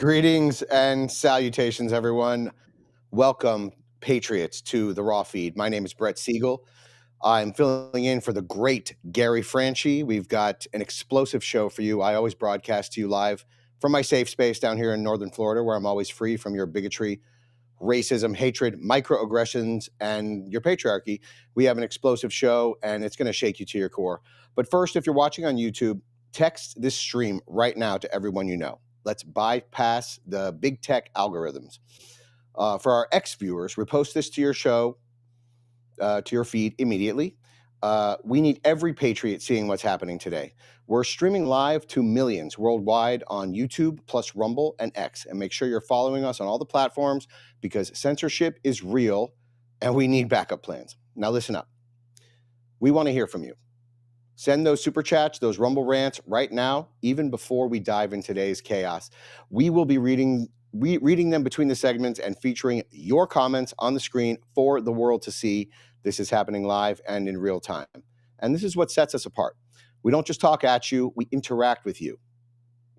Greetings and salutations, everyone. Welcome, Patriots, to the Raw Feed. My name is Brett Siegel. I'm filling in for the great Gary Franchi. We've got an explosive show for you. I always broadcast to you live from my safe space down here in Northern Florida, where I'm always free from your bigotry, racism, hatred, microaggressions, and your patriarchy. We have an explosive show, and it's going to shake you to your core. But first, if you're watching on YouTube, text this stream right now to everyone you know. Let's bypass the big tech algorithms. For our ex-viewers, repost this to your show, to your feed immediately. We need every patriot seeing what's happening today. We're streaming live to millions worldwide on YouTube, plus Rumble and X. And make sure you're following us on all the platforms because censorship is real and we need backup plans. Now listen up. We want to hear from you. Send those super chats, those Rumble rants right now, even before we dive in today's chaos. We will be reading them between the segments and featuring your comments on the screen for the world to see. This is happening live and in real time. And this is what sets us apart. We don't just talk at you, we interact with you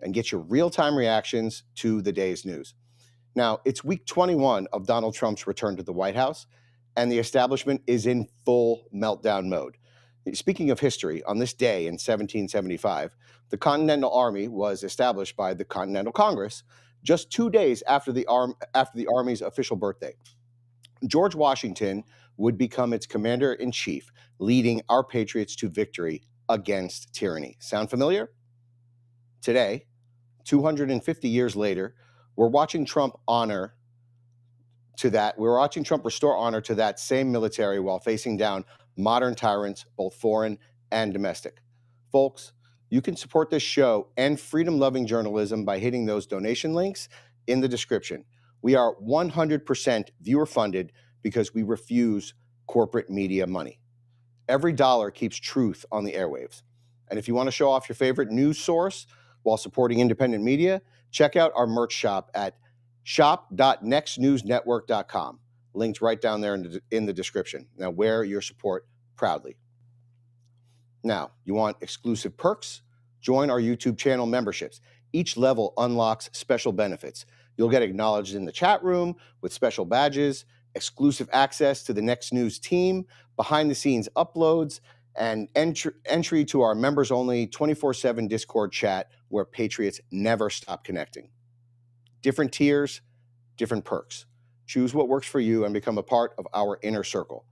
and get your real-time reactions to the day's news. Now, it's week 21 of Donald Trump's return to the White House, and the establishment is in full meltdown mode. Speaking of history, on this day in 1775, the Continental Army was established by the Continental Congress just 2 days after the Army's official birthday. George Washington would become its commander-in-chief, leading our patriots to victory against tyranny. Sound familiar? Today, 250 years later, we're watching Trump restore honor to that same military while facing down modern tyrants, both foreign and domestic. Folks, you can support this show and freedom-loving journalism by hitting those donation links in the description. We are 100% viewer-funded because we refuse corporate media money. Every dollar keeps truth on the airwaves. And if you want to show off your favorite news source while supporting independent media, check out our merch shop at shop.nextnewsnetwork.com. Linked right down there in the description. Now, wear your support proudly. Now, you want exclusive perks? Join our YouTube channel memberships. Each level unlocks special benefits. You'll get acknowledged in the chat room with special badges, exclusive access to the Next News team, behind-the-scenes uploads, and entry to our members-only 24/7 Discord chat where patriots never stop connecting. Different tiers, different perks. Choose what works for you and become a part of our inner circle.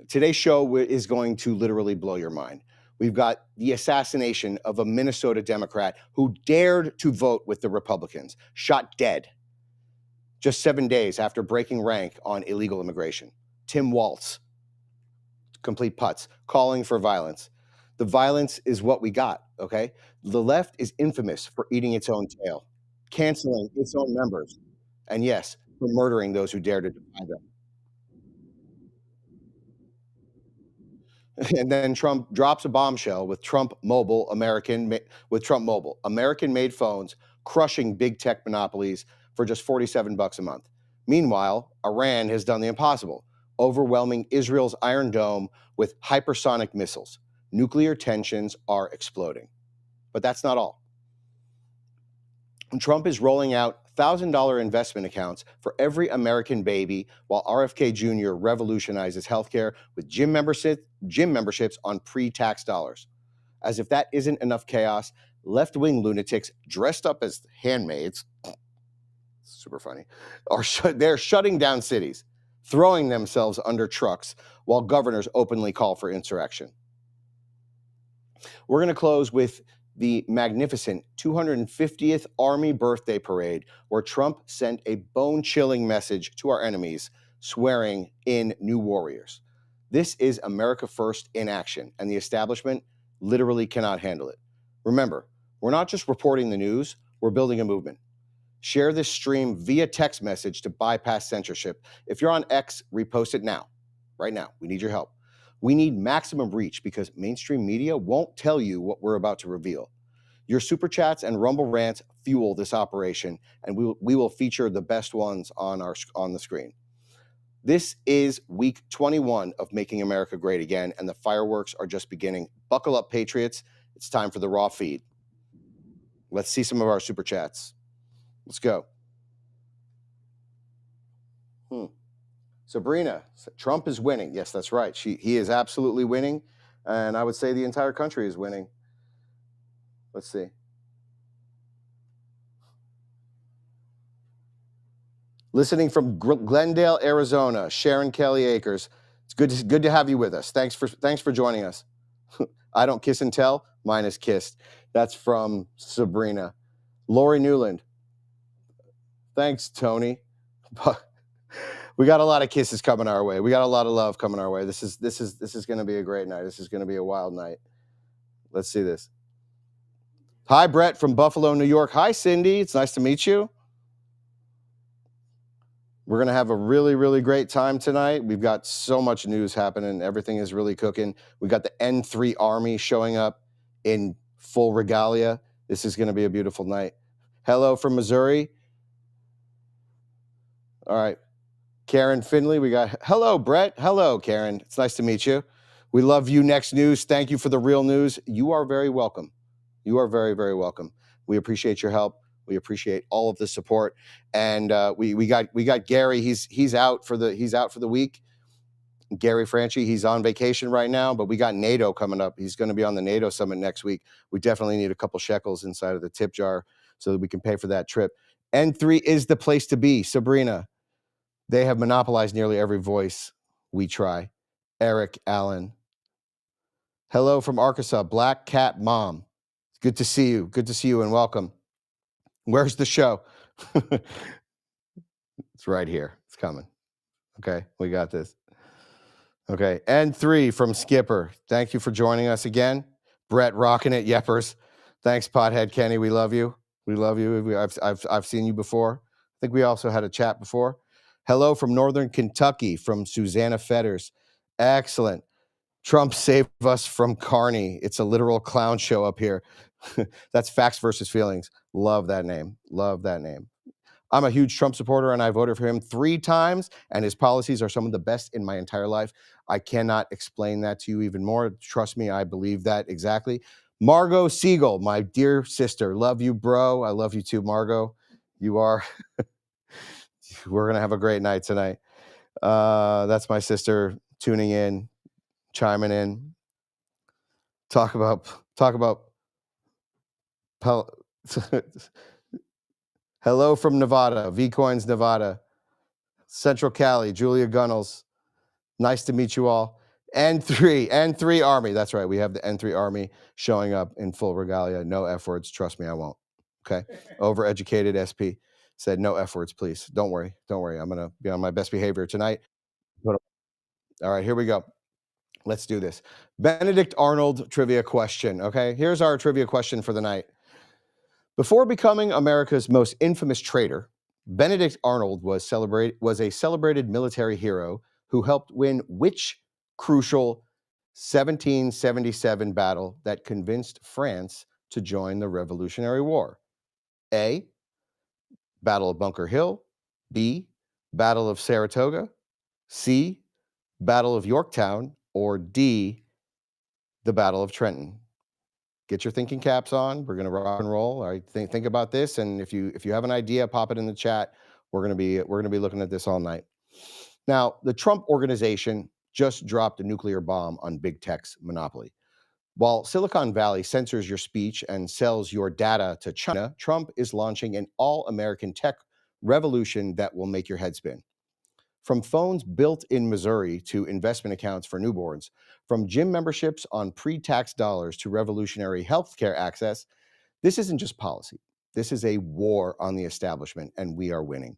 Today's show is going to literally blow your mind. We've got the assassination of a Minnesota Democrat who dared to vote with the Republicans, shot dead just 7 days after breaking rank on illegal immigration. Tim Walz, complete putz, calling for violence. The violence is what we got, okay? The left is infamous for eating its own tail, canceling its own members, and yes, for murdering those who dare to defy them. And then Trump drops a bombshell with Trump Mobile, American-made phones crushing big tech monopolies for just $47 a month. Meanwhile, Iran has done the impossible, overwhelming Israel's Iron Dome with hypersonic missiles. Nuclear tensions are exploding. But that's not all. Trump is rolling out $1,000 investment accounts for every American baby, while RFK Jr. revolutionizes healthcare with gym memberships on pre-tax dollars. As if that isn't enough chaos, left-wing lunatics dressed up as handmaids, super funny, they're shutting down cities, throwing themselves under trucks, while governors openly call for insurrection. We're going to close with the magnificent 250th Army birthday parade, where Trump sent a bone-chilling message to our enemies, swearing in new warriors. This is America First in action, and the establishment literally cannot handle it. Remember, we're not just reporting the news, we're building a movement. Share this stream via text message to bypass censorship. If you're on X, repost it now. Right now, we need your help. We need maximum reach because mainstream media won't tell you what we're about to reveal. Your super chats and Rumble rants fuel this operation, and we will feature the best ones on the screen. This is week 21 of Making America Great Again, and the fireworks are just beginning. Buckle up, Patriots. It's time for the Raw Feed. Let's see some of our super chats. Let's go. Sabrina, Trump is winning. Yes, that's right. He is absolutely winning. And I would say the entire country is winning. Let's see. Listening from Glendale, Arizona, Sharon Kelly Akers. It's good to have you with us. Thanks for joining us. I don't kiss and tell. Mine is kissed. That's from Sabrina. Lori Newland. Thanks, Tony. We got a lot of kisses coming our way. We got a lot of love coming our way. This is going to be a great night. This is going to be a wild night. Let's see this. Hi, Brett from Buffalo, New York. Hi, Cindy. It's nice to meet you. We're going to have a really, really great time tonight. We've got so much news happening. Everything is really cooking. We got the N3 Army showing up in full regalia. This is going to be a beautiful night. Hello from Missouri. All right. Karen Finley, we got, hello, Brett. Hello, Karen. It's nice to meet you. We love you. Next News. Thank you for the real news. You are very welcome. You are very, very welcome. We appreciate your help. We appreciate all of the support. And we got Gary. He's out for the week. Gary Franchi, he's on vacation right now, but we got NATO coming up. He's going to be on the NATO summit next week. We definitely need a couple shekels inside of the tip jar so that we can pay for that trip. N3 is the place to be. Sabrina, they have monopolized nearly every voice. We try. Eric Allen. Hello from Arkansas, Black Cat Mom. Good to see you. Good to see you and welcome. Where's the show? It's right here. It's coming. Okay, we got this. Okay, N3 from Skipper. Thank you for joining us again. Brett rocking it, Yeppers. Thanks, Pothead Kenny. We love you. We love you. I've seen you before. I think we also had a chat before. Hello from Northern Kentucky, from Susanna Fetters. Excellent. Trump save us from Carney. It's a literal clown show up here. That's Facts versus Feelings. Love that name. Love that name. I'm a huge Trump supporter, and I voted for him 3 times, and his policies are some of the best in my entire life. I cannot explain that to you even more. Trust me, I believe that exactly. Margot Siegel, my dear sister. Love you, bro. I love you too, Margot. You are. We're going to have a great night tonight. That's my sister tuning in, chiming in. Talk about hello from Nevada, Vcoins Nevada, Central Cali, Julia Gunnels. Nice to meet you all. N3 Army. That's right. We have the N3 Army showing up in full regalia. No F words. Trust me, I won't. Okay. Overeducated SP said no F words, please. Don't worry. Don't worry. I'm going to be on my best behavior tonight. All right, here we go. Let's do this. Benedict Arnold trivia question. Okay. Here's our trivia question for the night. Before becoming America's most infamous traitor, Benedict Arnold was a celebrated military hero who helped win which crucial 1777 battle that convinced France to join the Revolutionary War? A, Battle of Bunker Hill. B, Battle of Saratoga. C, Battle of Yorktown. Or D, the Battle of Trenton. Get your thinking caps on. We're going to rock and roll. All right, think about this, and if you have an idea, pop it in the chat. We're going to be looking at this all night. Now, the Trump organization just dropped a nuclear bomb on big tech's monopoly. While Silicon Valley censors your speech and sells your data to China, Trump is launching an all-American tech revolution that will make your head spin. From phones built in Missouri to investment accounts for newborns, from gym memberships on pre-tax dollars to revolutionary healthcare access, this isn't just policy. This is a war on the establishment, and we are winning.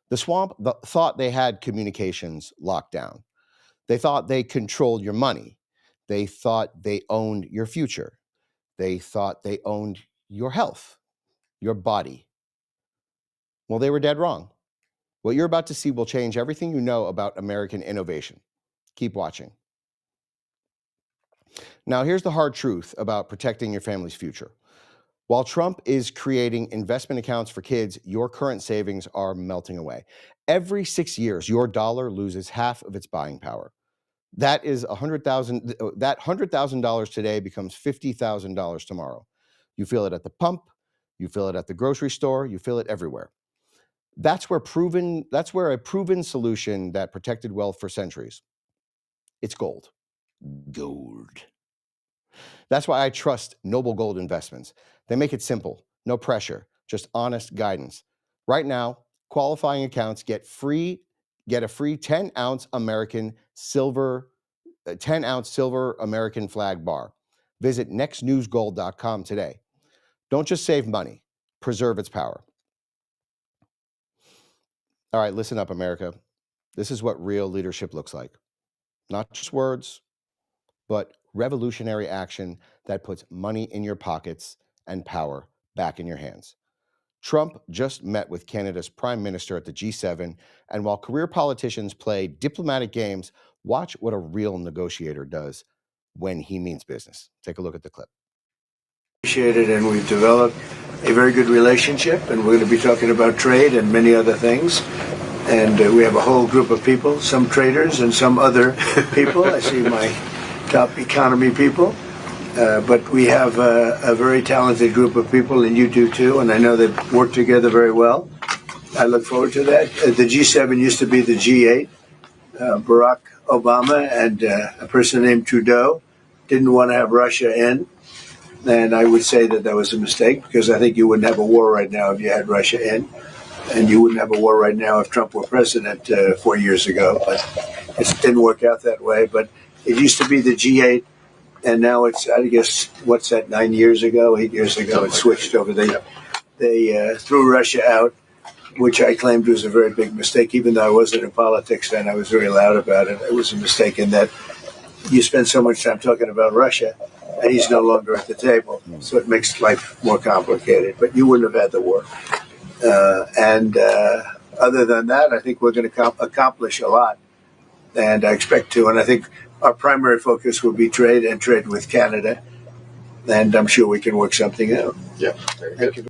The swamp thought they had communications locked down. They thought they controlled your money. They thought they owned your future. They thought they owned your health, your body. Well, they were dead wrong. What you're about to see will change everything you know about American innovation. Keep watching. Now, here's the hard truth about protecting your family's future. While Trump is creating investment accounts for kids, your current savings are melting away. Every 6 years, your dollar loses half of its buying power. That is $100,000. That $100,000 today becomes $50,000 tomorrow. You feel it at the pump. You feel it at the grocery store. You feel it everywhere. That's where a proven solution that protected wealth for centuries. It's gold. Gold. That's why I trust Noble Gold Investments. They make it simple, no pressure, just honest guidance. Right now, qualifying accounts get a free 10-ounce silver American flag bar. Visit nextnewsgold.com today. Don't just save money, preserve its power. All right, listen up, America. This is what real leadership looks like. Not just words, but revolutionary action that puts money in your pockets and power back in your hands. Trump just met with Canada's Prime Minister at the G7, and while career politicians play diplomatic games, watch what a real negotiator does when he means business. Take a look at the clip. Appreciated, and we've developed a very good relationship, and we're going to be talking about trade and many other things. And we have a whole group of people, some traders and some other people. I see my top economy people. But we have a very talented group of people, and you do too, and I know they work together very well. I look forward to that. The G7 used to be the G8. Barack Obama and a person named Trudeau didn't want to have Russia in, and I would say that was a mistake, because I think you wouldn't have a war right now if you had Russia in, and you wouldn't have a war right now if Trump were president 4 years ago, but it didn't work out that way. But it used to be the G8. And now it's, I guess, what's that, 8 years ago, it switched over. They threw Russia out, which I claimed was a very big mistake. Even though I wasn't in politics then, I was very loud about it. It was a mistake in that you spend so much time talking about Russia, and he's no longer at the table. So it makes life more complicated. But you wouldn't have had the war. Other than that, I think we're going to accomplish a lot. And I expect to. And I think our primary focus will be trade and trade with Canada, and I'm sure we can work something out. Yeah. Thank you.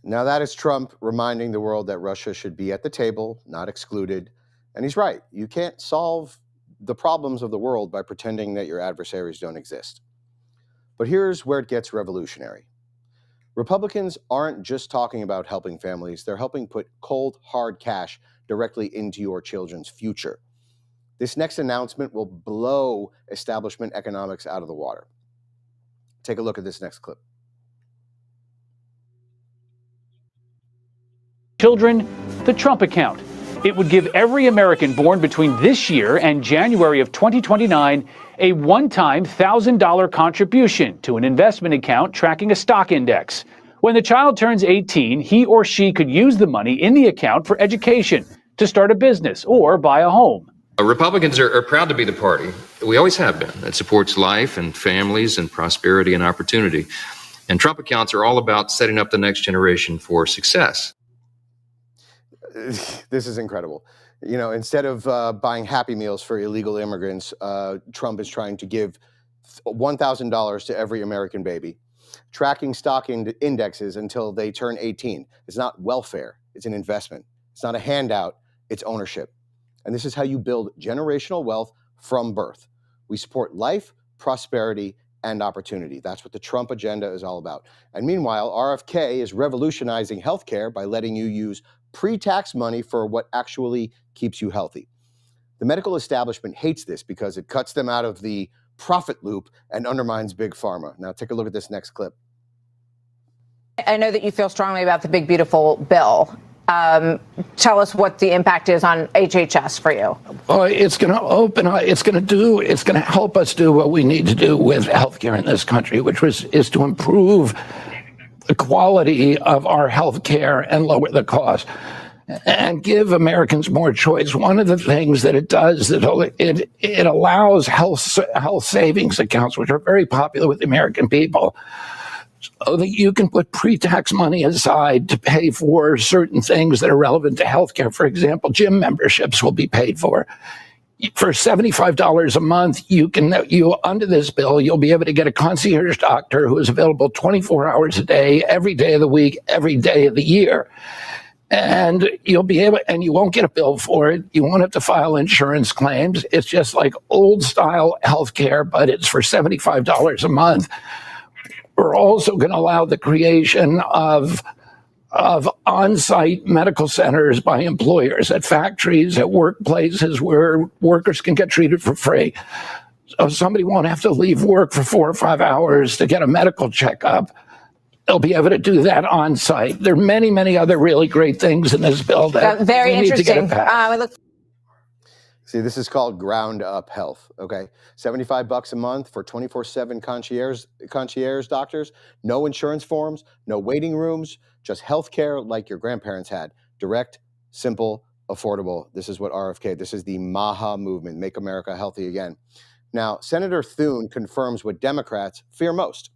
Now that is Trump reminding the world that Russia should be at the table, not excluded. And he's right. You can't solve the problems of the world by pretending that your adversaries don't exist. But here's where it gets revolutionary. Republicans aren't just talking about helping families. They're helping put cold, hard cash directly into your children's future. This next announcement will blow establishment economics out of the water. Take a look at this next clip. Children, the Trump account. It would give every American born between this year and January of 2029 a one-time $1,000 contribution to an investment account tracking a stock index. When the child turns 18, he or she could use the money in the account for education, to start a business, or buy a home. Republicans are proud to be the party, we always have been, that supports life and families and prosperity and opportunity. And Trump accounts are all about setting up the next generation for success. This is incredible. You know, instead of buying Happy Meals for illegal immigrants, Trump is trying to give $1,000 to every American baby, tracking stock indexes until they turn 18. It's not welfare, it's an investment. It's not a handout, it's ownership. And this is how you build generational wealth from birth. We support life, prosperity, and opportunity. That's what the Trump agenda is all about. And meanwhile, RFK is revolutionizing healthcare by letting you use pre-tax money for what actually keeps you healthy. The medical establishment hates this because it cuts them out of the profit loop and undermines big pharma. Now take a look at this next clip. I know that you feel strongly about the big, beautiful bill. Tell us what the impact is on HHS for you. Well, it's going to help us do what we need to do with healthcare in this country, which is to improve the quality of our healthcare and lower the cost and give Americans more choice. One of the things that it does, it allows health savings accounts, which are very popular with the American people, so that you can put pre-tax money aside to pay for certain things that are relevant to healthcare. For example, gym memberships will be paid for. For $75 a month, under this bill, you'll be able to get a concierge doctor who is available 24 hours a day, every day of the week, every day of the year. And you won't get a bill for it. You won't have to file insurance claims. It's just like old style healthcare, but it's for $75 a month. we're also going to allow the creation of on-site medical centers by employers at factories, at workplaces where workers can get treated for free. So somebody won't have to leave work for 4 or 5 hours to get a medical checkup. They'll be able to do that on site. There are many, many other really great things in this bill that very we need to get it interesting. passed. See, this is called ground up health. Okay, $75 a month for 24/7 concierge doctors. No insurance forms, no waiting rooms, just health care like your grandparents had. Direct, simple, affordable. This is what RFK. This is the MAHA movement. Make America Healthy Again. Now, Senator Thune confirms what Democrats fear most.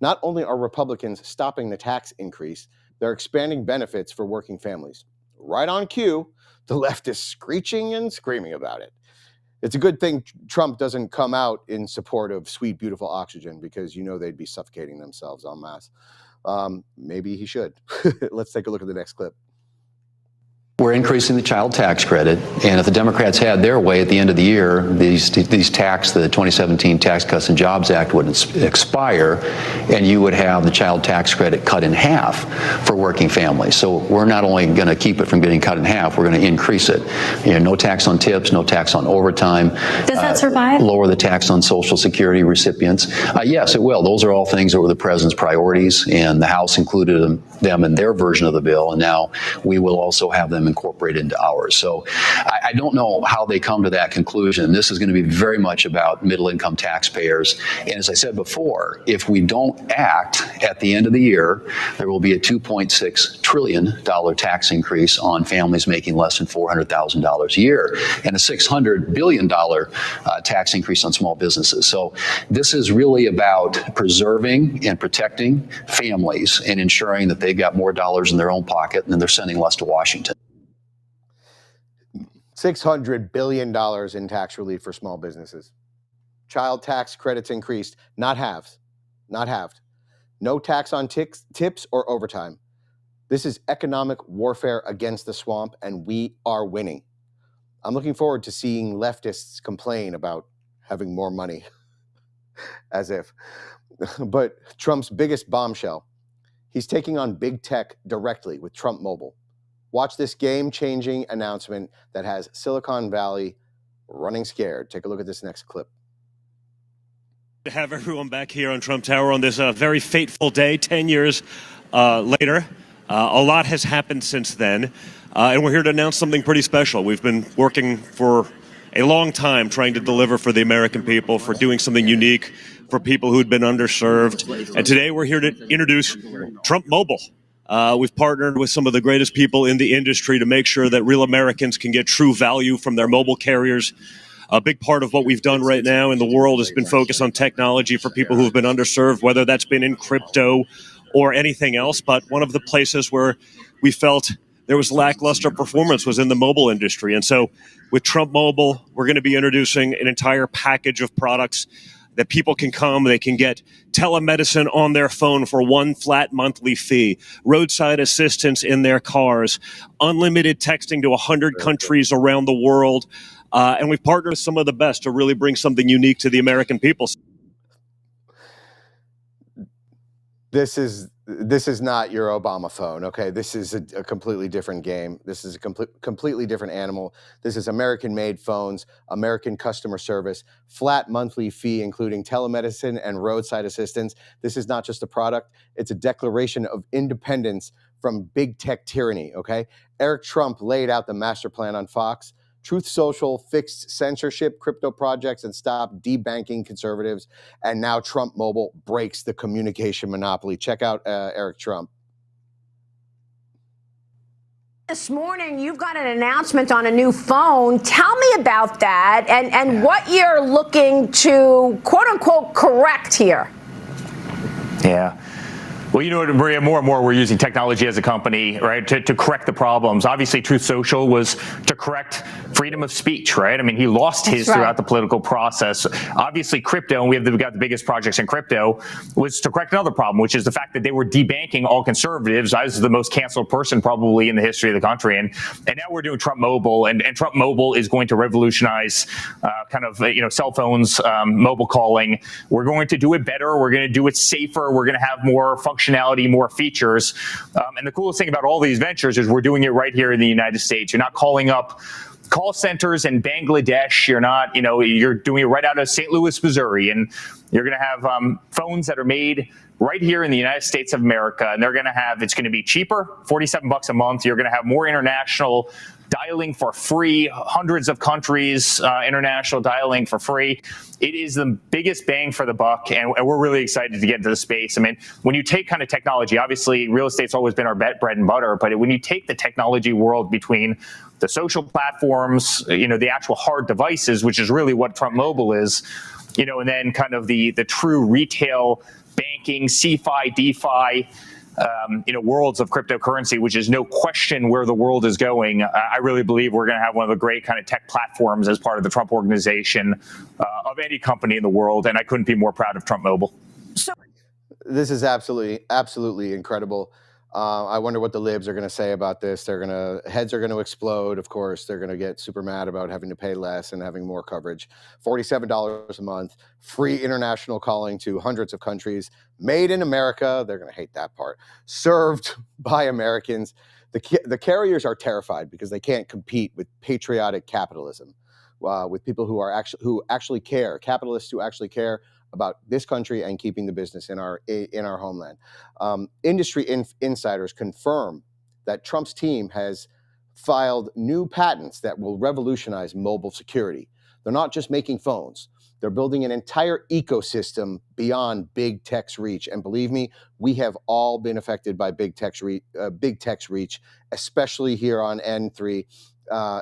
Not only are Republicans stopping the tax increase, they're expanding benefits for working families. Right on cue, the left is screeching and screaming about it. It's a good thing Trump doesn't come out in support of sweet, beautiful oxygen, because you know they'd be suffocating themselves en masse. Maybe he should. Let's take a look at the next clip. We're increasing the child tax credit, and if the Democrats had their way at the end of the year, the 2017 Tax Cuts and Jobs Act would expire, and you would have the child tax credit cut in half for working families. So we're not only going to keep it from getting cut in half, we're going to increase it. You know, no tax on tips, no tax on overtime. Does that survive? Lower the tax on Social Security recipients. Yes, it will. Those are all things that were the president's priorities, and the House included them in their version of the bill, and now we will also have them incorporated into ours. So I don't know how they come to that conclusion. This is going to be very much about middle-income taxpayers. And as I said before, if we don't act at the end of the year, there will be a $2.6 trillion tax increase on families making less than $400,000 a year, and a $600 billion tax increase on small businesses. So this is really about preserving and protecting families and ensuring that they've got more dollars in their own pocket and they're sending less to Washington. $600 billion in tax relief for small businesses. Child tax credits increased, not halved. No tax on tips or overtime. This is economic warfare against the swamp, and we are winning. I'm looking forward to seeing leftists complain about having more money, as if. But Trump's biggest bombshell, he's taking on big tech directly with Trump Mobile. Watch this game-changing announcement that has Silicon Valley running scared. Take a look at this next clip. To have everyone back here on Trump Tower on this very fateful day, 10 years later. A lot has happened since then, and we're here to announce something pretty special. We've been working for a long time trying to deliver for the American people, for doing something unique for people who'd been underserved. And today we're here to introduce Trump Mobile. We've partnered with some of the greatest people in the industry to make sure that real Americans can get true value from their mobile carriers. A big part of what we've done right now in the world has been focused on technology for people who've been underserved, whether that's been in crypto or anything else. But one of the places where we felt there was lackluster performance was in the mobile industry. And so with Trump Mobile, we're going to be introducing an entire package of products that people can come, they can get telemedicine on their phone for one flat monthly fee, roadside assistance in their cars, unlimited texting to 100 countries around the world. And we've partnered with some of the best to really bring something unique to the American people. This is not your Obama phone, okay? This is a completely different game. This is a completely different animal. This is American-made phones, American customer service, flat monthly fee, including telemedicine and roadside assistance. This is not just a product. It's a declaration of independence from big tech tyranny, okay? Eric Trump laid out the master plan on Fox. Truth Social fixed censorship, crypto projects, and stopped debanking conservatives. And now Trump Mobile breaks the communication monopoly. Check out Eric Trump. This morning, you've got an announcement on a new phone. Tell me about that and what you're looking to, quote unquote, correct here. Yeah. Well, you know what, Maria, more and more we're using technology as a company, right, to correct the problems. Obviously, Truth Social was to correct freedom of speech, right? I mean, he lost his throughout the political process. Obviously, crypto, and we got the biggest projects in crypto, was to correct another problem, which is the fact that they were debanking all conservatives. I was the most canceled person probably in the history of the country. And now we're doing Trump Mobile, and Trump Mobile is going to revolutionize cell phones, mobile calling. We're going to do it better. We're going to do it safer. We're going to have more functionality, more features. And the coolest thing about all these ventures is we're doing it right here in the United States. You're not calling up call centers in Bangladesh. You're not, you're doing it right out of St. Louis, Missouri. And you're going to have phones that are made right here in the United States of America. And it's going to be cheaper, $47 a month. You're going to have more international dialing for free, hundreds of countries, international dialing for free. It is the biggest bang for the buck, and we're really excited to get into the space. I mean, when you take kind of technology, obviously real estate's always been our bread and butter, but when you take the technology world between the social platforms, the actual hard devices, which is really what Trump Mobile is, and then kind of the true retail banking, CeFi, DeFi, worlds of cryptocurrency, which is no question where the world is going. I really believe we're going to have one of the great kind of tech platforms as part of the Trump organization of any company in the world. And I couldn't be more proud of Trump Mobile. This is absolutely incredible. I wonder what the libs are going to say about this. Heads are going to explode. Of course, they're going to get super mad about having to pay less and having more coverage. $47 a month, free international calling to hundreds of countries, made in America. They're going to hate that part. Served by Americans. The carriers are terrified because they can't compete with patriotic capitalism, with people who actually care, capitalists who actually care about this country and keeping the business in our homeland. Industry insiders confirm that Trump's team has filed new patents that will revolutionize mobile security. They're not just making phones. They're building an entire ecosystem beyond big tech's reach. And believe me, we have all been affected by big tech's reach, especially here on N3.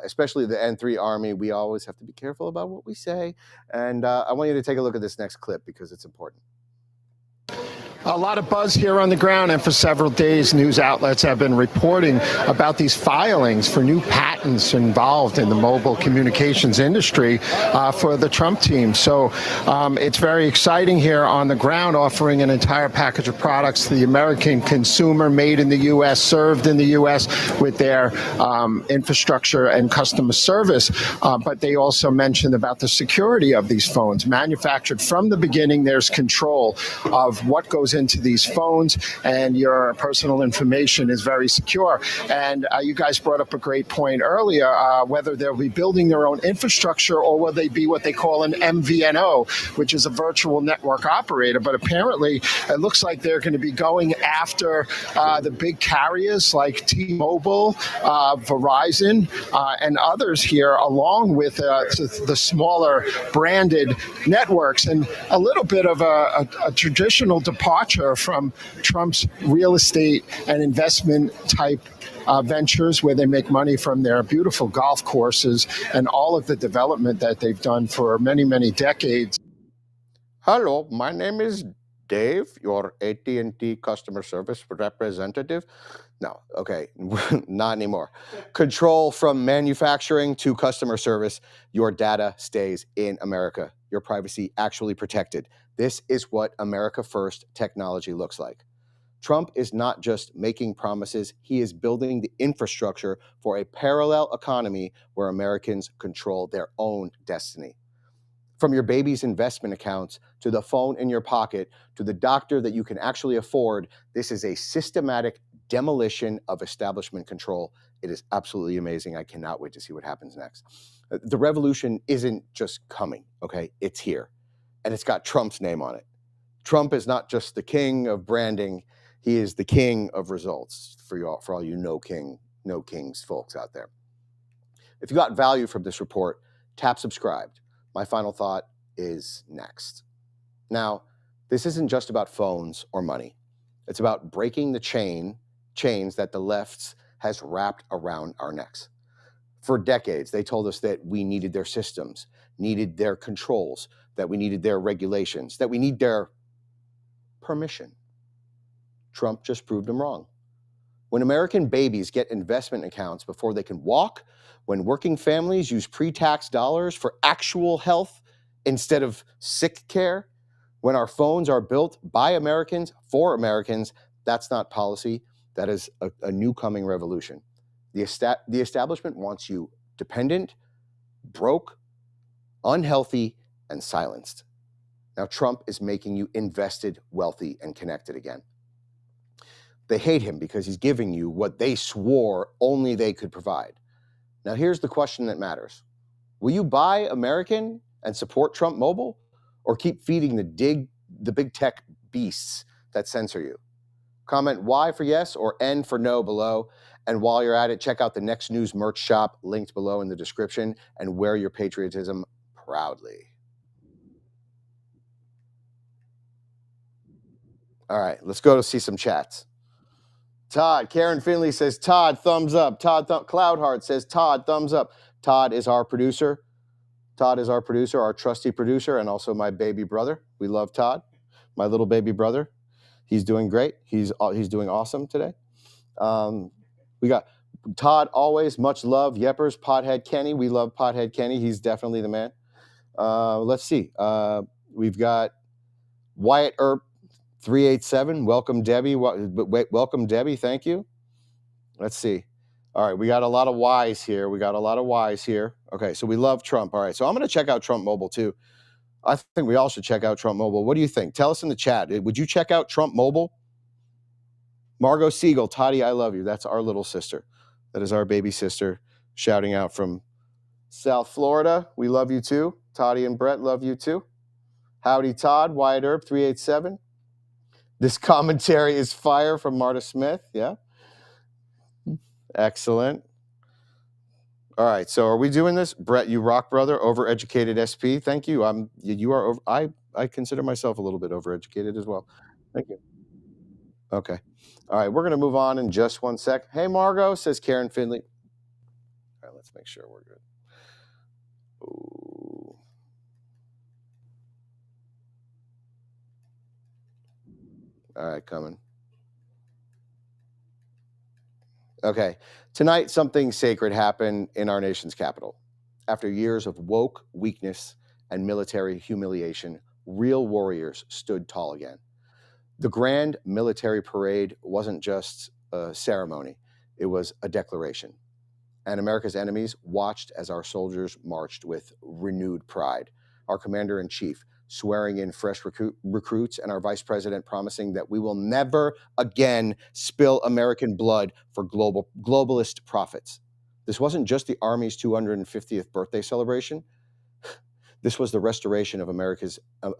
Especially the N3 Army. We always have to be careful about what we say. And I want you to take a look at this next clip because it's important. A lot of buzz here on the ground, and for several days, news outlets have been reporting about these filings for new patents involved in the mobile communications industry for the Trump team. So it's very exciting here on the ground, offering an entire package of products to the American consumer, made in the U.S., served in the U.S. with their infrastructure and customer service. But they also mentioned about the security of these phones. Manufactured from the beginning, there's control of what goes into these phones, and your personal information is very secure. And you guys brought up a great point earlier, whether they'll be building their own infrastructure or will they be what they call an MVNO, which is a virtual network operator. But apparently, it looks like they're going to be going after the big carriers like T-Mobile, Verizon, and others here, along with the smaller branded networks, and a little bit of a traditional departure from Trump's real estate and investment type ventures, where they make money from their beautiful golf courses and all of the development that they've done for many, many decades. Hello, my name is Dave, your AT&T customer service representative. No, okay, not anymore. Control from manufacturing to customer service. Your data stays in America. Your privacy actually protected. This is what America First technology looks like. Trump is not just making promises, he is building the infrastructure for a parallel economy where Americans control their own destiny. From your baby's investment accounts, to the phone in your pocket, to the doctor that you can actually afford, this is a systematic demolition of establishment control. It is absolutely amazing. I cannot wait to see what happens next. The revolution isn't just coming, okay? It's here. And it's got Trump's name on it. Trump is not just the king of branding, he is the king of results for all you no kings folks out there. If you got value from this report, tap subscribe. My final thought is next. Now, this isn't just about phones or money. It's about breaking the chains that the left has wrapped around our necks. For decades, they told us that we needed their systems, needed their controls, that we needed their regulations, that we need their permission. Trump just proved him wrong. When American babies get investment accounts before they can walk, when working families use pre-tax dollars for actual health instead of sick care, when our phones are built by Americans for Americans, that's not policy. That is a new coming revolution. The establishment wants you dependent, broke, unhealthy, and silenced. Now Trump is making you invested, wealthy, and connected again. They hate him because he's giving you what they swore only they could provide. Now here's the question that matters. Will you buy American and support Trump Mobile, or keep feeding the big tech beasts that censor you? Comment Y for yes or N for no below. And while you're at it, check out the Next News merch shop linked below in the description and wear your patriotism proudly. All right, let's go to see some chats. Todd, Karen Finley says, Todd, thumbs up. Cloudheart says, Todd, thumbs up. Todd is our producer. Todd is our producer, our trusty producer, and also my baby brother. We love Todd, my little baby brother. He's doing great. He's doing awesome today. We got Todd, always much love. Yeppers, Pothead Kenny. We love Pothead Kenny. He's definitely the man. Let's see. We've got Wyatt Earp 387. Welcome, Debbie. Welcome, Debbie. Thank you. Let's see. All right, we got a lot of Y's here. Okay, so we love Trump. All right, so I'm going to check out Trump Mobile too. I think we all should check out Trump Mobile. What do you think? Tell us in the chat. Would you check out Trump Mobile? Margot Siegel, Toddy, I love you. That's our little sister. That is our baby sister shouting out from South Florida. We love you too. Toddy and Brett love you too. Howdy, Todd. Wyatt Earp 387. This commentary is fire from Marta Smith. Yeah. Excellent. All right. So are we doing this? Brett, you rock, brother. Overeducated SP. Thank you. You are over. I consider myself a little bit overeducated as well. Thank you. Okay. All right. We're going to move on in just one sec. Hey, Margot, says Karen Finley. All right. Let's make sure we're good. Ooh. All right. Coming. Okay. Tonight, something sacred happened in our nation's capital. After years of woke weakness and military humiliation, real warriors stood tall again. The grand military parade wasn't just a ceremony, it was a declaration. And America's enemies watched as our soldiers marched with renewed pride. Our commander-in-chief swearing in fresh recruits, and our vice president promising that we will never again spill American blood for globalist profits. This wasn't just the Army's 250th birthday celebration. This was the restoration of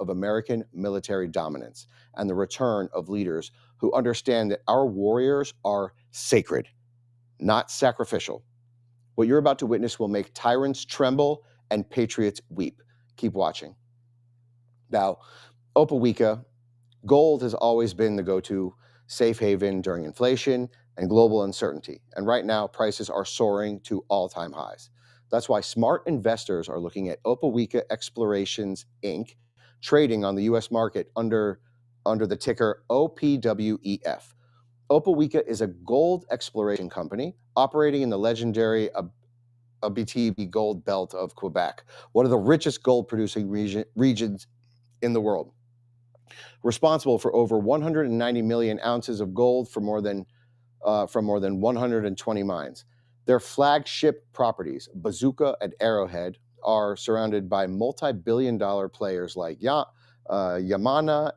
American military dominance and the return of leaders who understand that our warriors are sacred, not sacrificial. What you're about to witness will make tyrants tremble and patriots weep. Keep watching. Now, Opawika, gold has always been the go-to safe haven during inflation and global uncertainty. And right now, prices are soaring to all-time highs. That's why smart investors are looking at Opawika Explorations, Inc., trading on the U.S. market under the ticker OPWEF. Opawika is a gold exploration company operating in the legendary Abitibi Gold Belt of Quebec, one of the richest gold-producing regions in the world, responsible for over 190 million ounces of gold from more than 120 mines. Their flagship properties, Bazooka and Arrowhead, are surrounded by multi-billion-dollar players like Yamana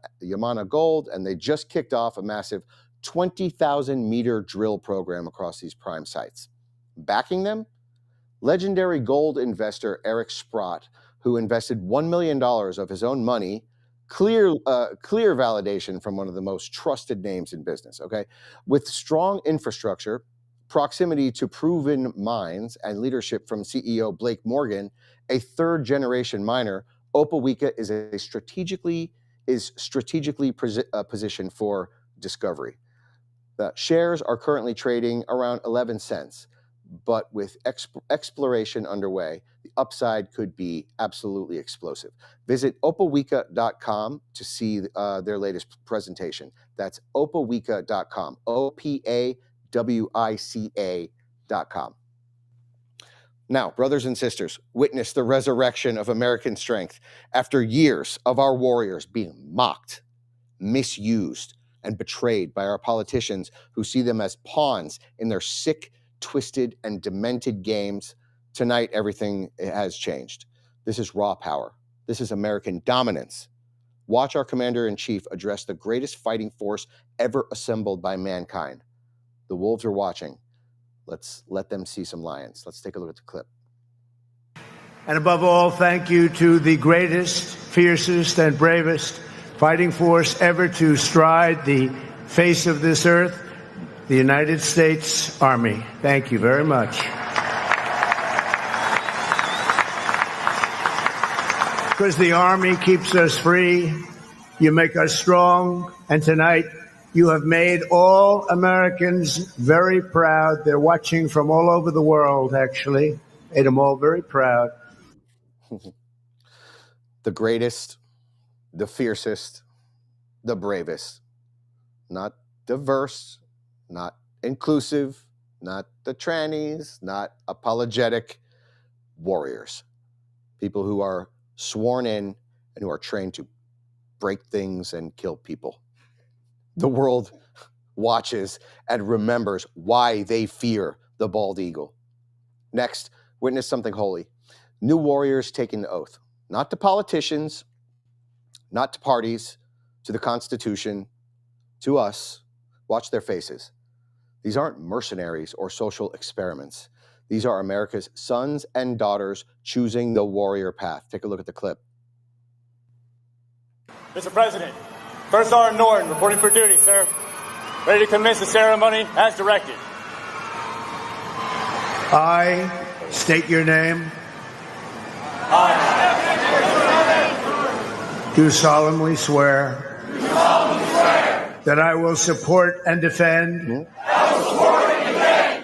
Gold, and they just kicked off a massive 20,000-meter drill program across these prime sites. Backing them, legendary gold investor Eric Sprott, who invested $1 million of his own money, clear validation from one of the most trusted names in business, okay? With strong infrastructure, proximity to proven mines, and leadership from CEO Blake Morgan, a third-generation miner, Opawika is strategically positioned for discovery. The shares are currently trading around 11 cents, but with exploration underway, the upside could be absolutely explosive. Visit opawika.com to see their latest presentation. That's opawika.com, OPAWICA.com. Now, brothers and sisters, witness the resurrection of American strength after years of our warriors being mocked, misused, and betrayed by our politicians who see them as pawns in their sick, twisted, and demented games. Tonight, everything has changed. This is raw power. This is American dominance. Watch our commander-in-chief address the greatest fighting force ever assembled by mankind. The wolves are watching. Let's let them see some lions. Let's take a look at the clip. And above all, thank you to the greatest, fiercest, and bravest fighting force ever to stride the face of this earth, the United States Army. Thank you very much. Because the Army keeps us free, you make us strong, and tonight you have made all Americans very proud. They're watching from all over the world, actually. Made them all very proud. The greatest, the fiercest, the bravest. Not diverse, not inclusive, not the trannies, not apologetic. Warriors. People who are sworn in and who are trained to break things and kill people. The world watches and remembers why they fear the bald eagle. Next, witness something holy. New warriors taking the oath, not to politicians, not to parties, to the Constitution, to us. Watch their faces. These aren't mercenaries or social experiments. These are America's sons and daughters choosing the warrior path. Take a look at the clip. Mr. President, First Sergeant Norton, reporting for duty, sir. Ready to commence the ceremony as directed. I state your name. Do solemnly swear that I will support and defend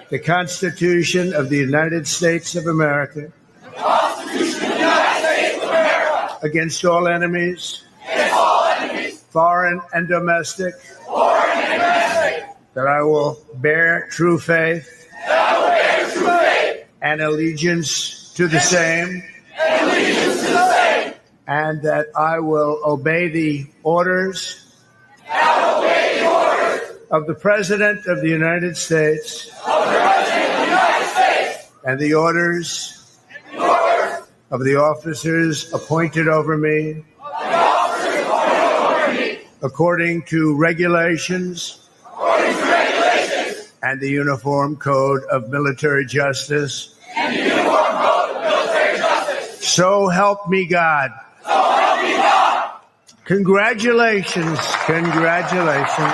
the Constitution of the United States of America against all enemies, foreign and domestic, that I will bear true faith and allegiance to the same, and that I will obey the orders of the President of the United States and the orders of the officers appointed over me according to regulations and the Uniform Code of Military Justice. So help me God. Congratulations. Congratulations.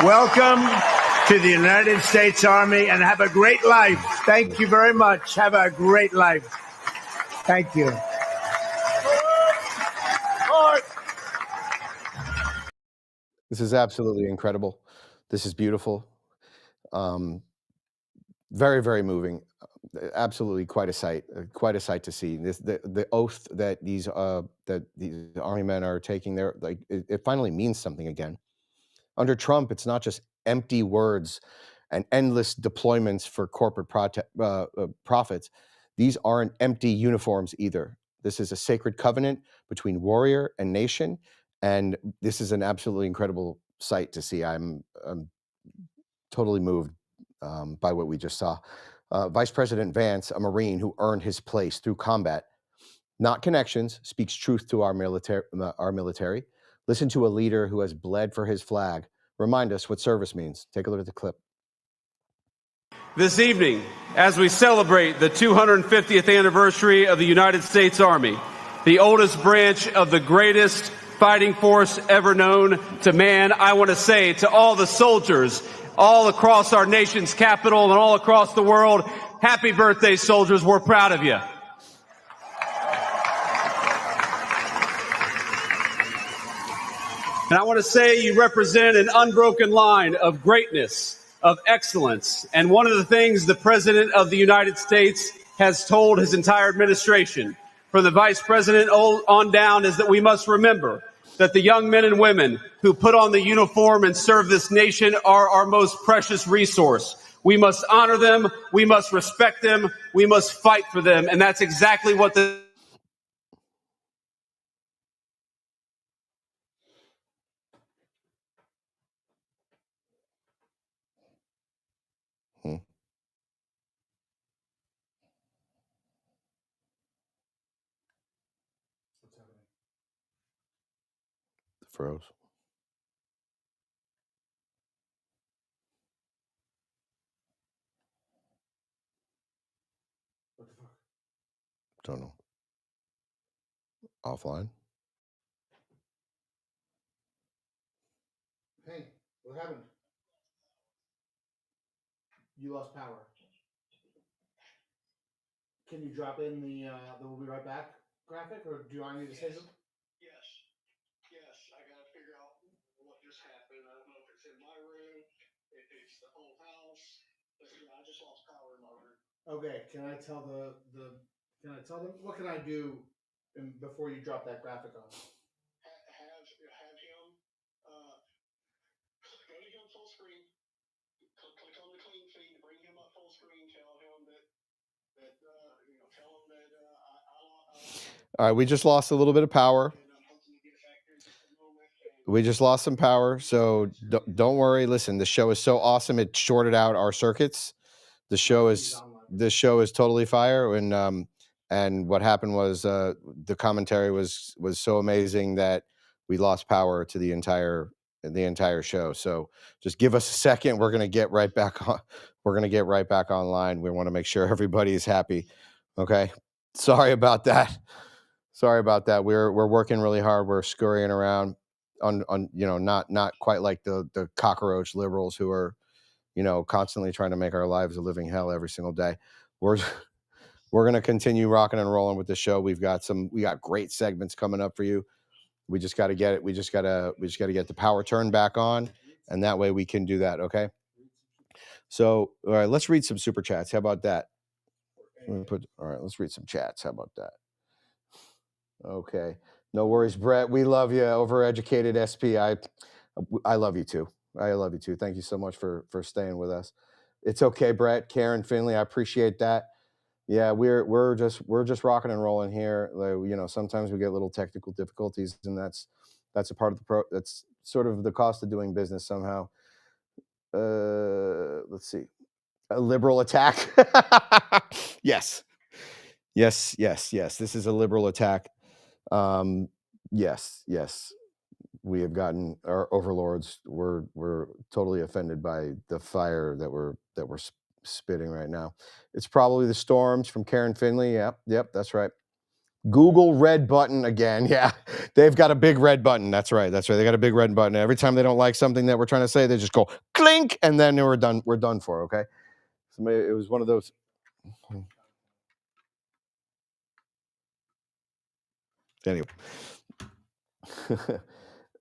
Welcome to the United States Army, and have a great life. Thank you very much. Have a great life. Thank you. This is absolutely incredible. This is beautiful. Very, very moving. Absolutely quite a sight to see. The oath that these army men are taking there, like it finally means something again. Under Trump, it's not just empty words and endless deployments for corporate profits. These aren't empty uniforms either. This is a sacred covenant between warrior and nation, and this is an absolutely incredible sight to see. I'm totally moved by what we just saw. Vice President Vance, a Marine who earned his place through combat, not connections, speaks truth to our military. Listen to a leader who has bled for his flag. Remind us what service means. Take a look at the clip. This evening, as we celebrate the 250th anniversary of the United States Army, the oldest branch of the greatest fighting force ever known to man, I want to say to all the soldiers all across our nation's capital and all across the world, happy birthday, soldiers. We're proud of you. And I want to say you represent an unbroken line of greatness of excellence. And one of the things the President of the United States has told his entire administration, from the Vice President on down, is that we must remember that the young men and women who put on the uniform and serve this nation are our most precious resource. We must honor them. We must respect them. We must fight for them. And that's exactly what the Froze. Don't know. Offline. Hey, what happened? You lost power. Can you drop in the "We'll be right back" graphic, or do I need to say something? Yes. I gotta figure out what just happened. I don't know if it's in my room, if it's the whole house. But yeah, I just lost power in my room. Okay. Can I tell Can I tell them what can I do before you drop that graphic on? Have him go to him full screen. Click on the clean feed, bring him up full screen. Tell him that tell him that All right, we just lost a little bit of power. We just lost some power, so don't worry. Listen, the show is so awesome; it shorted out our circuits. The show is totally fire, and what happened was the commentary was so amazing that we lost power to the entire show. So just give us a second. We're gonna get right back on. We're gonna get right back online. We want to make sure everybody is happy. Okay, sorry about that. We're working really hard. We're scurrying around on not quite like the cockroach liberals who are constantly trying to make our lives a living hell every single day. We're going to continue rocking and rolling with the show. We got great segments coming up for you. We just got to get it. We just got to get the power turned back on, and that way we can do that. Okay. So, all right, let's read some super chats. How about that? Let's read some chats. How about that? Okay. No worries, Brett. We love you. Overeducated SP. I love you too. I love you too. Thank you so much for staying with us. It's okay, Brett, Karen, Finley. I appreciate that. Yeah, we're just rocking and rolling here. Sometimes we get little technical difficulties, and that's a part of that's sort of the cost of doing business somehow. Let's see. A liberal attack. Yes. This is a liberal attack. Yes. We have gotten our overlords. We're totally offended by the fire that we're spitting right now. It's probably the storms from Karen Finley. Yep, that's right. Google red button again. Yeah, they've got a big red button. That's right. They got a big red button. Every time they don't like something that we're trying to say, they just go clink, and then we're done. We're done for. Okay. So it was one of those. Anyway.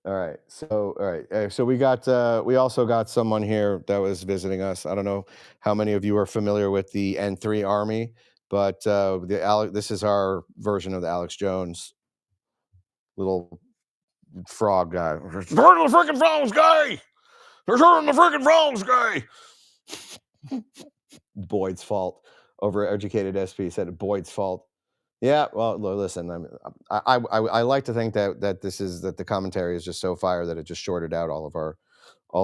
All right. So we also got someone here that was visiting us. I don't know how many of you are familiar with the N3 Army, but this is our version of the Alex Jones little frog guy. Turn the freaking frogs guy. Turn the freaking frogs guy. Boyd's fault. Overeducated SP said Boyd's fault. Yeah, well, listen. I like to think that the commentary is just so fire that it just shorted out all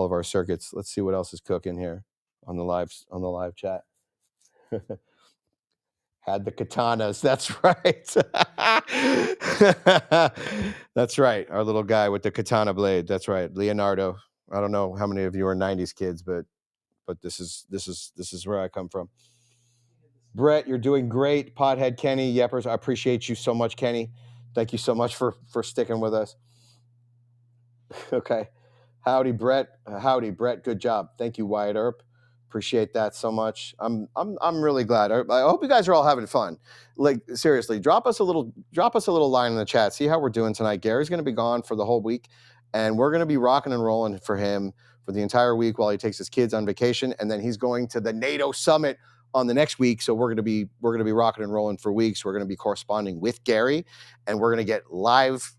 of our circuits. Let's see what else is cooking here on the live chat. Had the katanas. That's right. That's right. Our little guy with the katana blade. That's right, Leonardo. I don't know how many of you are '90s kids, but this is where I come from. Brett, you're doing great. Pothead Kenny, Yeppers, I appreciate you so much, Kenny. Thank you so much for sticking with us. Okay. Howdy, Brett. Good job. Thank you, Wyatt Earp. Appreciate that so much. I'm really glad. I hope you guys are all having fun. Like, seriously, drop us a little line in the chat. See how we're doing tonight. Gary's going to be gone for the whole week, and we're going to be rocking and rolling for him for the entire week while he takes his kids on vacation, and then he's going to the NATO summit on the next week. So we're going to be rocking and rolling for weeks. We're going to be corresponding with Gary, and we're going to get live,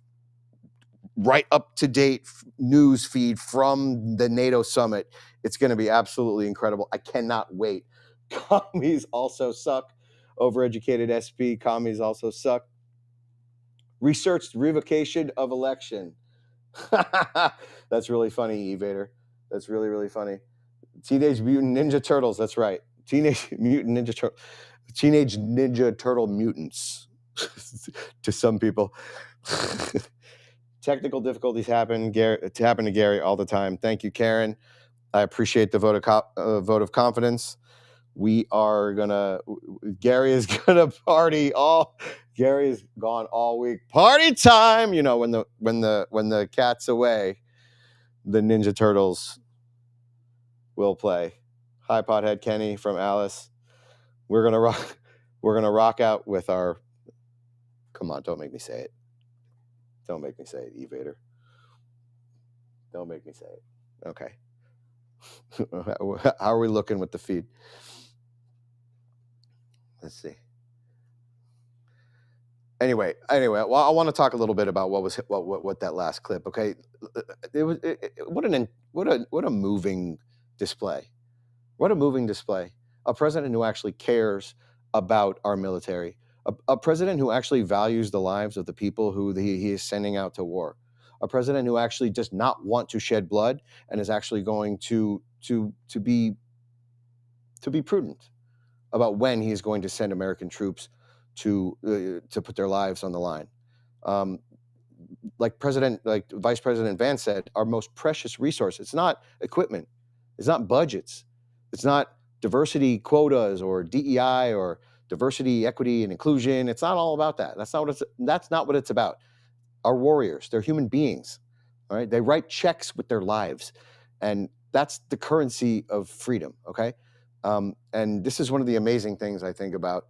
right up to date news feed from the NATO summit. It's going to be absolutely incredible. I cannot wait. Commies also suck. Overeducated SP, commies also suck. Researched revocation of election. That's really funny, Evader. That's really, really funny. Teenage Mutant Ninja Turtles. That's right. Teenage Ninja Turtle mutants. To some people. Technical difficulties happen to Gary all the time. Thank you, Karen. I appreciate the vote of confidence. We are gonna. Gary is gonna party all. Gary is gone all week. Party time. You know, when the cat's away, the Ninja Turtles will play. Hi, Pothead Kenny from Alice. We're gonna rock out with our. Come on, don't make me say it. Don't make me say it, Evader. Don't make me say it. Okay. How are we looking with the feed? Let's see. Anyway, well, I want to talk a little bit about what that last clip. Okay, what a moving display. What a moving display. A president who actually cares about our military. A president who actually values the lives of the people who he is sending out to war. A president who actually does not want to shed blood and is actually going to be prudent about when he is going to send American troops to put their lives on the line. Like Vice President Vance said, our most precious resource. It's not equipment. It's not budgets. It's not diversity quotas or DEI or diversity, equity, and inclusion. It's not all about that. That's not what it's about. Our warriors, they're human beings. All right. They write checks with their lives. And that's the currency of freedom. Okay. And this is one of the amazing things I think about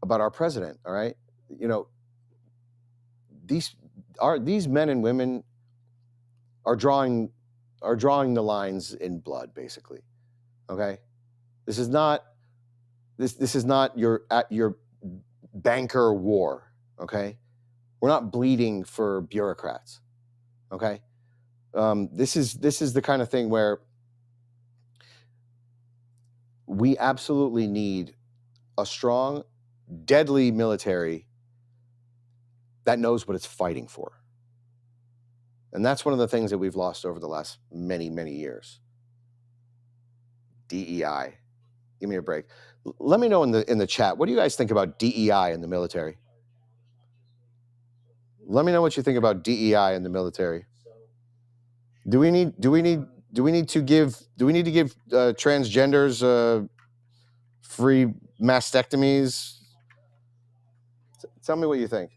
our president. All right. You know, these men and women are drawing the lines in blood, basically. Okay. This is not your banker war. Okay. We're not bleeding for bureaucrats. Okay. This is the kind of thing where we absolutely need a strong, deadly military that knows what it's fighting for. And that's one of the things that we've lost over the last many, many years. DEI. Give me a break. Let me know in the chat, what do you guys think about DEI in the military? Let me know what you think about DEI in the military. Do we need to give transgenders free mastectomies? Tell me what you think.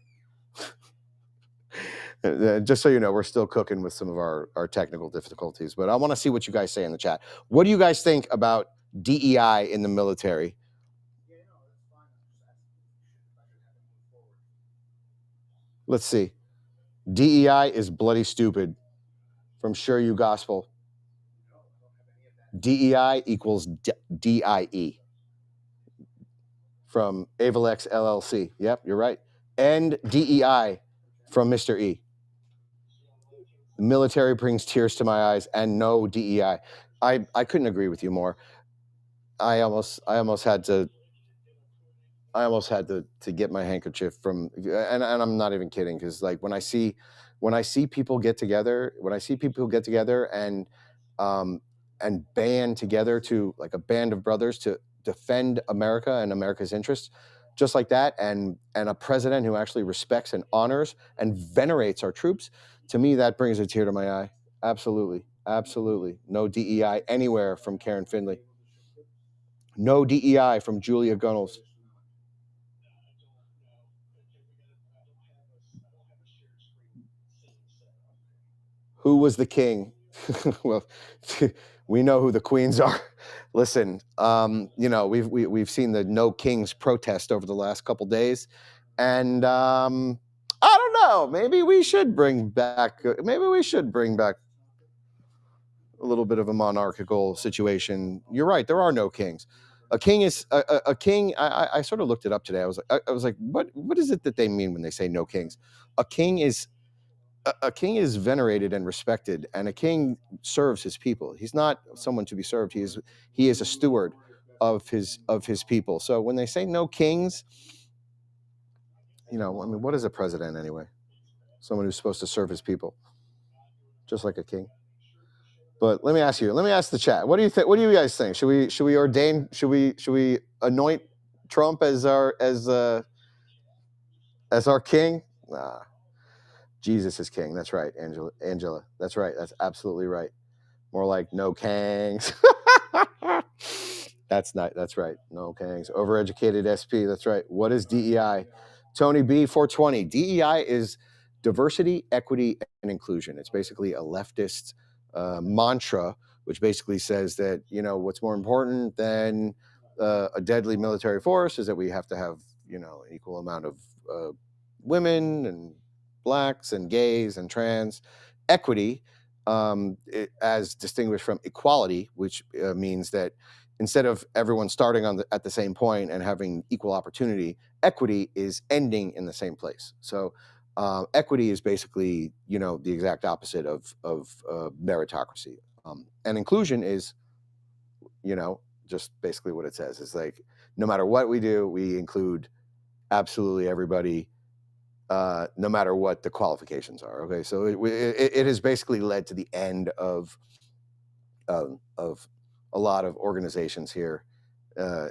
Just so you know, we're still cooking with some of our technical difficulties, but I want to see what you guys say in the chat. What do you guys think about DEI in the military? Let's see. DEI is bloody stupid. From Sure You Gospel. DEI equals DIE. From Avalex LLC. Yep, you're right. And DEI from Mr. E. The military brings tears to my eyes, and no DEI. I couldn't agree with you more. I almost had to get my handkerchief from, and I'm not even kidding, because like when I see people get together, and band together to like a band of brothers to defend America and America's interests, just like that, and a president who actually respects and honors and venerates our troops, to me that brings a tear to my eye. Absolutely. No DEI anywhere from Karen Finley. No DEI from Julia Gunnels. Who was the king? Well, we know who the queens are. Listen, you know, we've seen the No Kings protest over the last couple days, and I don't know. Maybe we should bring back. Maybe we should bring back a little bit of a monarchical situation. You're right. There are no kings. A king is a king. I sort of looked it up today. I was like, what is it that they mean when they say no kings? A king is venerated and respected, and a king serves his people. He's not someone to be served. He is a steward of his people. So when they say no kings, you know, I mean, what is a president anyway? Someone who's supposed to serve his people, just like a king. But let me ask the chat. What do you think? What do you guys think? Should we ordain? Should we anoint Trump as our king? Nah. Jesus is king. That's right, Angela. That's right. That's absolutely right. More like no kangs. That's right. No kangs. Overeducated SP. That's right. What is DEI? Tony B 420. DEI is diversity, equity, and inclusion. It's basically a leftist mantra, which basically says that, you know, what's more important than a deadly military force is that we have to have, you know, an equal amount of women and blacks and gays and trans. Equity, as distinguished from equality, which means that instead of everyone starting at the same point and having equal opportunity, equity is ending in the same place. So equity is basically, you know, the exact opposite of meritocracy. And inclusion is, you know, just basically what it says. It's like, no matter what we do, we include absolutely everybody, no matter what the qualifications are. Okay, so it has basically led to the end of a lot of organizations here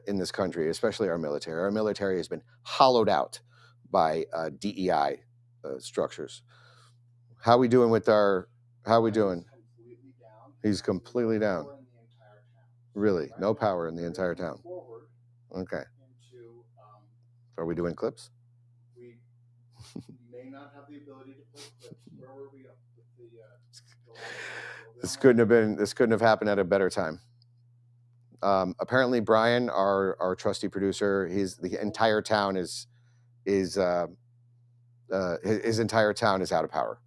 in this country, especially our military. Our military has been hollowed out by DEI structures. How we doing with our? How we doing? He's completely down. Really, no power in the entire town. Okay. Are we doing clips? We may not have the ability to play clips. Where were we up with the This couldn't have happened at a better time. Apparently, Brian, our trusty producer, the entire town is his entire town is out of power.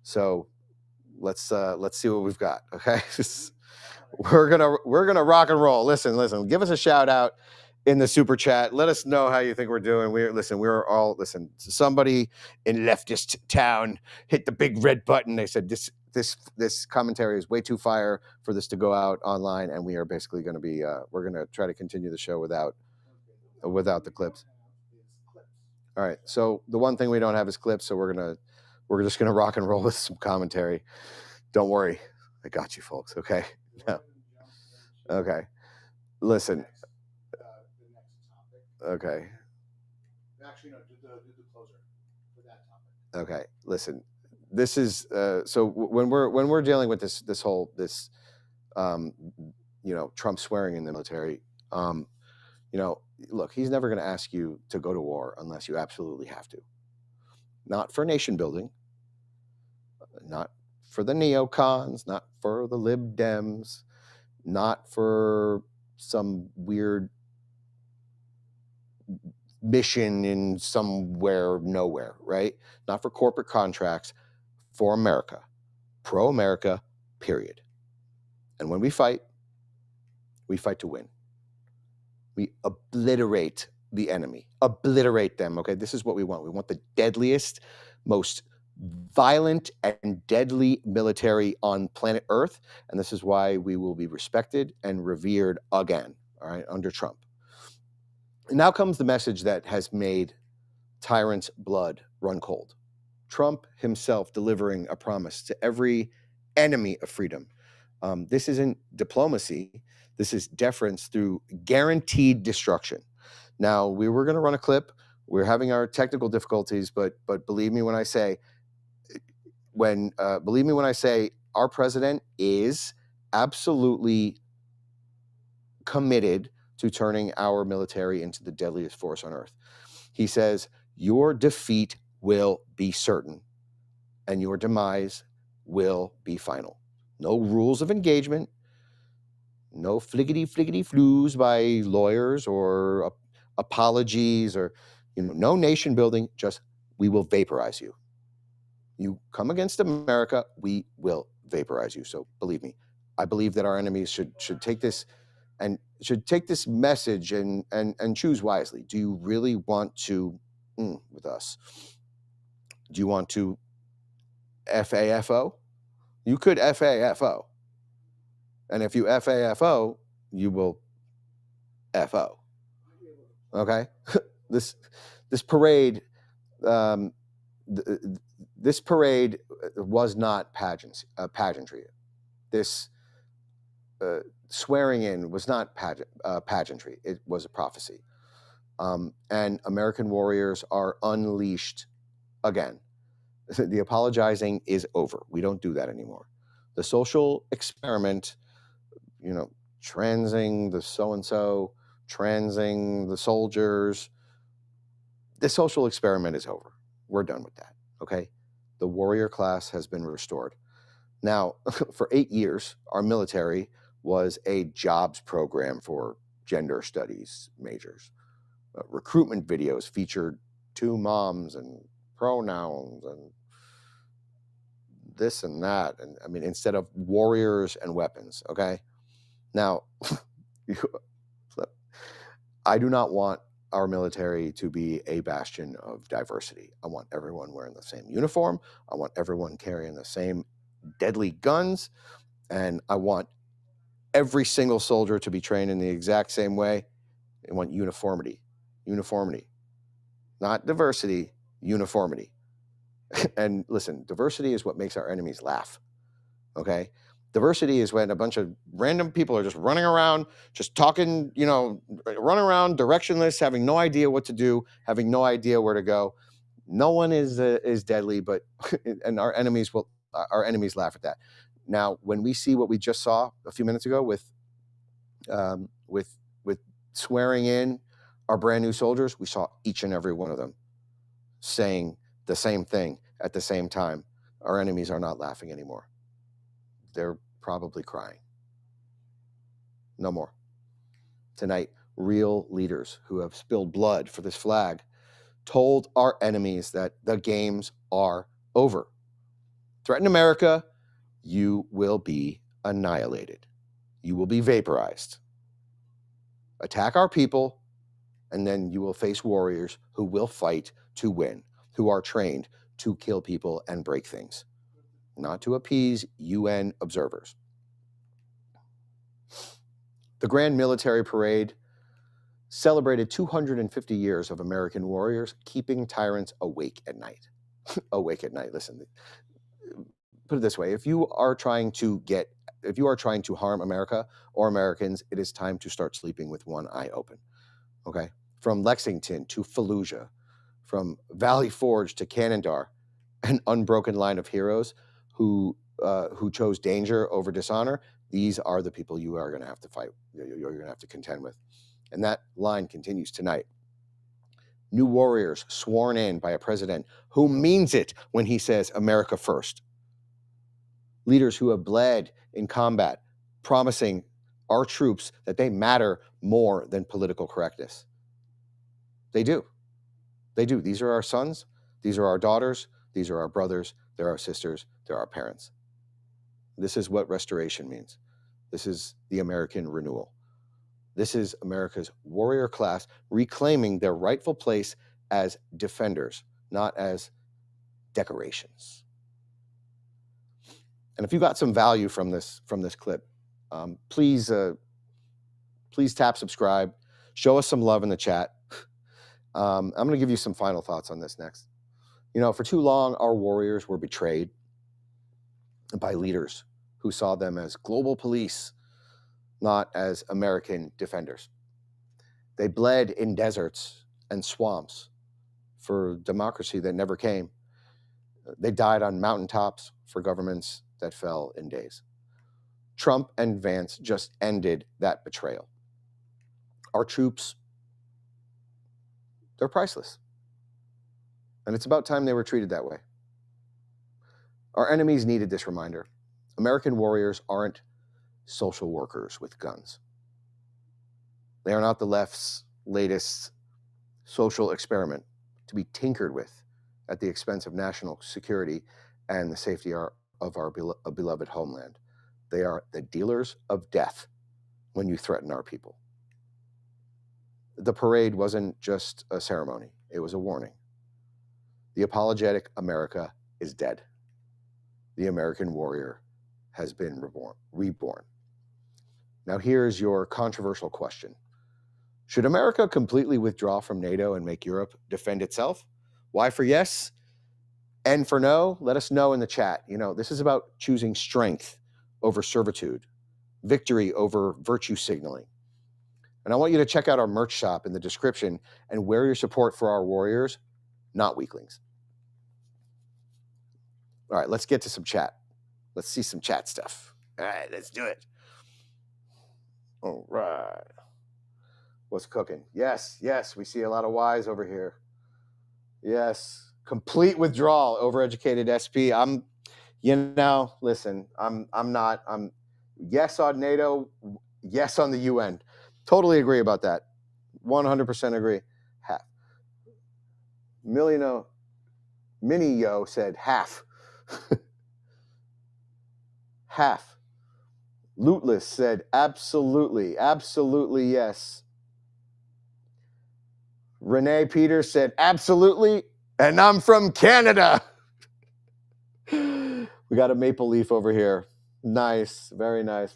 So let's see what we've got. Okay, we're gonna rock and roll. Listen. Give us a shout out in the super chat. Let us know how you think we're doing. Somebody in leftist town hit the big red button. They said this commentary is way too fire for this to go out online, and we are basically going to be we're going to try to continue the show without the clips. All right. So the one thing we don't have is clips, so we're just gonna rock and roll with some commentary. Don't worry, I got you, folks. Okay. No. Okay. Listen. Okay. Actually, no. Do the closer for that topic. Okay. Listen. This is so when we're dealing with this whole you know, Trump swearing in the military. You know, look, he's never going to ask you to go to war unless you absolutely have to. Not for nation building, not for the neocons, not for the lib Dems, not for some weird mission in somewhere nowhere, right? Not for corporate contracts, for America, pro-America, period. And when we fight to win. We obliterate the enemy, obliterate them. Okay, this is what we want. We want the deadliest, most violent and deadly military on planet Earth, and this is why we will be respected and revered again. All right, under Trump. And now comes the message that has made tyrants' blood run cold. Trump himself delivering a promise to every enemy of freedom. This isn't diplomacy. This is deference through guaranteed destruction. Now, we were going to run a clip. We're having our technical difficulties, but believe me when I say, our president is absolutely committed to turning our military into the deadliest force on earth. He says, your defeat will be certain, and your demise will be final. No rules of engagement. No fliggity flues by lawyers or apologies or, you know, no nation building. Just we will vaporize you. You come against America, we will vaporize you. So believe me, I believe that our enemies should take this message and choose wisely. Do you really want to with us? Do you want to FAFO? You could FAFO. And if you FAFO, you will FO. Okay? This parade this parade was not pageantry. This swearing in was not pageantry. It was a prophecy. And American warriors are unleashed again. The apologizing is over. We don't do that anymore. The social experiment, transing the so-and-so, transing the soldiers, the social experiment is over. We're done with that, okay? The warrior class has been restored. Now, for 8 years, our military was a jobs program for gender studies majors. Recruitment videos featured 2 moms and pronouns and this and that. And I mean, instead of warriors and weapons, okay? Now, I do not want our military to be a bastion of diversity. I want everyone wearing the same uniform. I want everyone carrying the same deadly guns. And I want every single soldier to be trained in the exact same way. I want uniformity. Uniformity. Not diversity, uniformity. And listen, diversity is what makes our enemies laugh. Okay? Diversity is when a bunch of random people are just running around, just talking, running around directionless, having no idea what to do, having no idea where to go. No one is deadly, but and our enemies laugh at that. Now, when we see what we just saw a few minutes ago with swearing in our brand new soldiers, we saw each and every one of them saying the same thing at the same time. Our enemies are not laughing anymore. They're probably crying. No more. Tonight, real leaders who have spilled blood for this flag told our enemies that the games are over. Threaten America, you will be annihilated. You will be vaporized. Attack our people, and then you will face warriors who will fight to win, who are trained to kill people and break things, not to appease UN observers. The Grand Military Parade celebrated 250 years of American warriors keeping tyrants awake at night. Awake at night. Listen, put it this way. If you are trying to harm America or Americans, it is time to start sleeping with one eye open. Okay? From Lexington to Fallujah, from Valley Forge to Cannondar, an unbroken line of heroes who chose danger over dishonor. These are the people you are going to have to fight. You're going to have to contend with. And that line continues tonight. New warriors sworn in by a president who means it when he says America first. Leaders who have bled in combat, promising our troops that they matter more than political correctness. They do. They do. These are our sons. These are our daughters. These are our brothers. They're our sisters. They're our parents. This is what restoration means. This is the American renewal. This is America's warrior class reclaiming their rightful place as defenders, not as decorations. And if you got some value from this clip, please tap subscribe. Show us some love in the chat. I'm going to give you some final thoughts on this next. For too long, our warriors were betrayed by leaders who saw them as global police, not as American defenders. They bled in deserts and swamps for democracy that never came. They died on mountaintops for governments that fell in days. Trump and Vance just ended that betrayal. Our troops, they're priceless. And it's about time they were treated that way. Our enemies needed this reminder. American warriors aren't social workers with guns. They are not the left's latest social experiment to be tinkered with at the expense of national security and the safety of our beloved homeland. They are the dealers of death when you threaten our people. The parade wasn't just a ceremony, it was a warning. The apologetic America is dead. The American warrior has been reborn. Now here's your controversial question. Should America completely withdraw from NATO and make Europe defend itself? Why for yes and for no? Let us know in the chat. You know, this is about choosing strength over servitude, victory over virtue signaling. And I want you to check out our merch shop in the description and wear your support for our warriors, not weaklings. All right, let's get to some chat. Let's see some chat stuff. All right, let's do it. All right. What's cooking? Yes, we see a lot of Y's over here. Yes, complete withdrawal, overeducated SP. Listen, I'm yes on NATO, yes on the UN. Totally agree about that. 100% agree. Half. Mini-yo said half. Half. Lootless said absolutely yes. Renee Peters said absolutely, and I'm from Canada. We got a maple leaf over here. Nice, very nice.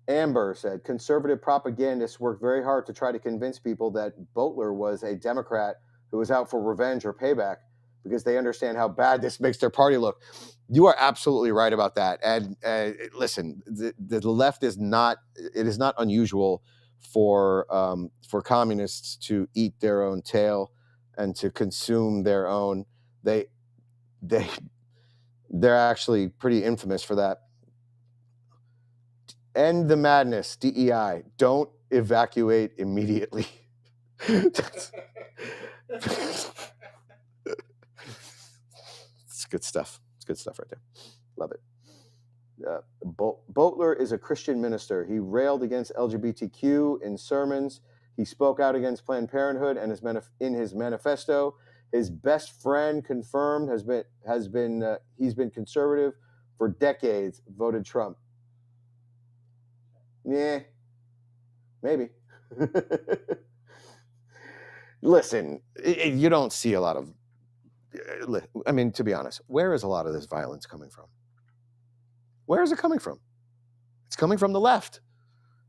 Amber said, conservative propagandists work very hard to try to convince people that Boelter was a Democrat who was out for revenge or payback because they understand how bad this makes their party look. You are absolutely right about that. And listen, the left is not unusual for communists to eat their own tail and to consume their own. They're actually pretty infamous for that. End the madness, DEI. Don't evacuate immediately. It's good stuff. It's good stuff right there. Love it. Boelter is a Christian minister. He railed against LGBTQ in sermons. He spoke out against Planned Parenthood and in his manifesto. His best friend confirmed he's been conservative for decades. Voted Trump. Yeah, maybe. Listen, you don't see a lot of. I mean, to be honest, where is a lot of this violence coming from? Where is it coming from? It's coming from the left.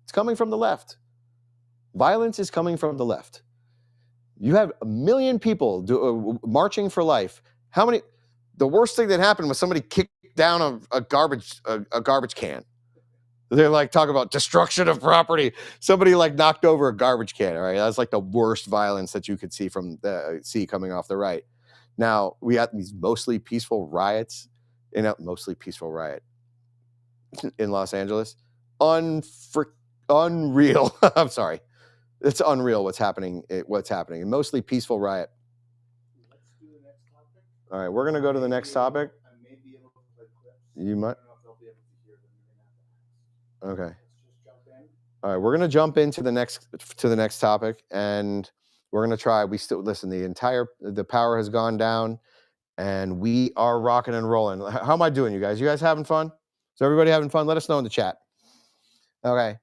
It's coming from the left. Violence is coming from the left. You have 1 million people marching for life. How many? The worst thing that happened was somebody kicked down a garbage can. They're like talking about destruction of property. Somebody like knocked over a garbage can. All right, that's like the worst violence that you could see coming off the right. Now we had these mostly peaceful riots, mostly peaceful riot in Los Angeles. Unreal. I'm sorry, it's unreal what's happening. A mostly peaceful riot. Let's do the next topic. All right, we're gonna go to the next topic. I may be able to play clips. You might. I don't know if they'll be able to hear them. You're gonna have to ask. Okay. Let's just jump in. All right, we're gonna jump into the next topic, and we're gonna try. We still listen. The power has gone down, and we are rocking and rolling. How am I doing, you guys? You guys having fun? Is everybody having fun? Let us know in the chat. Okay.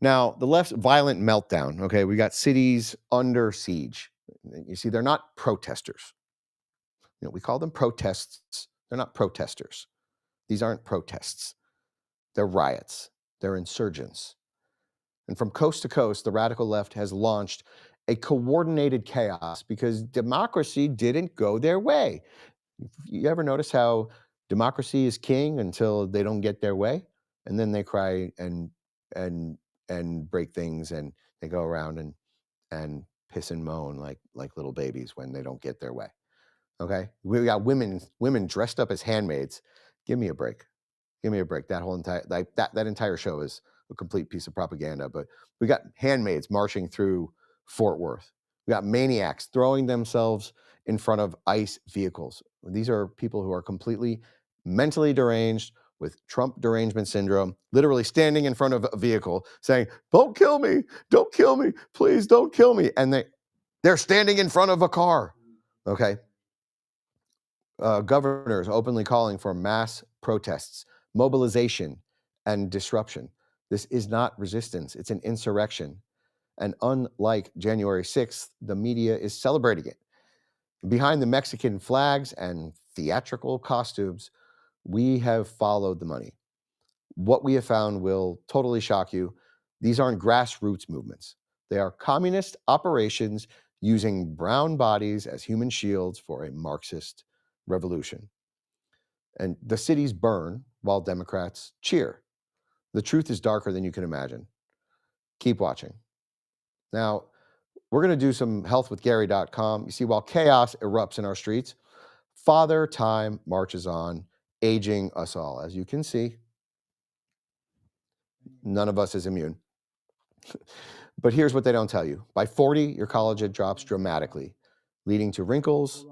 Now the left's violent meltdown. Okay, we got cities under siege. You see, they're not protesters. We call them protests. They're not protesters. These aren't protests. They're riots. They're insurgents. And from coast to coast, the radical left has launched a coordinated chaos because democracy didn't go their way. You ever notice how democracy is king until they don't get their way? And then they cry and break things, and they go around and piss and moan like little babies when they don't get their way. Okay? We got women dressed up as handmaids. Give me a break. That whole entire show is a complete piece of propaganda. But we got handmaids marching through Fort Worth. We got maniacs throwing themselves in front of ICE vehicles. These are people who are completely mentally deranged with Trump derangement syndrome, literally standing in front of a vehicle saying, "Don't kill me, please don't kill me." And they're standing in front of a car. Okay. governors openly calling for mass protests, mobilization, and disruption. This is not resistance, it's an insurrection. And unlike January 6th, the media is celebrating it. Behind the Mexican flags and theatrical costumes, we have followed the money. What we have found will totally shock you. These aren't grassroots movements. They are communist operations using brown bodies as human shields for a Marxist revolution. And the cities burn while Democrats cheer. The truth is darker than you can imagine. Keep watching. Now, we're going to do some healthwithgary.com. You see, while chaos erupts in our streets, Father Time marches on, aging us all. As you can see, none of us is immune. But here's what they don't tell you. By 40, your collagen drops dramatically, leading to wrinkles.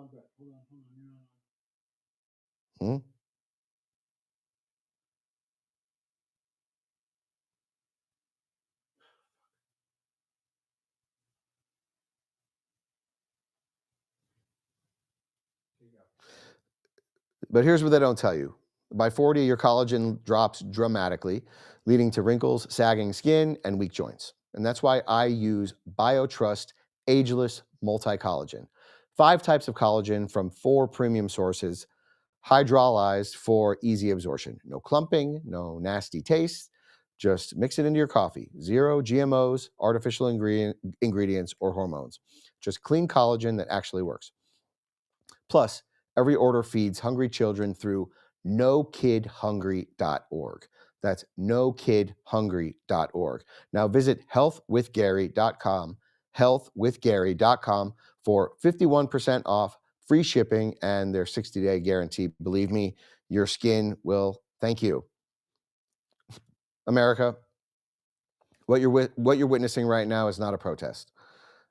But here's what they don't tell you. By 40, your collagen drops dramatically, leading to wrinkles, sagging skin, and weak joints. And that's why I use BioTrust Ageless Multi-Collagen. 5 types of collagen from 4 premium sources, hydrolyzed for easy absorption. No clumping, no nasty taste. Just mix it into your coffee. 0 GMOs, artificial ingredients, or hormones. Just clean collagen that actually works. Plus, every order feeds hungry children through nokidhungry.org. That's nokidhungry.org. Now visit healthwithgary.com, healthwithgary.com for 51% off, free shipping, and their 60-day guarantee. Believe me, your skin will thank you. America, what you're witnessing right now is not a protest.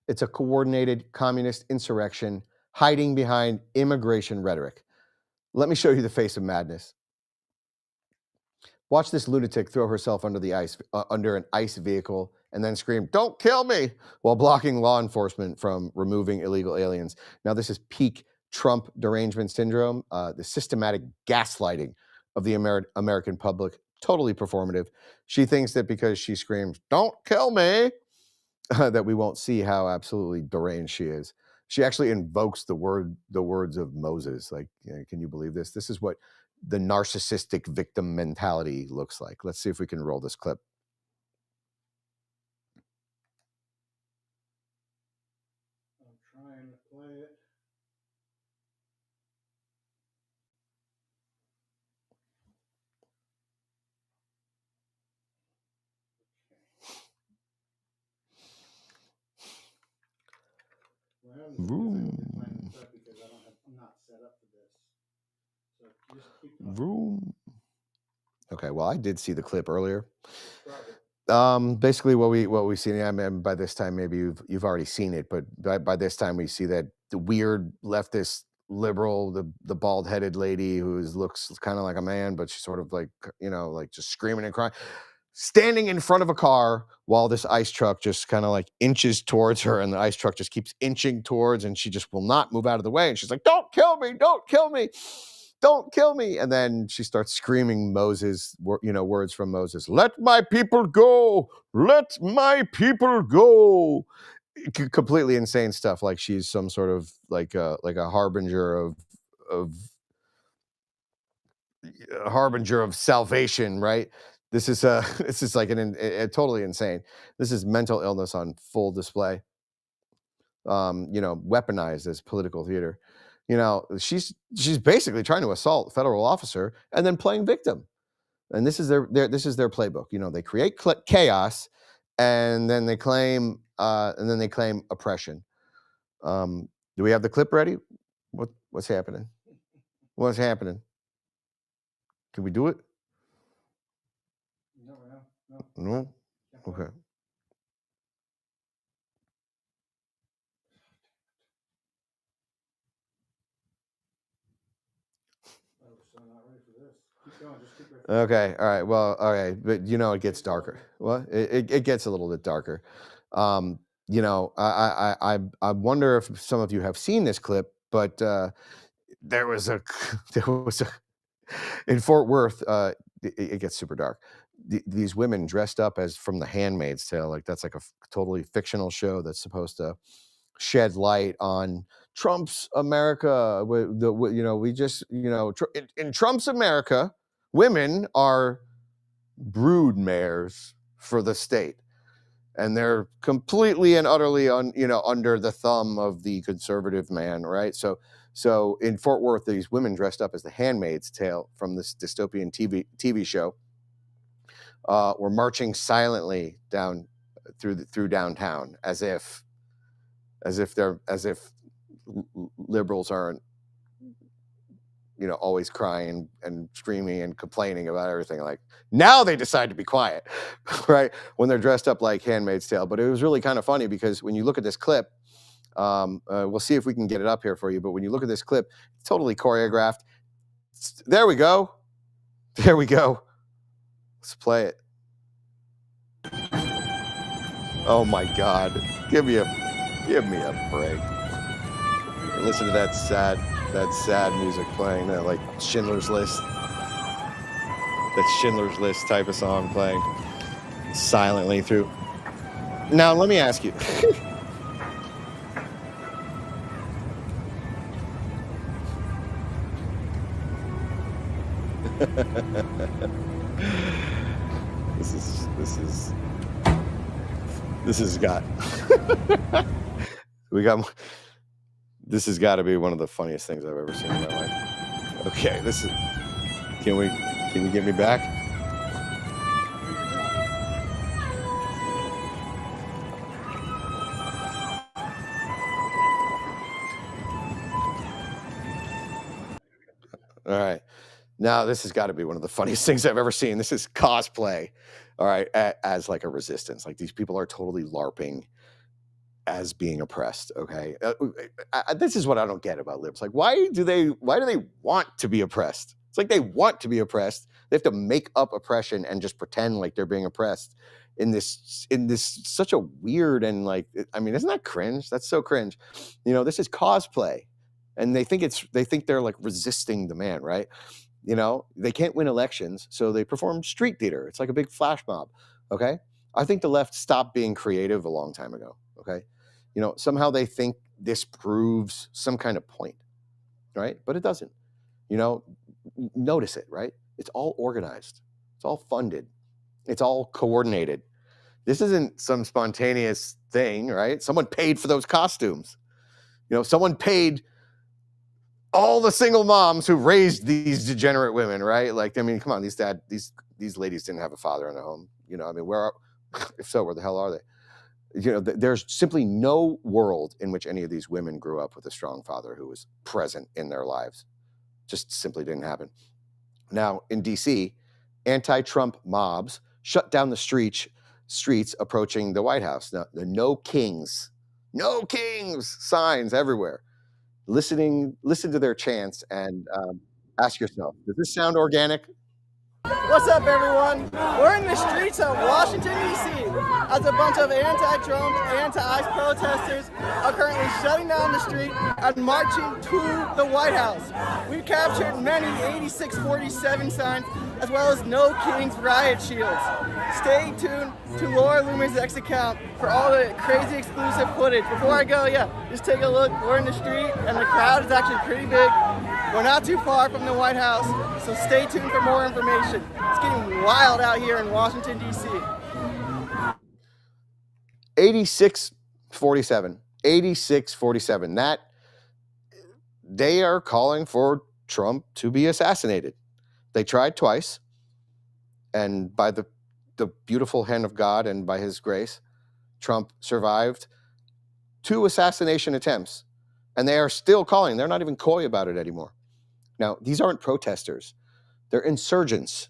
It's a coordinated communist insurrection hiding behind immigration rhetoric. Let me show you the face of madness. Watch this lunatic throw herself under an ICE vehicle and then scream, "Don't kill me," while blocking law enforcement from removing illegal aliens. Now, this is peak Trump derangement syndrome, the systematic gaslighting of the American public, totally performative. She thinks that because she screams, "Don't kill me," that we won't see how absolutely deranged she is. She actually invokes the words of Moses. Like, can you believe this? This is what the narcissistic victim mentality looks like. Let's see if we can roll this clip. I'm trying to play it. Vroom. Because I'm not set up for this. So just keep going. Vroom. Okay, well, I did see the clip earlier. Basically, what we see, and by this time maybe you've already seen it, but by this time we see that the weird leftist liberal, the bald-headed lady who looks kind of like a man, but she's sort of like, like just screaming and crying, standing in front of a car while this ICE truck just kind of like inches towards her, and the ICE truck just keeps inching towards, and she just will not move out of the way, and she's like, "Don't kill me, don't kill me, don't kill me." And then she starts screaming Moses, words from Moses. "Let my people go, let my people go." Completely insane stuff, like she's some sort of like a harbinger of salvation, right? This is like totally insane. This is mental illness on full display. Weaponized as political theater. She's basically trying to assault a federal officer and then playing victim. And this is their playbook. They create chaos, and then they claim oppression. Do we have the clip ready? What's happening? What's happening? Can we do it? No? Okay. Okay. All right. Well, all right. But it gets darker. Well, it gets a little bit darker. I wonder if some of you have seen this clip, but there was a in Fort Worth. It gets super dark. These women dressed up as from The Handmaid's Tale, like that's like a totally fictional show that's supposed to shed light on Trump's America. In Trump's America, women are brood mares for the state, and they're completely and utterly under the thumb of the conservative man, right? So in Fort Worth, these women dressed up as The Handmaid's Tale from this dystopian TV show were marching silently down through downtown, as if liberals aren't always crying and screaming and complaining about everything. Like, now they decide to be quiet, right, when they're dressed up like Handmaid's Tale. But it was really kind of funny, because when you look at this clip, we'll see if we can get it up here for you, but when you look at this clip, it's totally choreographed. There we go. Let's play it. Oh my God, give me a break. Listen to that sad music playing, that like Schindler's List. That Schindler's List type of song playing silently through. Now, let me ask you. This has got to be one of the funniest things I've ever seen in my life. Okay, can you get me back? All right. Now, this has got to be one of the funniest things I've ever seen. This is cosplay, all right, as like a resistance. Like, these people are totally LARPing as being oppressed, okay? This is what I don't get about libs. Like, why do they want to be oppressed? It's like they want to be oppressed. They have to make up oppression and just pretend like they're being oppressed in this such a weird and like, I mean, isn't that cringe? That's so cringe. This is cosplay, and they think they're like resisting the man, right? They can't win elections, so they perform street theater. It's like a big flash mob, okay? I think the left stopped being creative a long time ago, okay? Somehow they think this proves some kind of point, right? But it doesn't. Notice it, right? It's all organized. It's all funded. It's all coordinated. This isn't some spontaneous thing, right? Someone paid for those costumes. Someone paid all the single moms who raised these degenerate women, right? Like, I mean, come on, these ladies didn't have a father in the home. I mean, if so, where the hell are they? There's simply no world in which any of these women grew up with a strong father who was present in their lives. Just simply didn't happen. Now, in DC, anti-Trump mobs shut down the streets approaching the White House. Now, the no kings signs everywhere. Listen to their chants and ask yourself, does this sound organic? What's up, everyone? We're in the streets of Washington, D.C. as a bunch of anti-Trump, anti-ICE protesters are currently shutting down the street and marching to the White House. We've captured many 8647 signs, as well as No Kings riot shields. Stay tuned to Laura Loomer's X account for all the crazy exclusive footage. Before I go, just take a look. We're in the street, and the crowd is actually pretty big. We're not too far from the White House, so stay tuned for more information. It's getting wild out here in Washington, D.C. 8647. That they are calling for Trump to be assassinated. They tried twice, and by the beautiful hand of God and by his grace, Trump survived 2 assassination attempts, and they are still calling. They're not even coy about it anymore. Now, these aren't protesters. They're insurgents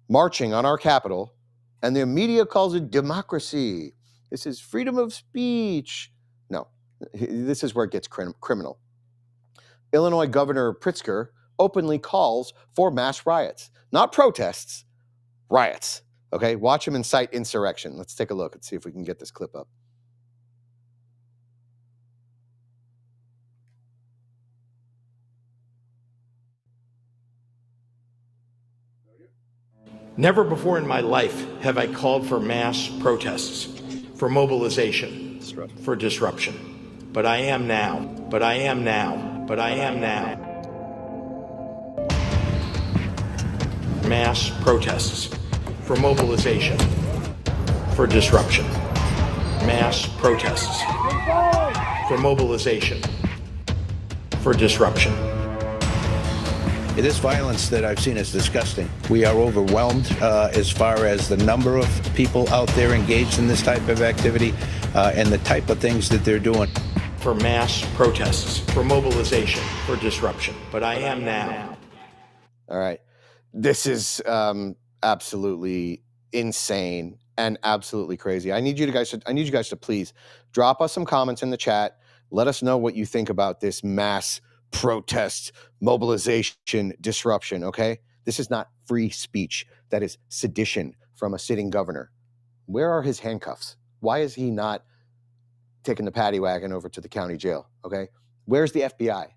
marching on our Capitol, and the media calls it democracy. This is freedom of speech. No, this is where it gets criminal. Illinois Governor Pritzker openly calls for mass riots, not protests, riots. Okay, watch him incite insurrection. Let's take a look and see if we can get this clip up. Never before in my life have I called for mass protests, for mobilization, for disruption. But I am now. But I am now. But I am now. Mass protests, for mobilization, for disruption. Mass protests, for mobilization, for disruption. This violence that I've seen is disgusting. We are overwhelmed as far as the number of people out there engaged in this type of activity and the type of things that they're doing. For mass protests, for mobilization, for disruption. But I am now. All right. This is absolutely insane and absolutely crazy. I need you guys to please drop us some comments in the chat. Let us know what you think about this mass protest, mobilization, disruption, okay? This is not free speech. That is sedition from a sitting governor. Where are his handcuffs? Why is he not taking the paddy wagon over to the county jail, okay? Where's the FBI?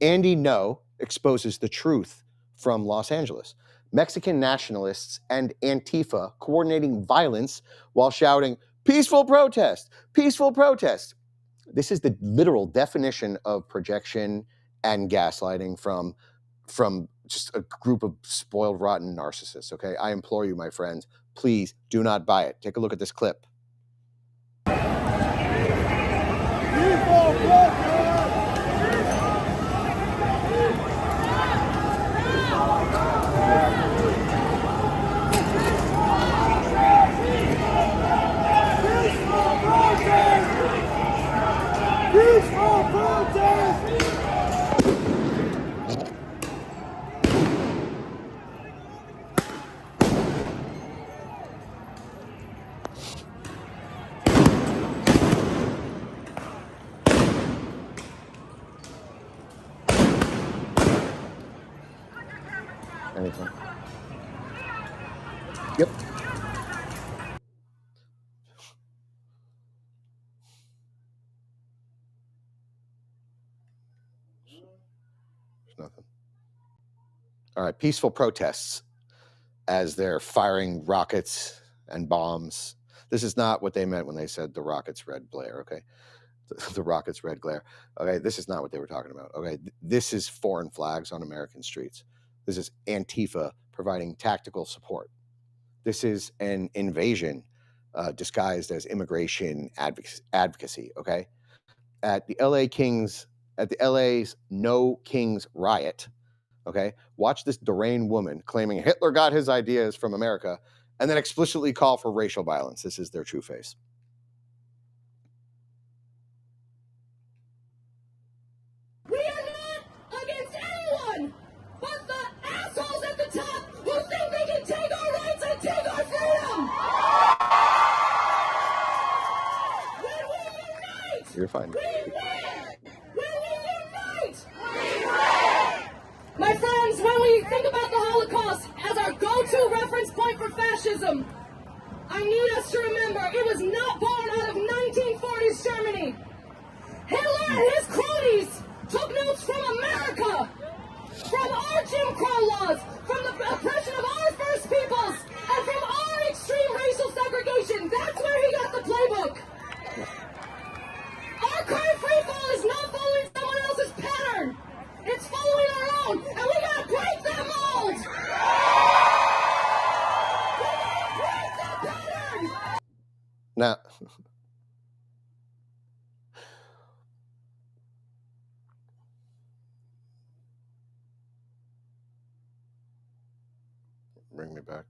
Andy No exposes the truth from Los Angeles. Mexican nationalists and Antifa coordinating violence while shouting, peaceful protest, peaceful protest. This is the literal definition of projection and gaslighting from just a group of spoiled, rotten narcissists, okay? I implore you, my friends, please do not buy it. Take a look at this clip. Anything? Yep. There's nothing. All right, peaceful protests as they're firing rockets and bombs. This is not what they meant when they said the rockets red glare, okay? The rockets red glare. Okay, this is not what they were talking about. Okay, this is foreign flags on American streets. This is Antifa providing tactical support. This is an invasion disguised as immigration advocacy, okay? At the LA's No Kings riot, okay? Watch this deranged woman claiming Hitler got his ideas from America and then explicitly call for racial violence. This is their true face. We are not against anyone but the assholes at the top who think they can take our rights and take our freedom. When we unite, You're fine. we win. When we unite, we win. My friends, when we think about the Holocaust as our go-to reference point for fascism, I need us to remember it was not born out of 1940s Germany. Hitler and his cronies took notes from America, from our Jim Crow laws, from the oppression of our First Peoples, and from our extreme racial segregation. That's where he got the playbook. Our current free fall is not following someone else's pattern. It's following our own, and we gotta break that mold. We gotta break that pattern. Now, bring me back.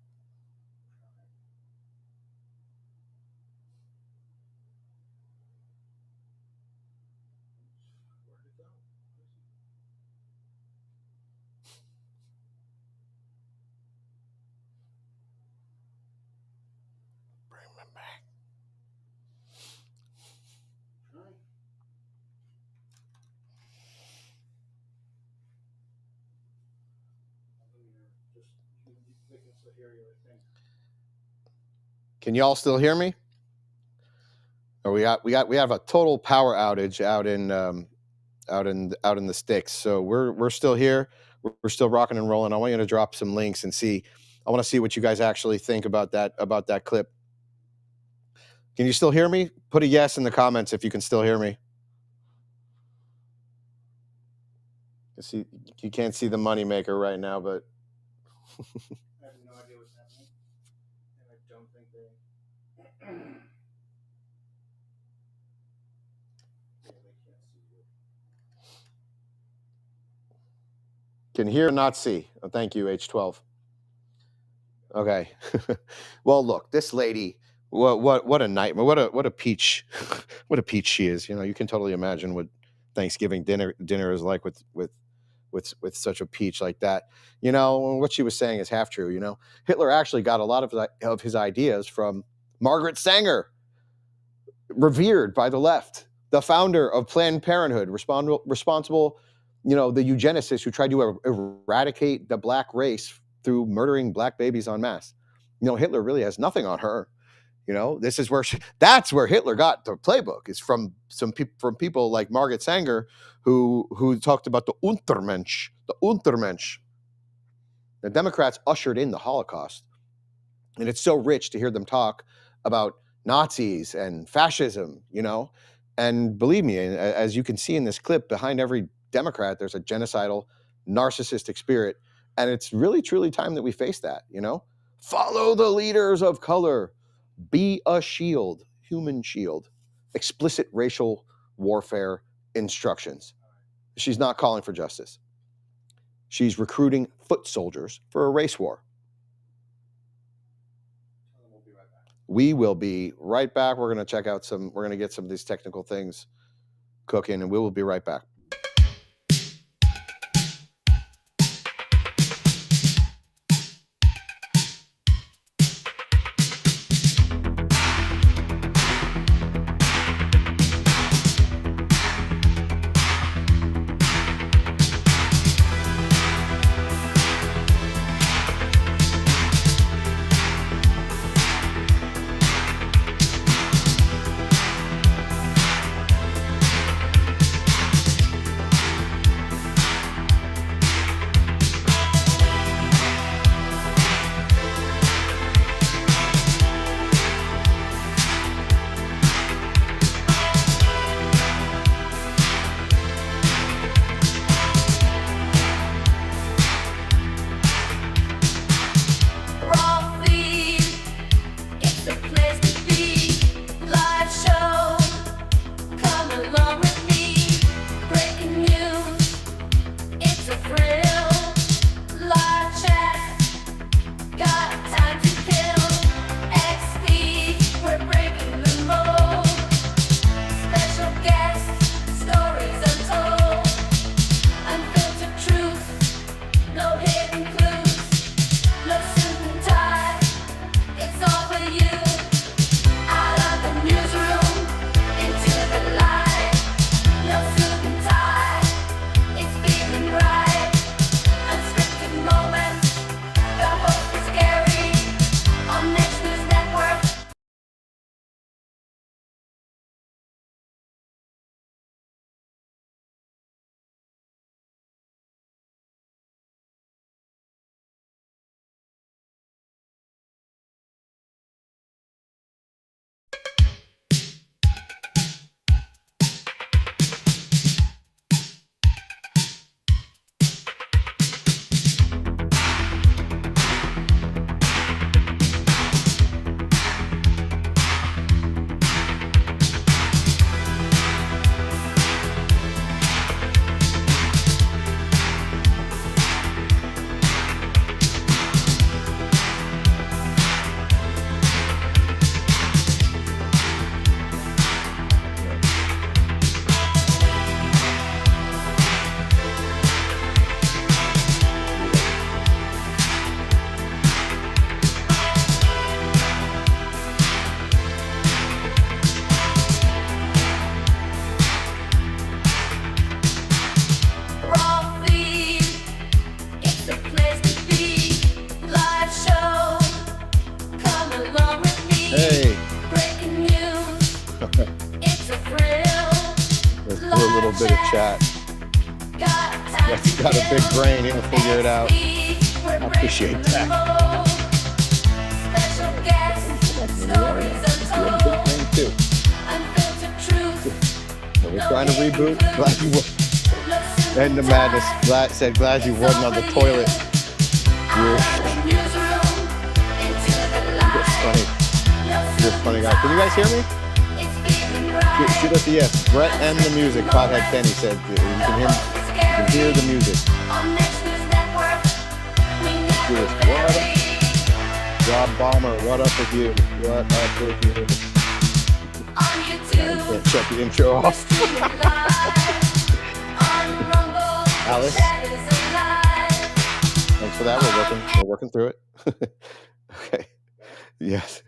Can y'all still hear me? Or we have a total power outage out in the sticks. So we're still here. We're still rocking and rolling. I want you to drop some links and see. I want to see what you guys actually think about that clip. Can you still hear me? Put a yes in the comments if you can still hear me. See, you can't see the moneymaker right now, but I have no idea what's happening, and I don't think they. Can hear, not see. Oh, thank you, H12. Okay. Well, look, this lady. What a nightmare. What a peach. What a peach she is. You know, you can totally imagine what Thanksgiving dinner is like with such a peach like that. You know, what she was saying is half true. You know, Hitler actually got a lot of his ideas from Margaret Sanger, revered by the left, the founder of Planned Parenthood, responsible, you know, the eugenicist who tried to eradicate the black race through murdering black babies en masse. You know, Hitler really has nothing on her. You know, this is where that's where Hitler got the playbook, is from people like Margaret Sanger, who talked about the Untermensch. The Democrats ushered in the Holocaust, and it's so rich to hear them talk about Nazis and fascism. You know, and believe me, as you can see in this clip, behind every Democrat, there's a genocidal, narcissistic spirit, and it's really truly time that we face that. You know, follow the leaders of color. Be a shield, human shield. Explicit racial warfare instructions. She's not calling for justice. She's recruiting foot soldiers for a race war. We will be right back. We're going to get some of these technical things cooking, and we will be right back. Let's do a little bit of chat. Brett's got a big brain. He'll figure it out. I appreciate that. Too. So we're trying to reboot. Glad you won. End the madness. Glad you wasn't on the toilet. You're funny guy. Can you guys hear me? Shoot us a yes. Brett and the music. Pothead Kenny said you can hear the music. What up? Rob Bomber, what up with you? What up with you? Can't shut the intro off. Alice, thanks for that. We're working through it. Okay. Yes.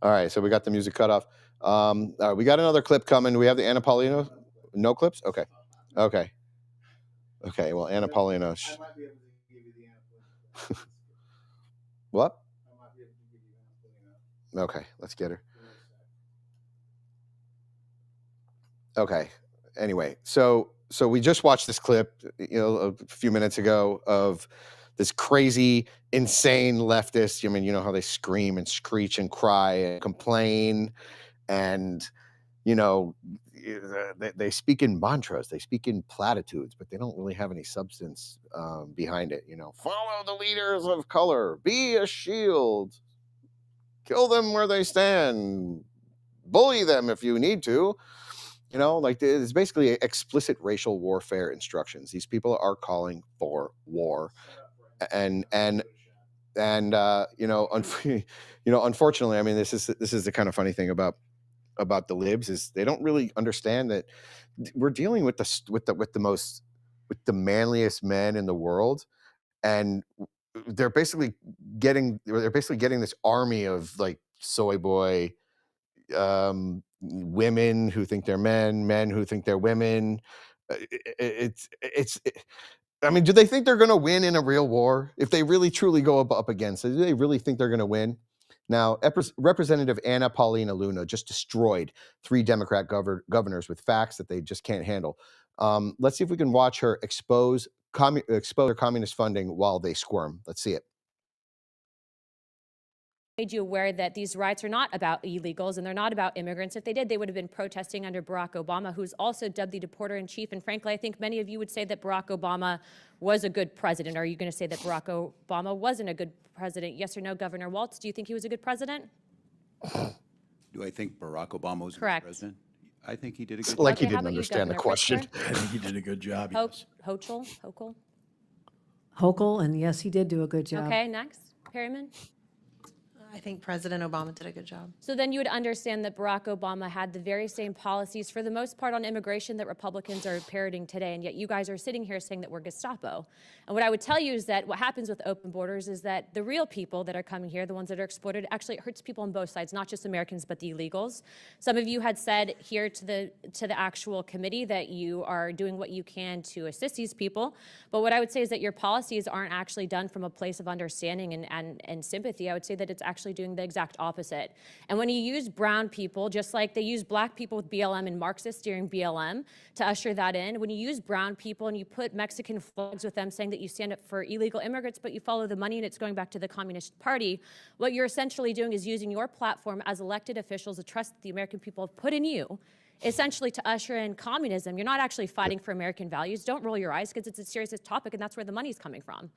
All right. So we got the music cut off. All right, we got another clip coming. Do we have the Anna Paulina? No clips? Okay. Well, Anna Paulina. What? Okay, let's get her. Okay. Anyway, so we just watched this clip, a few minutes ago of this crazy, insane leftist. I mean, you know how they scream and screech and cry and complain, and they speak in mantras, they speak in platitudes, but they don't really have any substance behind it. Follow the leaders of color, be a shield, kill them where they stand, bully them if you need to. It's basically explicit racial warfare instructions. These people are calling for war, and unfortunately, I mean, this is the kind of funny thing about the libs is they don't really understand that we're dealing with the manliest men in the world, and they're basically getting this army of like soy boy women who think they're men who think they're women. I mean, do they think they're going to win in a real war? If they really truly go up against it, do they really think they're going to win? Now, Representative Paulina Luna just destroyed 3 Democrat governors with facts that they just can't handle. Let's see if we can watch her expose her communist funding while they squirm. Let's see it. Made you aware that these riots are not about illegals and they're not about immigrants. If they did, they would have been protesting under Barack Obama, who's also dubbed the deporter-in-chief. And frankly, I think many of you would say that Barack Obama was a good president. Are you going to say that Barack Obama wasn't a good president? Yes or no, Governor Walz? Do you think he was a good president? Do I think Barack Obama was a Correct. good president? I think he did a good job. Like he didn't understand the question. I think he did a good job. Yes. Hochul, and yes, he did do a good job. Okay, next. Perryman? I think President Obama did a good job. So then you would understand that Barack Obama had the very same policies, for the most part, on immigration that Republicans are parroting today, and yet you guys are sitting here saying that we're Gestapo. And what I would tell you is that what happens with open borders is that the real people that are coming here, the ones that are exploited, actually it hurts people on both sides, not just Americans, but the illegals. Some of you had said here to the actual committee that you are doing what you can to assist these people, but what I would say is that your policies aren't actually done from a place of understanding and sympathy. I would say that it's actually doing the exact opposite. And when you use brown people, just like they use black people with BLM and Marxists during BLM to usher that in, when you use brown people and you put Mexican flags with them saying that you stand up for illegal immigrants, but you follow the money and it's going back to the Communist Party, what you're essentially doing is using your platform as elected officials, the trust that the American people have put in you, essentially to usher in communism. You're not actually fighting for American values. Don't roll your eyes, because it's a serious topic and that's where the money's coming from.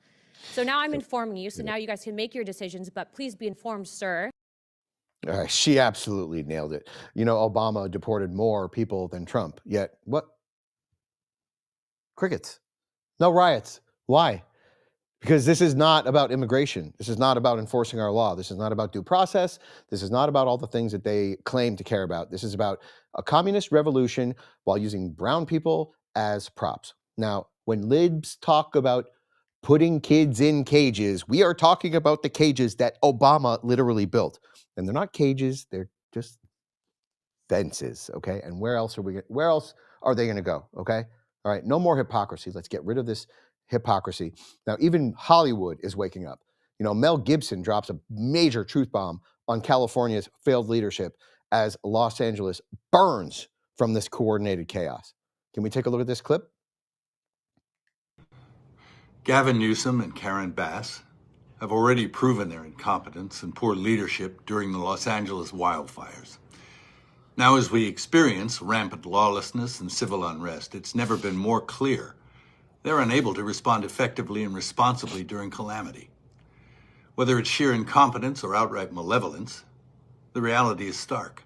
So now I'm informing you, so now you guys can make your decisions, but please be informed, sir. All right, she absolutely nailed it. Obama deported more people than Trump, yet what? Crickets. No riots. Why? Because this is not about immigration. This is not about enforcing our law. This is not about due process. This is not about all the things that they claim to care about. This is about a communist revolution while using brown people as props. Now, when libs talk about putting kids in cages, we are talking about the cages that Obama literally built. And they're not cages, they're just fences, okay? And where else are they going to go, okay? All right, no more hypocrisy. Let's get rid of this hypocrisy. Now, even Hollywood is waking up. Mel Gibson drops a major truth bomb on California's failed leadership as Los Angeles burns from this coordinated chaos. Can we take a look at this clip? Gavin Newsom and Karen Bass have already proven their incompetence and poor leadership during the Los Angeles wildfires. Now, as we experience rampant lawlessness and civil unrest, it's never been more clear they're unable to respond effectively and responsibly during calamity. Whether it's sheer incompetence or outright malevolence, the reality is stark.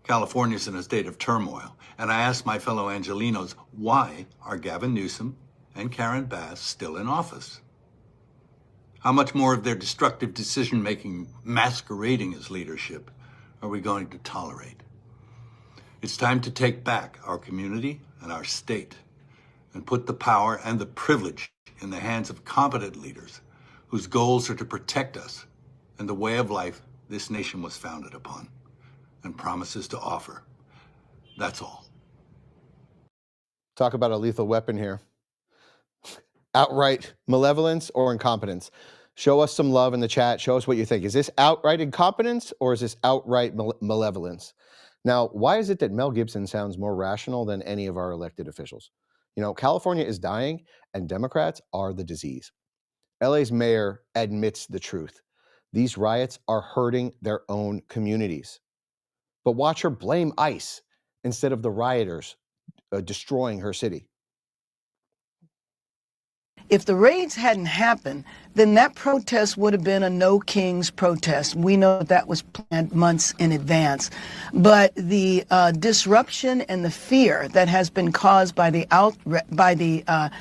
California's in a state of turmoil, and I ask my fellow Angelenos, why are Gavin Newsom and Karen Bass still in office? How much more of their destructive decision-making masquerading as leadership are we going to tolerate? It's time to take back our community and our state and put the power and the privilege in the hands of competent leaders whose goals are to protect us and the way of life this nation was founded upon and promises to offer. That's all. Talk about a lethal weapon here. Outright malevolence or incompetence. Show us some love in the chat. Show us what you think. Is this outright incompetence or is this outright malevolence? Now, why is it that Mel Gibson sounds more rational than any of our elected officials? You know, California is dying and Democrats are the disease. LA's mayor admits the truth. These riots are hurting their own communities. But watch her blame ICE instead of the rioters destroying her city. If the raids hadn't happened, then that protest would have been a no kings protest. We know that was planned months in advance. But the disruption and the fear that has been caused by the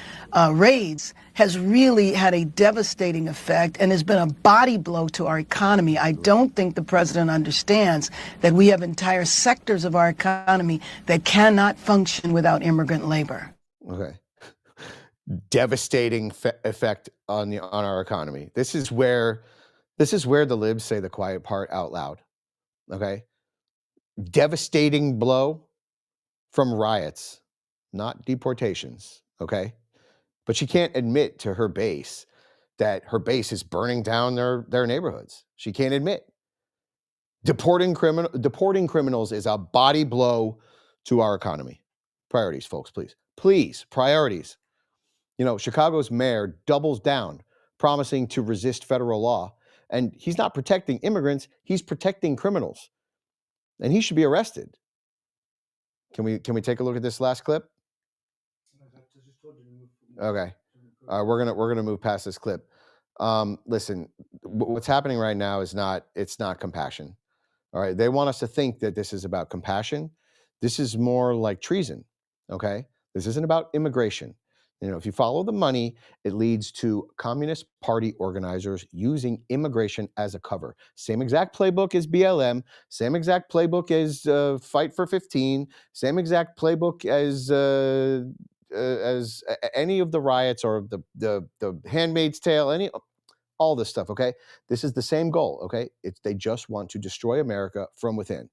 raids has really had a devastating effect and has been a body blow to our economy. I don't think the president understands that we have entire sectors of our economy that cannot function without immigrant labor. Okay. Devastating effect on our economy. This is where the libs say the quiet part out loud. Okay, devastating blow from riots, not deportations. Okay, but she can't admit to her base that her base is burning down their neighborhoods. She can't admit. Deporting criminals is a body blow to our economy. Priorities, folks, please, priorities. You know, Chicago's mayor doubles down, promising to resist federal law. And he's not protecting immigrants, he's protecting criminals. And he should be arrested. Can we take a look at this last clip? Okay. We're gonna move past this clip. Listen, what's happening right now is not compassion. All right. They want us to think that this is about compassion. This is more like treason. Okay. This isn't about immigration. You know, if you follow the money, it leads to Communist Party organizers using immigration as a cover. Same exact playbook as BLM, same exact playbook as Fight for 15, same exact playbook as any of the riots or the Handmaid's Tale, all this stuff. Okay, this is the same goal. Okay, they just want to destroy America from within.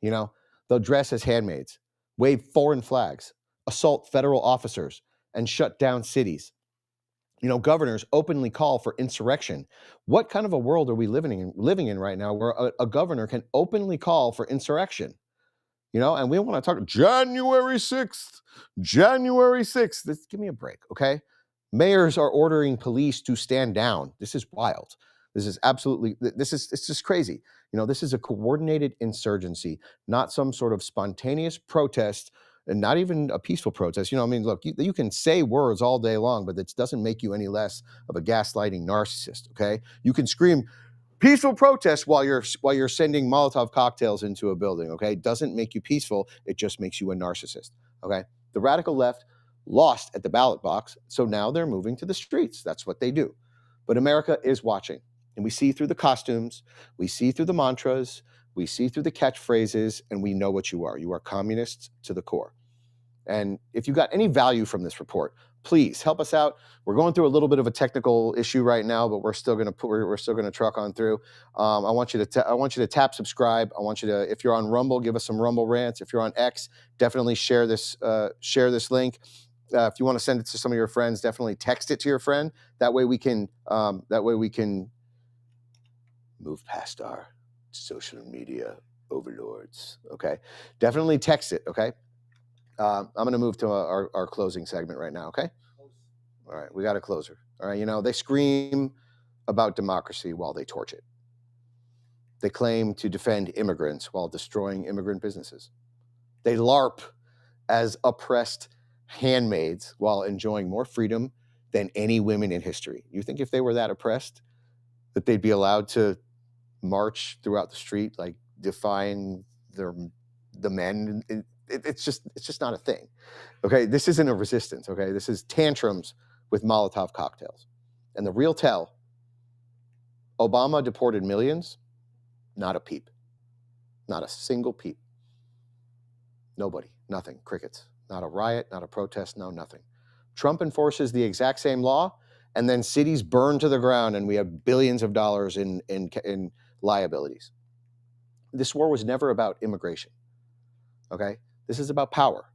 You know, they'll dress as handmaids, wave foreign flags, assault federal officers, and shut down cities. You know, governors openly call for insurrection. What kind of a world are we living in right now where a governor can openly call for insurrection? You know, and we want to talk January 6th. Give me a break, okay? Mayors are ordering police to stand down. This is wild. This is just crazy. You know, this is a coordinated insurgency, not some sort of spontaneous protest. And not even a peaceful protest. You know, I mean, look, you can say words all day long, but it doesn't make you any less of a gaslighting narcissist, okay? You can scream peaceful protest while you're sending Molotov cocktails into a building, okay? It doesn't make you peaceful. It just makes you a narcissist, okay? The radical left lost at the ballot box, so now they're moving to the streets. That's what they do. But America is watching, and we see through the costumes, we see through the mantras, we see through the catchphrases, and we know what you are. You are communists to the core. And if you got any value from this report, please help us out. We're going through a little bit of a technical issue right now, but we're still going to truck on through. I want you to tap subscribe. I want you to, if you're on Rumble, give us some Rumble rants. If you're on X, definitely share this link. If you want to send it to some of your friends, definitely text it to your friend. That way we can move past our social media overlords. Okay, definitely text it. Okay, I'm going to move to our closing segment right now. Okay, All right, we got a closer. All right, you know, they scream about democracy while they torch it. They claim to defend immigrants while destroying immigrant businesses. They LARP as oppressed handmaids while enjoying more freedom than any women in history. You think if they were that oppressed, that they'd be allowed to march throughout the street, like defying the men? It's just not a thing. Okay, this isn't a resistance. Okay, this is tantrums with Molotov cocktails. And the real tell: Obama deported millions, not a peep, not a single peep. Nobody, nothing, crickets, not a riot, not a protest, no nothing. Trump enforces the exact same law, and then cities burn to the ground, and we have billions of dollars in liabilities. This war was never about immigration. Okay, this is about power.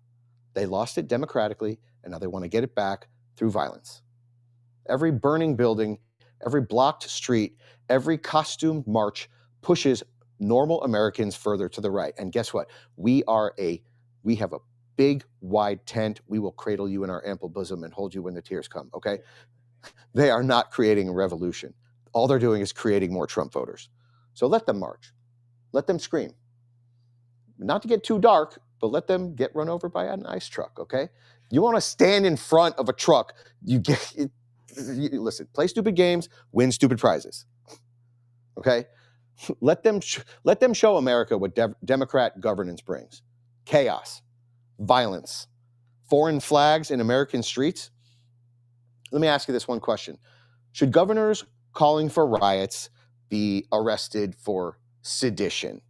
They lost it democratically, and now they want to get it back through violence. Every burning building, every blocked street, every costumed march pushes normal Americans further to the right. And guess what? We have a big, wide tent. We will cradle you in our ample bosom and hold you when the tears come, okay? They are not creating a revolution. All they're doing is creating more Trump voters. So let them march. Let them scream. Not to get too dark, but let them get run over by an ice truck, okay? You want to stand in front of a truck, listen, play stupid games, win stupid prizes, okay? Let them show America what Democrat governance brings. Chaos, violence, foreign flags in American streets. Let me ask you this one question. Should governors calling for riots be arrested for sedition?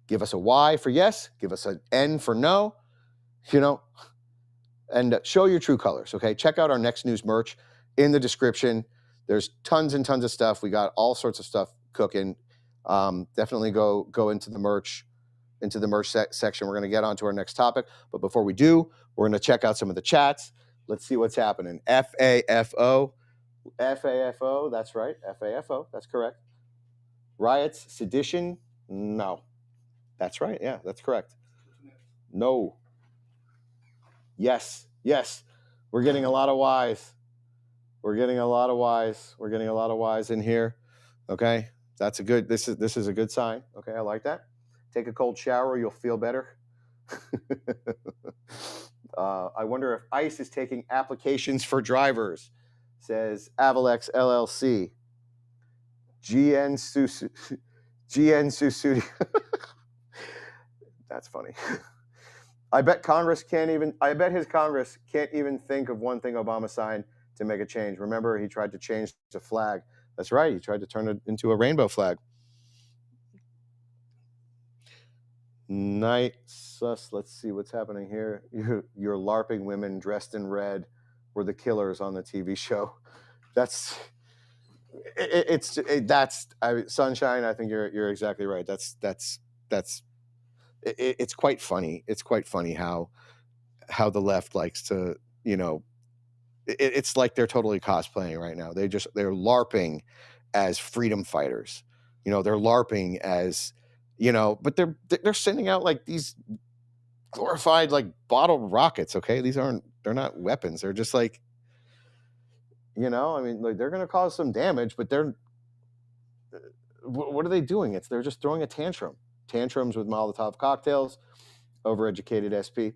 Give us a Y for yes, give us an N for no, you know, and show your true colors, okay? Check out our Next News merch in the description. There's tons and tons of stuff. We got all sorts of stuff cooking. Definitely go into the merch section. We're going to get on to our next topic. But before we do, we're going to check out some of the chats. Let's see what's happening. FAFO, that's right. FAFO, that's correct. Riots, sedition, no. That's right. Yeah, that's correct. No. Yes. We're getting a lot of Ys. We're getting a lot of Ys in here. Okay. That's a good, this is a good sign. Okay, I like that. Take a cold shower, you'll feel better. I wonder if ICE is taking applications for drivers, says Avalex LLC. GN Susudi. That's funny. I bet his Congress can't even think of one thing Obama signed to make a change. Remember, he tried to change the flag. That's right. He tried to turn it into a rainbow flag. Night sus. Let's see what's happening here. Your LARPing women dressed in red were the killers on the TV show. That's Sunshine. I think you're exactly right. It's quite funny. It's quite funny how the left likes to, you know, it's like they're totally cosplaying right now. They're LARPing as freedom fighters. You know, they're LARPing as, you know, but they're sending out like these glorified like bottled rockets. Okay, they're not weapons. They're just like, you know, I mean, like they're going to cause some damage, but what are they doing? They're just throwing a tantrum. Tantrums with Molotov cocktails. Overeducated SP.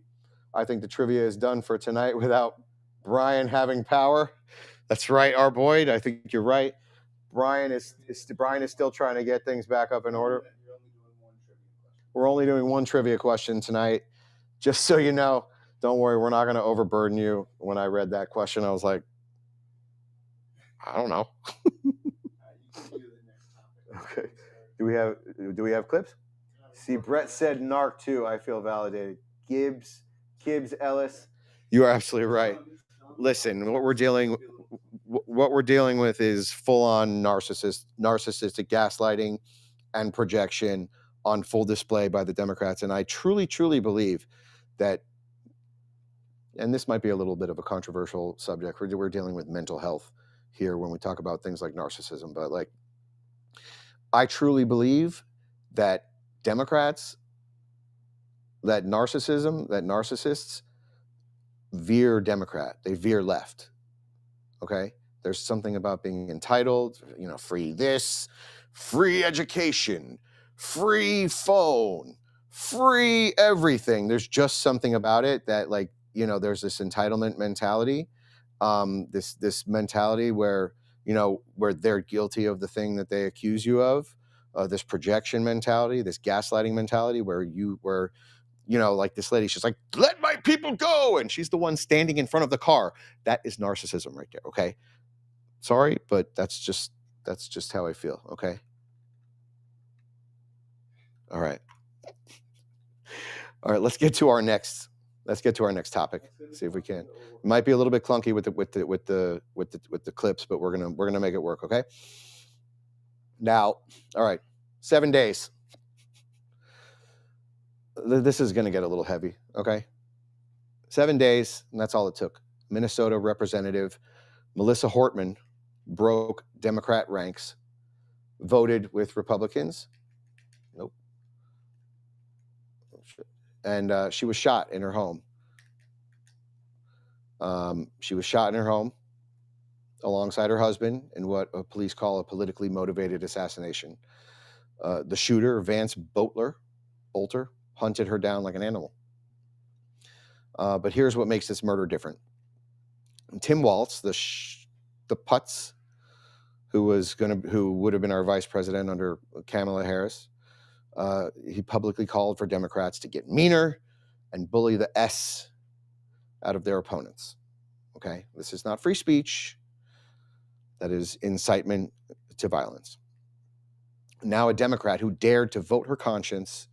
I think the trivia is done for tonight without Brian having power. That's right, our Boyd. I think you're right. Brian is still trying to get things back up in order. We're only doing one trivia question tonight. Just so you know, don't worry, we're not going to overburden you. When I read that question, I was like, I don't know. Okay. Do we have clips? See, Brett said narc too. I feel validated. Gibbs Ellis. You are absolutely right. Listen, what we're dealing with is full-on narcissistic gaslighting and projection on full display by the Democrats. And I truly, truly believe that, and this might be a little bit of a controversial subject, we're dealing with mental health here when we talk about things like narcissism, but like, I truly believe that Democrats, that narcissists veer Democrat, they veer left. okay? There's something about being entitled, you know, free this, free education, free phone, free everything. There's just something about it that, like, you know, there's this entitlement mentality, this mentality where, you know, where they're guilty of the thing that they accuse you of, this projection mentality, this gaslighting mentality where you know, like this lady, she's like, let my people go. And she's the one standing in front of the car. That is narcissism right there. Okay. Sorry, but that's just how I feel. Okay. All right. All right. Let's get to our next topic. See if we can. It might be a little bit clunky with the clips, but we're gonna make it work. Okay. Now, all right. 7 days. This is going to get a little heavy, okay? 7 days, and that's all it took. Minnesota Representative Melissa Hortman broke Democrat ranks, voted with Republicans. Nope. And she was shot in her home. She was shot in her home alongside her husband in what police call a politically motivated assassination. The shooter, Vance Boelter, hunted her down like an animal. But here's what makes this murder different. Tim Walz, the putz, who would have been our vice president under Kamala Harris, he publicly called for Democrats to get meaner and bully the S out of their opponents. Okay, this is not free speech. That is incitement to violence. Now a Democrat who dared to vote her conscience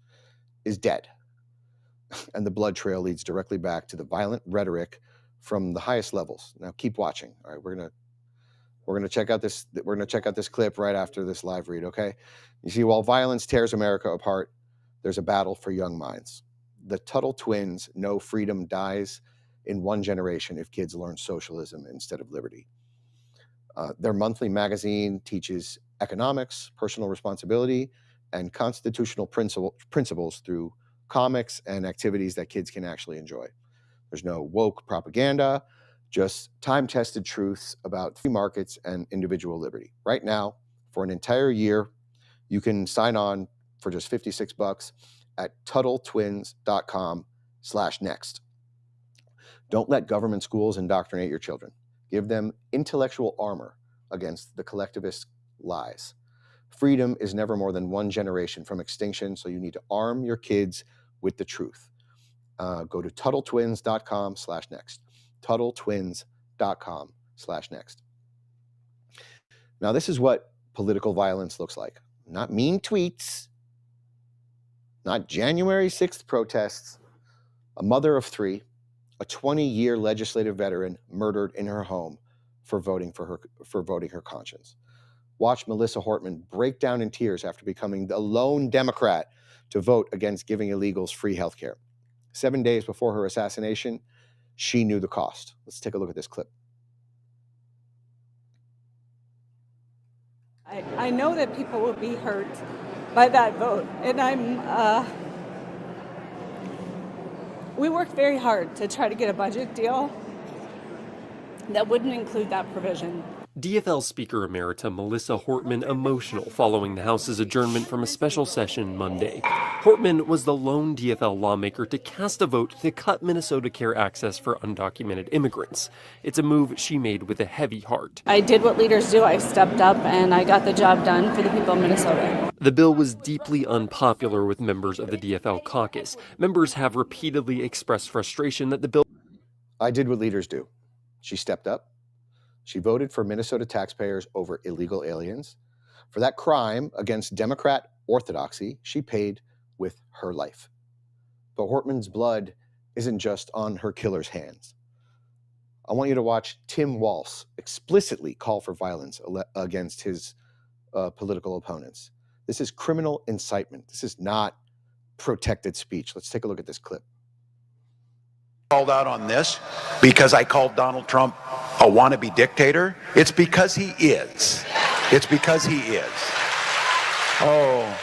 is dead. And the blood trail leads directly back to the violent rhetoric from the highest levels. Now keep watching. All right, we're gonna check out this clip right after this live read, okay? You see, while violence tears America apart, there's a battle for young minds. The Tuttle twins know freedom dies in one generation if kids learn socialism instead of liberty. Their monthly magazine teaches economics, personal responsibility, and constitutional principles through comics and activities that kids can actually enjoy. There's no woke propaganda, just time-tested truths about free markets and individual liberty. Right now, for an entire year, you can sign on for just $56 at TuttleTwins.com/next. Don't let government schools indoctrinate your children. Give them intellectual armor against the collectivist lies. Freedom is never more than one generation from extinction, so you need to arm your kids with the truth. Go to TuttleTwins.com/next. TuttleTwins.com/next. Now, this is what political violence looks like. Not mean tweets, not January 6th protests. A mother of three, a 20-year legislative veteran murdered in her home for voting her conscience. Watch Melissa Hortman break down in tears after becoming the lone Democrat to vote against giving illegals free health care. 7 days before her assassination, she knew the cost. Let's take a look at this clip. I know that people will be hurt by that vote, and we worked very hard to try to get a budget deal that wouldn't include that provision. DFL Speaker Emerita Melissa Hortman emotional following the House's adjournment from a special session Monday. Hortman was the lone DFL lawmaker to cast a vote to cut Minnesota Care access for undocumented immigrants. It's a move she made with a heavy heart. I did what leaders do. I stepped up and I got the job done for the people of Minnesota. The bill was deeply unpopular with members of the DFL caucus. Members have repeatedly expressed frustration that the bill... I did what leaders do. She stepped up. She voted for Minnesota taxpayers over illegal aliens. For that crime against Democrat orthodoxy, she paid with her life. But Hortman's blood isn't just on her killer's hands. I want you to watch Tim Walz explicitly call for violence against his political opponents. This is criminal incitement. This is not protected speech. Let's take a look at this clip. Called out on this because I called Donald Trump a wannabe dictator. It's because he is. It's because he is. Oh.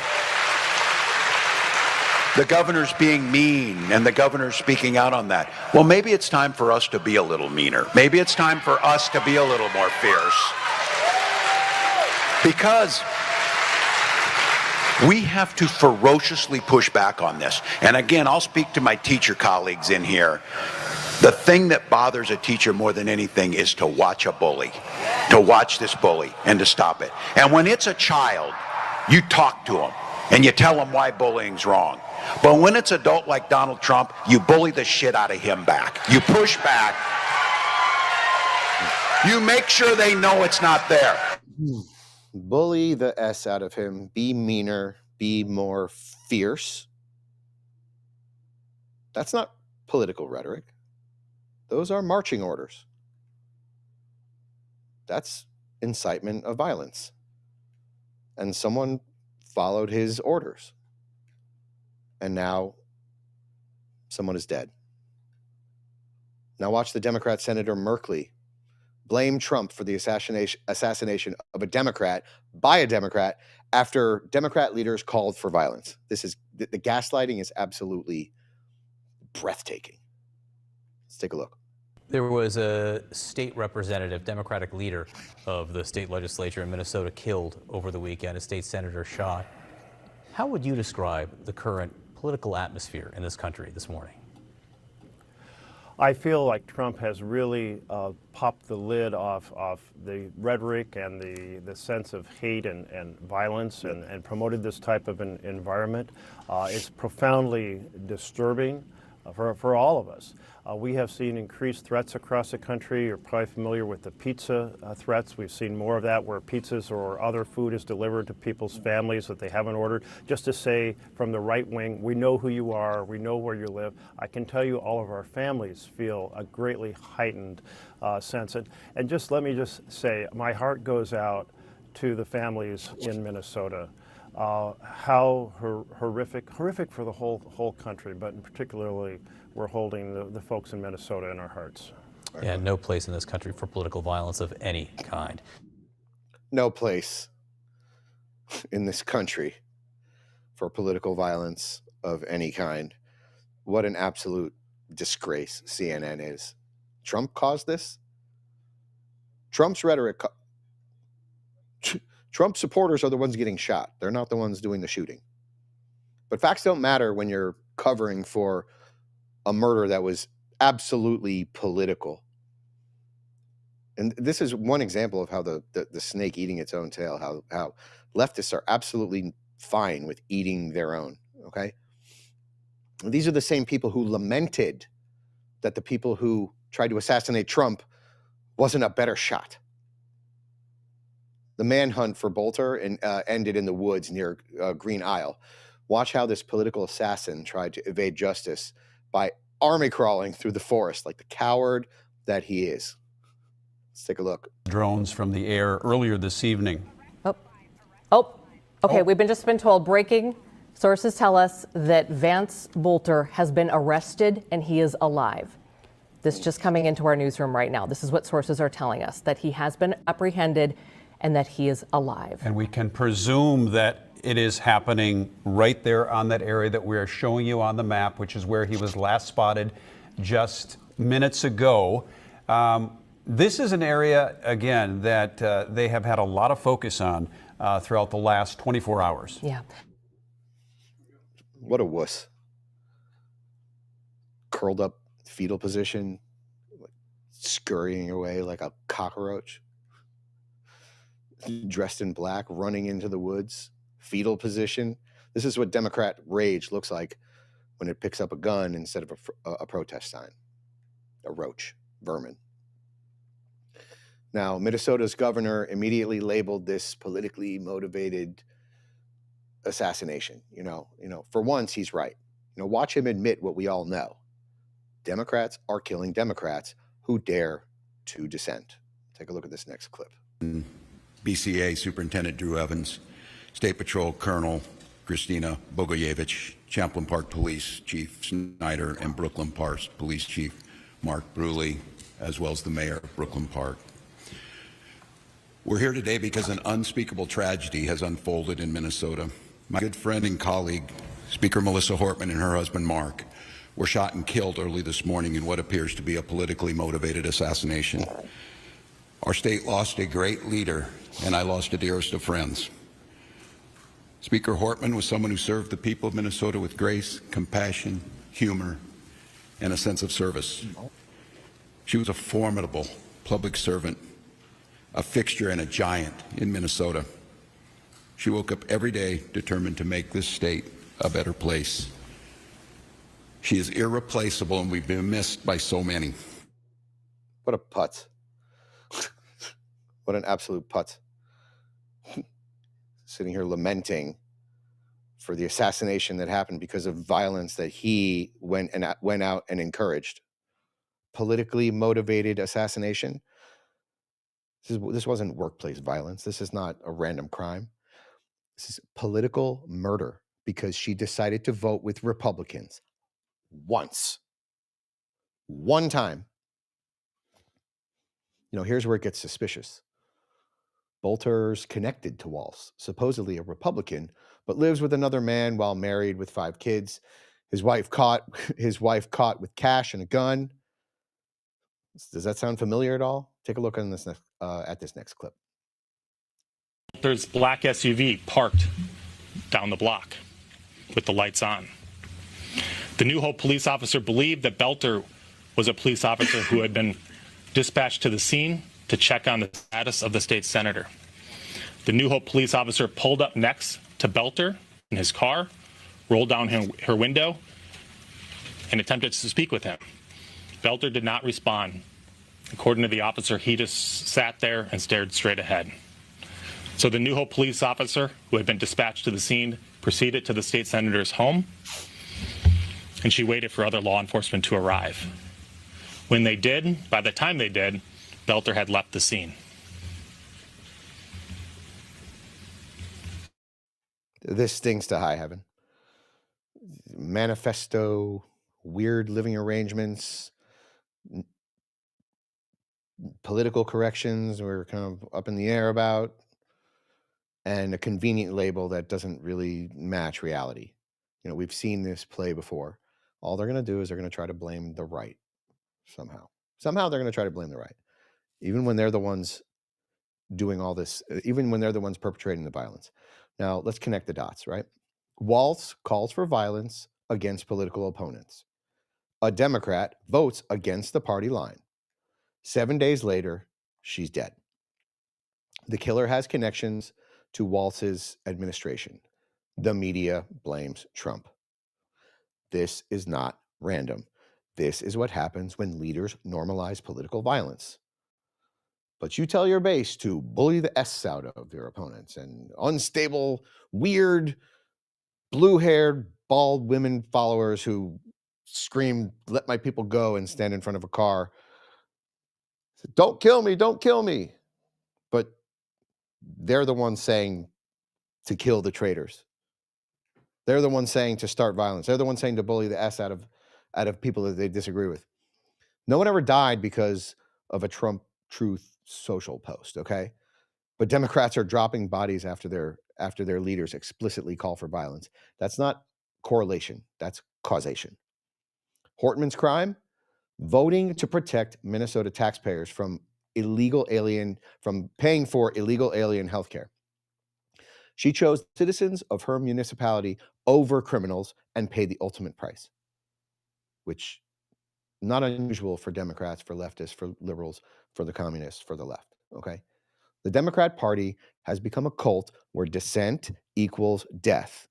The governor's being mean, and the governor's speaking out on that. Well, maybe it's time for us to be a little meaner. Maybe it's time for us to be a little more fierce. Because we have to ferociously push back on this. And again, I'll speak to my teacher colleagues in here. The thing that bothers a teacher more than anything is to watch a bully, to watch this bully and to stop it. And when it's a child, you talk to them and you tell them why bullying's wrong. But when it's adult like Donald Trump, you bully the shit out of him back. You push back. You make sure they know it's not there. Bully the S out of him. Be meaner. Be more fierce. That's not political rhetoric. Those are marching orders. That's incitement of violence. And someone followed his orders. And now someone is dead. Now watch the Democrat Senator Merkley blame Trump for the assassination of a Democrat by a Democrat after Democrat leaders called for violence. This is the gaslighting is absolutely breathtaking. Let's take a look. There was a state representative, Democratic leader of the state legislature in Minnesota killed over the weekend, a state senator shot. How would you describe the current political atmosphere in this country this morning? I feel like Trump has really popped the lid off the rhetoric and the sense of hate and violence and promoted this type of an environment. It's profoundly disturbing for all of us. We have seen increased threats across the country. You're probably familiar with the pizza threats. We've seen more of that where pizzas or other food is delivered to people's families that they haven't ordered, just to say from the right wing, we know who you are, we know where you live. I can tell you all of our families feel a greatly heightened sense. And just let me just say, my heart goes out to the families in Minnesota. How horrific for the whole country, but particularly we're holding the folks in Minnesota in our hearts. Yeah, no place in this country for political violence of any kind. No place in this country for political violence of any kind. What an absolute disgrace CNN is. Trump caused this? Trump's rhetoric... Trump supporters are the ones getting shot. They're not the ones doing the shooting. But facts don't matter when you're covering for a murder that was absolutely political. And this is one example of how the snake eating its own tail, how leftists are absolutely fine with eating their own, okay? And these are the same people who lamented that the people who tried to assassinate Trump wasn't a better shot. The manhunt for Boelter ended in the woods near Green Isle. Watch how this political assassin tried to evade justice by army crawling through the forest like the coward that he is. Let's take a look. Drones from the air earlier this evening. Okay, we've just been told breaking. Sources tell us that Vance Boelter has been arrested and he is alive. This just coming into our newsroom right now. This is what sources are telling us, that he has been apprehended and that he is alive. And we can presume that it is happening right there on that area that we are showing you on the map, which is where he was last spotted just minutes ago. This is an area, again, that they have had a lot of focus on throughout the last 24 hours. Yeah. What a wuss. Curled up fetal position, scurrying away like a cockroach. Dressed in black, running into the woods, fetal position. This is what Democrat rage looks like when it picks up a gun instead of a protest sign. A roach, vermin. Now, Minnesota's governor immediately labeled this politically motivated assassination. You know, for once, he's right. Watch him admit what we all know. Democrats are killing Democrats who dare to dissent. Take a look at this next clip. BCA Superintendent Drew Evans, State Patrol Colonel Christina Bogoyevich, Champlain Park Police Chief Snyder, and Brooklyn Park Police Chief Mark Bruley, as well as the mayor of Brooklyn Park. We're here today because an unspeakable tragedy has unfolded in Minnesota. My good friend and colleague, Speaker Melissa Hortman and her husband Mark were shot and killed early this morning in what appears to be a politically motivated assassination. Our state lost a great leader, and I lost a dearest of friends. Speaker Hortman was someone who served the people of Minnesota with grace, compassion, humor, and a sense of service. She was a formidable public servant, a fixture and a giant in Minnesota. She woke up every day determined to make this state a better place. She is irreplaceable, and we've been missed by so many. What a putz. What an absolute putz. Sitting here lamenting for the assassination that happened because of violence that he went out and encouraged. Politically motivated assassination. This wasn't workplace violence. This is not a random crime. This is political murder because she decided to vote with Republicans once. One time. You know, here's where it gets suspicious. Boelter's connected to Walz, supposedly a Republican, but lives with another man while married with 5 kids. His wife caught with cash and a gun. Does that sound familiar at all? Take a look on this at this next clip. There's black SUV parked down the block with the lights on. The New Hope police officer believed that Boelter was a police officer who had been dispatched to the scene to check on the status of the state senator. The New Hope police officer pulled up next to Boelter in his car, rolled down her window, and attempted to speak with him. Boelter did not respond. According to the officer, he just sat there and stared straight ahead. So the New Hope police officer, who had been dispatched to the scene, proceeded to the state senator's home, and she waited for other law enforcement to arrive. When they did, by the time they did, Boelter had left the scene. This stinks to high heaven. Manifesto, weird living arrangements, political corrections we're kind of up in the air about, and a convenient label that doesn't really match reality. You know, we've seen this play before. All they're going to do is they're going to try to blame the right somehow. Somehow they're going to try to blame the right, even when they're the ones doing all this, even when they're the ones perpetrating the violence. Now, let's connect the dots, right? Walz calls for violence against political opponents. A Democrat votes against the party line. 7 days later, she's dead. The killer has connections to Walz's administration. The media blames Trump. This is not random. This is what happens when leaders normalize political violence. But you tell your base to bully the S out of their opponents, and unstable, weird, blue-haired, bald women followers who scream, "Let my people go," and stand in front of a car. Don't kill me, don't kill me. But they're the ones saying to kill the traitors. They're the ones saying to start violence. They're the ones saying to bully the S out of people that they disagree with. No one ever died because of a Trump Truth Social post, okay? But Democrats are dropping bodies after their leaders explicitly call for violence. That's not correlation, that's causation. Hortman's crime? Voting to protect Minnesota taxpayers from paying for illegal alien health care. She chose citizens of her municipality over criminals and paid the ultimate price, which not unusual for Democrats, for leftists, for liberals, for the communists, for the left, okay? The Democrat Party has become a cult where dissent equals death.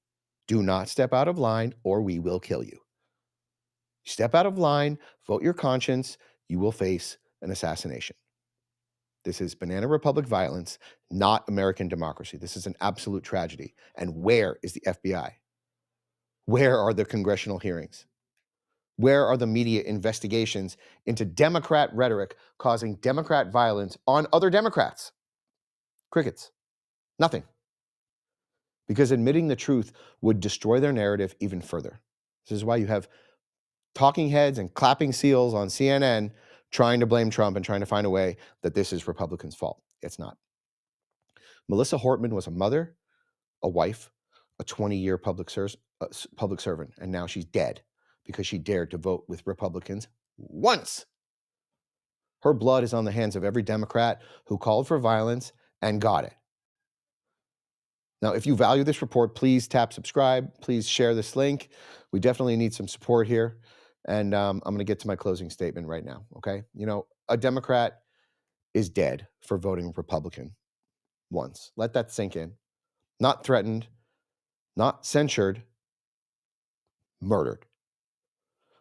Do not step out of line or we will kill you. Step out of line, vote your conscience, you will face an assassination. This is Banana Republic violence, not American democracy. This is an absolute tragedy. And where is the FBI? Where are the congressional hearings? Where are the media investigations into Democrat rhetoric causing Democrat violence on other Democrats? Crickets. Nothing. Because admitting the truth would destroy their narrative even further. This is why you have talking heads and clapping seals on CNN trying to blame Trump and trying to find a way that this is Republicans' fault. It's not. Melissa Hortman was a mother, a wife, a 20-year public public servant, and now she's dead because she dared to vote with Republicans once. Her blood is on the hands of every Democrat who called for violence and got it. Now, if you value this report, please tap subscribe. Please share this link. We definitely need some support here. And I'm going to get to my closing statement right now, okay? You know, a Democrat is dead for voting Republican once. Let that sink in. Not threatened, not censured, murdered.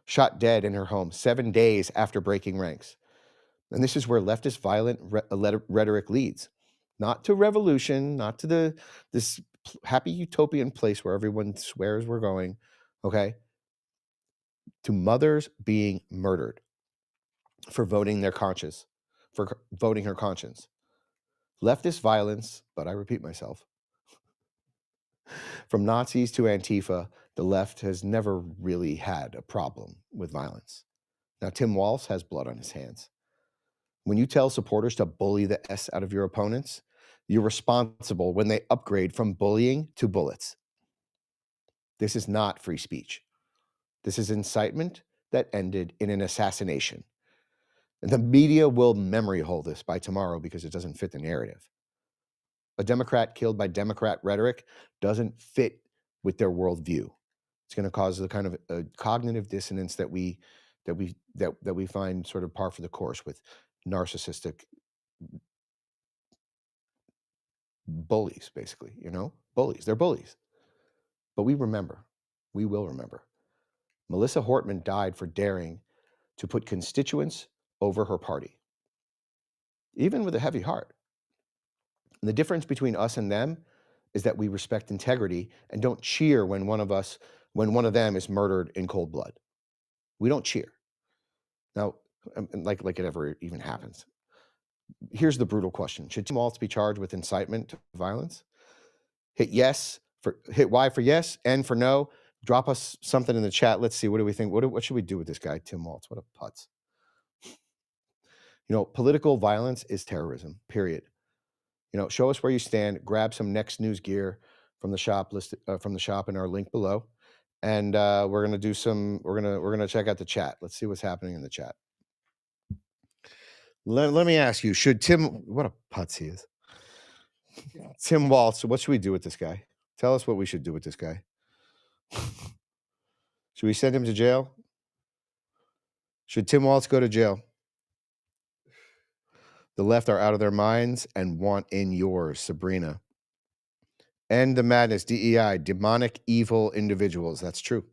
Shot dead in her home 7 days after breaking ranks. And this is where leftist violent rhetoric leads. Not to revolution, not to this happy utopian place where everyone swears we're going, okay? To mothers being murdered for voting their conscience, for voting her conscience. Leftist violence, but I repeat myself, from Nazis to Antifa, the left has never really had a problem with violence. Now, Tim Walz has blood on his hands. When you tell supporters to bully the S out of your opponents, you're responsible when they upgrade from bullying to bullets. This is not free speech. This is incitement that ended in an assassination. And the media will memory hold this by tomorrow because it doesn't fit the narrative. A Democrat killed by Democrat rhetoric doesn't fit with their worldview. It's going to cause the kind of cognitive dissonance that we find sort of par for the course with narcissistic bullies, basically, you know? Bullies. They're bullies. But we will remember. Melissa Hortman died for daring to put constituents over her party, even with a heavy heart. And the difference between us and them is that we respect integrity and don't cheer when one of them is murdered in cold blood. We don't cheer. Now, like it ever even happens. Here's the brutal question. Should Tim Walz be charged with incitement to violence? Hit Y for yes, N for no. Drop us something in the chat. Let's see. What do we think? What should we do with this guy, Tim Walz? What a putz. You know, political violence is terrorism, period. You know, show us where you stand. Grab some Next News gear from the shop in our link below, and we're gonna do some. We're gonna check out the chat. Let's see what's happening in the chat. Let me ask you: should Tim? What a putz he is. Tim Walz. What should we do with this guy? Tell us what we should do with this guy. Should we send him to jail? Should Tim Walz go to jail? The left are out of their minds and want in yours, Sabrina. End the madness, DEI, demonic, evil individuals. That's true.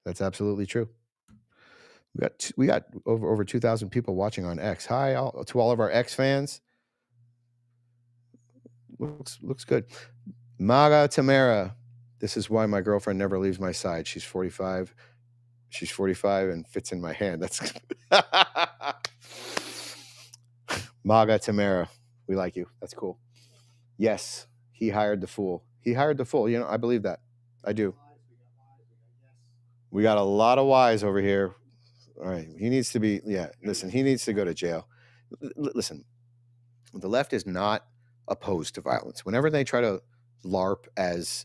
That's absolutely true. We got over 2,000 people watching on X. Hi to all of our X fans. Looks good. Maga Tamara. This is why my girlfriend never leaves my side. She's 45. She's 45 and fits in my hand. That's Maga Tamara. We like you. That's cool. Yes, he hired the fool. He hired the fool. You know, I believe that. I do. We got a lot of Y's over here. All right. He needs to be, listen, he needs to go to jail. Listen, the left is not opposed to violence. Whenever they try to LARP as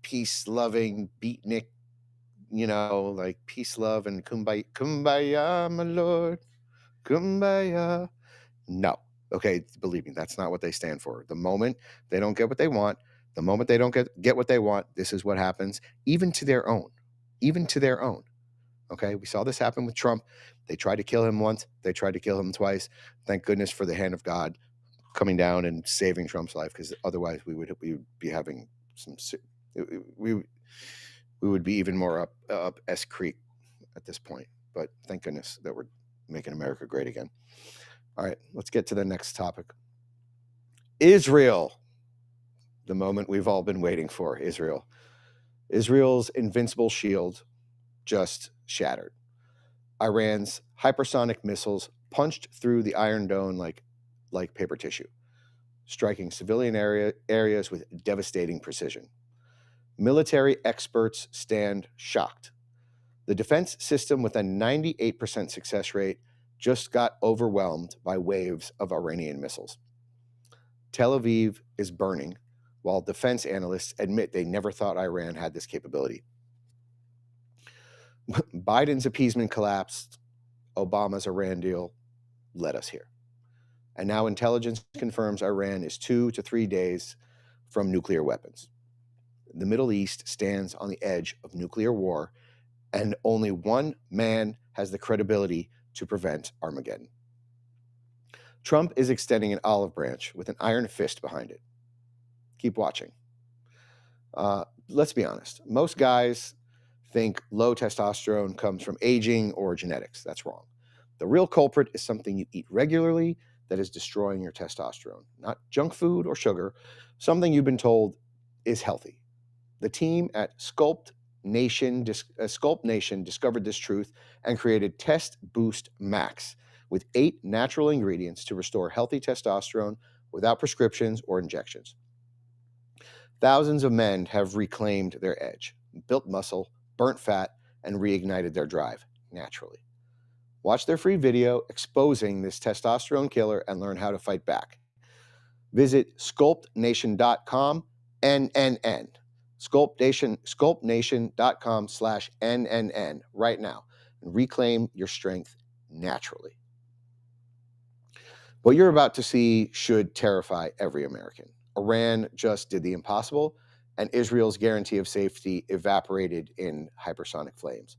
peace-loving beatnik, you know, like peace, love, and kumbaya, my lord, kumbaya. No. Okay, believe me, that's not what they stand for. The moment they don't get what they want, the moment they don't get what they want, this is what happens, even to their own. Okay, we saw this happen with Trump. They tried to kill him once. They tried to kill him twice. Thank goodness for the hand of God coming down and saving Trump's life, because otherwise we would be having we would be even more up S Creek at this point. But thank goodness that we're making America great again. All right, let's get to the next topic. Israel, the moment we've all been waiting for. Israel's invincible shield just shattered. Iran's hypersonic missiles punched through the Iron Dome like paper tissue, striking civilian areas with devastating precision. Military experts stand shocked. The defense system, with a 98% success rate, just got overwhelmed by waves of Iranian missiles. Tel Aviv is burning, while defense analysts admit they never thought Iran had this capability. Biden's appeasement collapsed. Obama's Iran deal led us here. And now intelligence confirms Iran is 2 to 3 days from nuclear weapons. The Middle East stands on the edge of nuclear war, and only one man has the credibility to prevent Armageddon. Trump is extending an olive branch with an iron fist behind it. Keep watching. Let's be honest. Most guys think low testosterone comes from aging or genetics. That's wrong. The real culprit is something you eat regularly that is destroying your testosterone. Not junk food or sugar, something you've been told is healthy. The team at Sculpt Nation discovered this truth and created Test Boost Max with 8 natural ingredients to restore healthy testosterone without prescriptions or injections. Thousands of men have reclaimed their edge, built muscle, burnt fat, and reignited their drive naturally. Watch their free video exposing this testosterone killer and learn how to fight back. Visit sculptnation.com, NNN. Sculptnation.com/NNN right now and reclaim your strength naturally. What you're about to see should terrify every American. Iran just did the impossible, and Israel's guarantee of safety evaporated in hypersonic flames.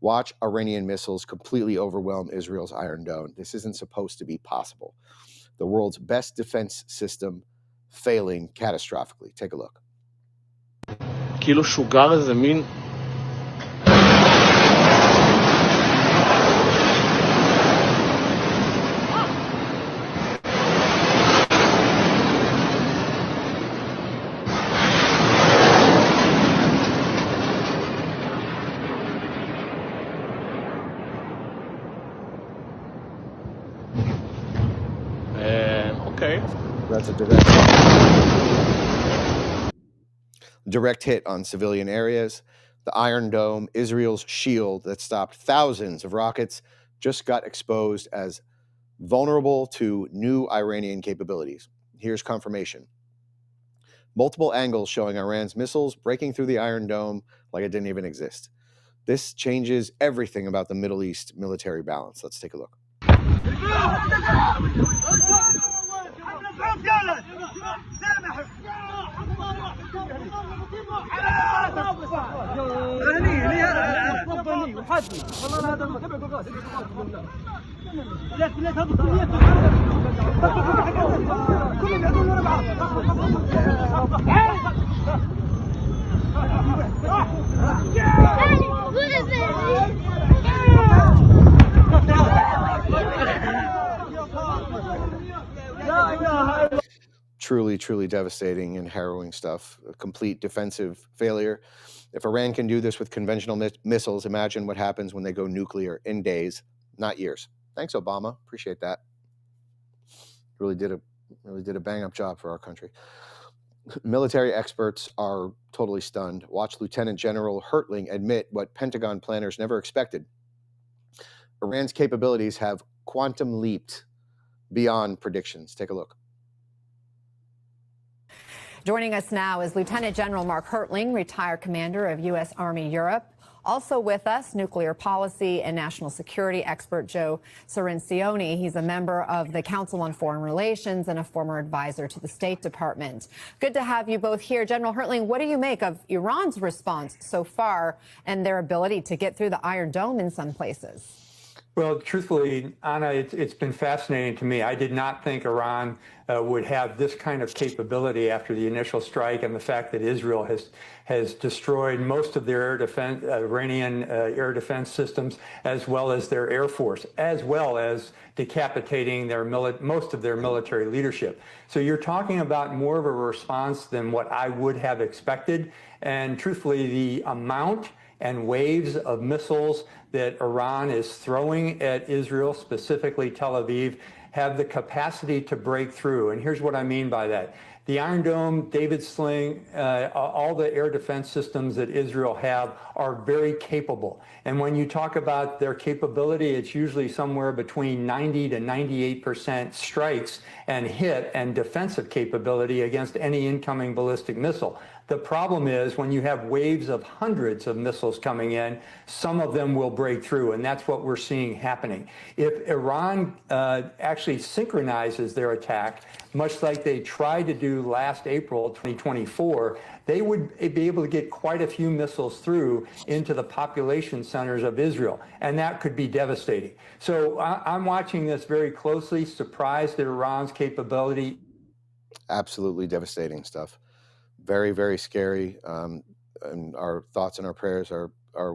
Watch Iranian missiles completely overwhelm Israel's Iron Dome. This isn't supposed to be possible. The world's best defense system failing catastrophically. Take a look. כאילו שוגר איזה מין okay. That's a direct hit on civilian areas. The Iron Dome, Israel's shield that stopped thousands of rockets, just got exposed as vulnerable to new Iranian capabilities. Here's confirmation. Multiple angles showing Iran's missiles breaking through the Iron Dome like it didn't even exist. This changes everything about the Middle East military balance. Let's take a look. Truly devastating and harrowing stuff. A complete defensive failure. If Iran can do this with conventional missiles, imagine what happens when they go nuclear in days, not years. Thanks, Obama. Appreciate that. Really did a bang-up job for our country. Military experts are totally stunned. Watch Lieutenant General Hertling admit what Pentagon planners never expected. Iran's capabilities have quantum leaped beyond predictions. Take a look. Joining us now is Lieutenant General Mark Hertling, retired commander of U.S. Army Europe. Also with us, nuclear policy and national security expert Joe Cirincione. He's a member of the Council on Foreign Relations and a former advisor to the State Department. Good to have you both here. General Hertling, what do you make of Iran's response so far and their ability to get through the Iron Dome in some places? Well, truthfully, Anna, it's been fascinating to me. I did not think Iran would have this kind of capability after the initial strike, and the fact that Israel has destroyed most of their Iranian air defense systems, as well as their air force, as well as decapitating most of their military leadership. So you're talking about more of a response than what I would have expected. And truthfully, the amount and waves of missiles that Iran is throwing at Israel, specifically Tel Aviv, have the capacity to break through. And here's what I mean by that. The Iron Dome, David Sling, all the air defense systems that Israel have are very capable. And when you talk about their capability, it's usually somewhere between 90 to 98% strikes and hit and defensive capability against any incoming ballistic missile. The problem is when you have waves of hundreds of missiles coming in, some of them will break through, and that's what we're seeing happening. If Iran actually synchronizes their attack, much like they tried to do last April 2024, they would be able to get quite a few missiles through into the population centers of Israel, and that could be devastating. So I'm watching this very closely, surprised at Iran's capability. Absolutely devastating stuff. Very, very scary. And our thoughts and our prayers are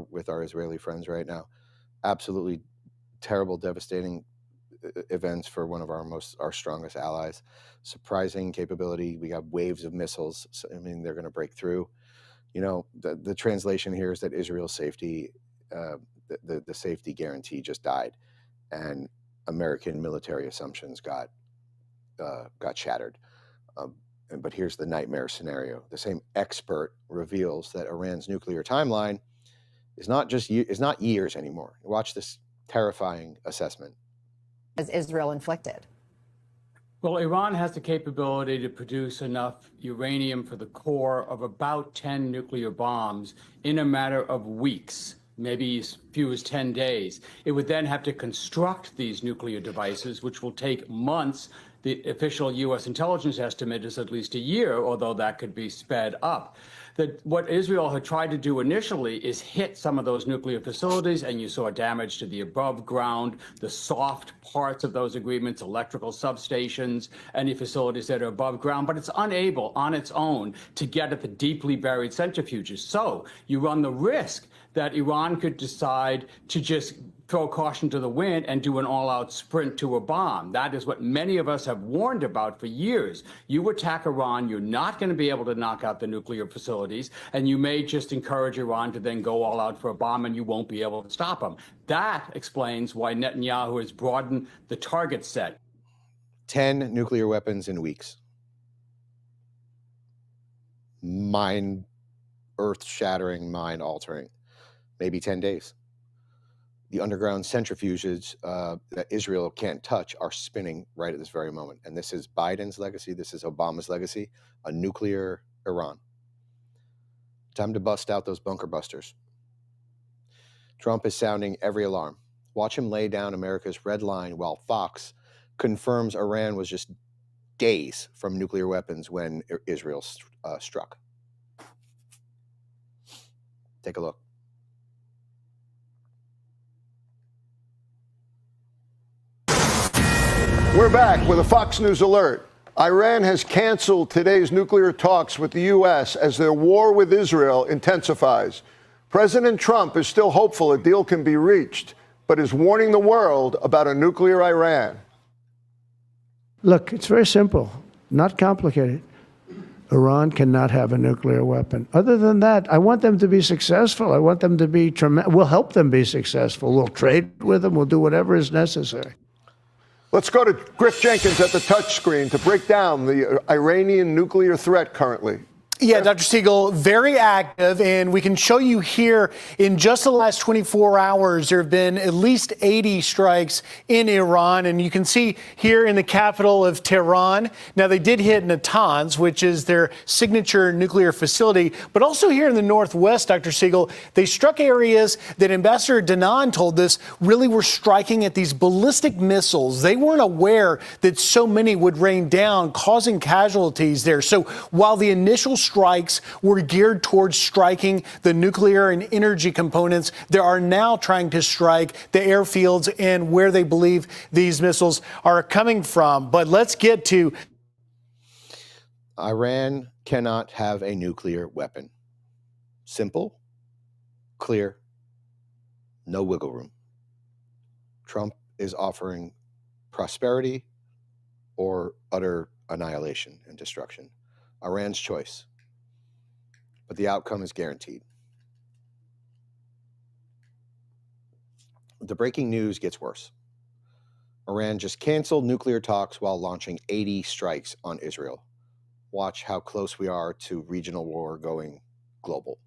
with our Israeli friends right now. Absolutely terrible, devastating events for one of our strongest allies. Surprising capability. We got waves of missiles. So, I mean, they're going to break through. You know, the translation here is that Israel's safety, the safety guarantee just died, and American military assumptions got shattered. But here's the nightmare scenario. The same expert reveals that Iran's nuclear timeline is not years anymore. Watch this terrifying assessment. As Israel inflicted. Well, Iran has the capability to produce enough uranium for the core of about 10 nuclear bombs in a matter of weeks, maybe as few as 10 days. It would then have to construct these nuclear devices, which will take months. The official U.S. intelligence estimate is at least a year, although that could be sped up. What Israel had tried to do initially is hit some of those nuclear facilities, and you saw damage to the above ground, the soft parts of those agreements, electrical substations, any facilities that are above ground, but it's unable on its own to get at the deeply buried centrifuges. So you run the risk that Iran could decide to just throw caution to the wind and do an all-out sprint to a bomb. That is what many of us have warned about for years. You attack Iran, you're not going to be able to knock out the nuclear facilities, and you may just encourage Iran to then go all out for a bomb, and you won't be able to stop them. That explains why Netanyahu has broadened the target set. 10 nuclear weapons in weeks. Earth-shattering, mind-altering. Maybe 10 days. The underground centrifuges that Israel can't touch are spinning right at this very moment. And this is Biden's legacy. This is Obama's legacy, a nuclear Iran. Time to bust out those bunker busters. Trump is sounding every alarm. Watch him lay down America's red line while Fox confirms Iran was just days from nuclear weapons when Israel struck. Take a look. We're back with a Fox News alert. Iran has canceled today's nuclear talks with the U.S. as their war with Israel intensifies. President Trump is still hopeful a deal can be reached, but is warning the world about a nuclear Iran. Look, it's very simple, not complicated. Iran cannot have a nuclear weapon. Other than that, I want them to be successful. I want them to be tremendous. We'll help them be successful. We'll trade with them. We'll do whatever is necessary. Let's go to Griff Jenkins at the touch screen to break down the Iranian nuclear threat currently. Yeah, Dr. Siegel, very active, and we can show you here in just the last 24 hours, there have been at least 80 strikes in Iran, and you can see here in the capital of Tehran. Now, they did hit Natanz, which is their signature nuclear facility, but also here in the northwest, Dr. Siegel, they struck areas that Ambassador Danan told us really were striking at these ballistic missiles. They weren't aware that so many would rain down, causing casualties there. So while the initial strikes were geared towards striking the nuclear and energy components, they are now trying to strike the airfields and where they believe these missiles are coming from. But let's get to Iran cannot have a nuclear weapon. Simple, clear, no wiggle room. Trump is offering prosperity or utter annihilation and destruction. Iran's choice. But the outcome is guaranteed. The breaking news gets worse. Iran just canceled nuclear talks while launching 80 strikes on Israel. watch how close we are to regional war going global.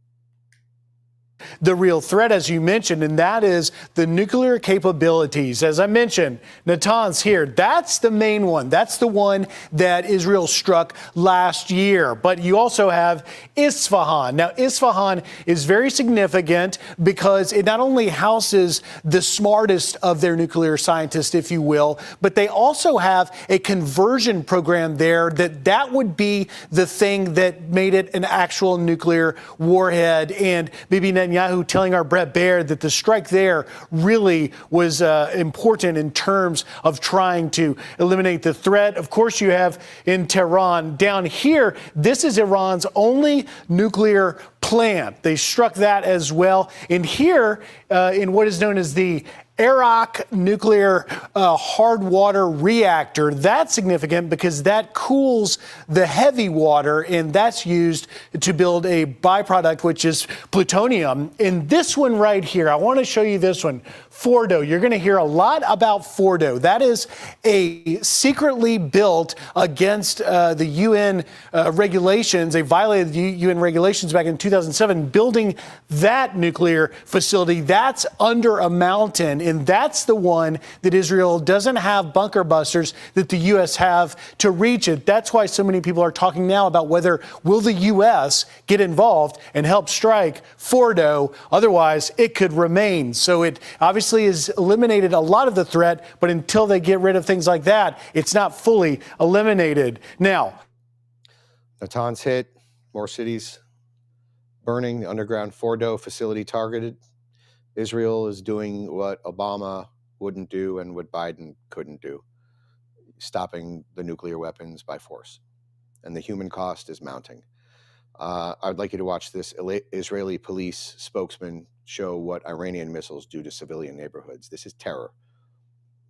The real threat, as you mentioned, and that is the nuclear capabilities. As I mentioned, Natanz here, that's the main one. That's the one that Israel struck last year. But you also have Isfahan. Now, Isfahan is very significant because it not only houses the smartest of their nuclear scientists, if you will, but they also have a conversion program there that would be the thing that made it an actual nuclear warhead. And Bibi Netanyahu telling our Bret Baier that the strike there really was important in terms of trying to eliminate the threat. Of course, you have in Tehran. Down here, this is Iran's only nuclear plant. They struck that as well. And here, in what is known as the Arak nuclear hard water reactor. That's significant because that cools the heavy water, and that's used to build a byproduct, which is plutonium. In this one right here, I want to show you this one. Fordo. You're going to hear a lot about Fordo. That is a secretly built against the UN regulations. They violated the UN regulations back in 2007, building that nuclear facility. That's under a mountain, and that's the one that Israel doesn't have bunker busters that the U.S. have to reach it. That's why so many people are talking now about whether will the U.S. get involved and help strike Fordo. Otherwise, it could remain. So it obviously has eliminated a lot of the threat, but until they get rid of things like that, it's not fully eliminated. Now, Natanz hit, more cities burning, the underground Fordo facility targeted. Israel is doing what Obama wouldn't do and what Biden couldn't do, stopping the nuclear weapons by force. And the human cost is mounting. I'd like you to watch this Israeli police spokesman show what Iranian missiles do to civilian neighborhoods. This is terror,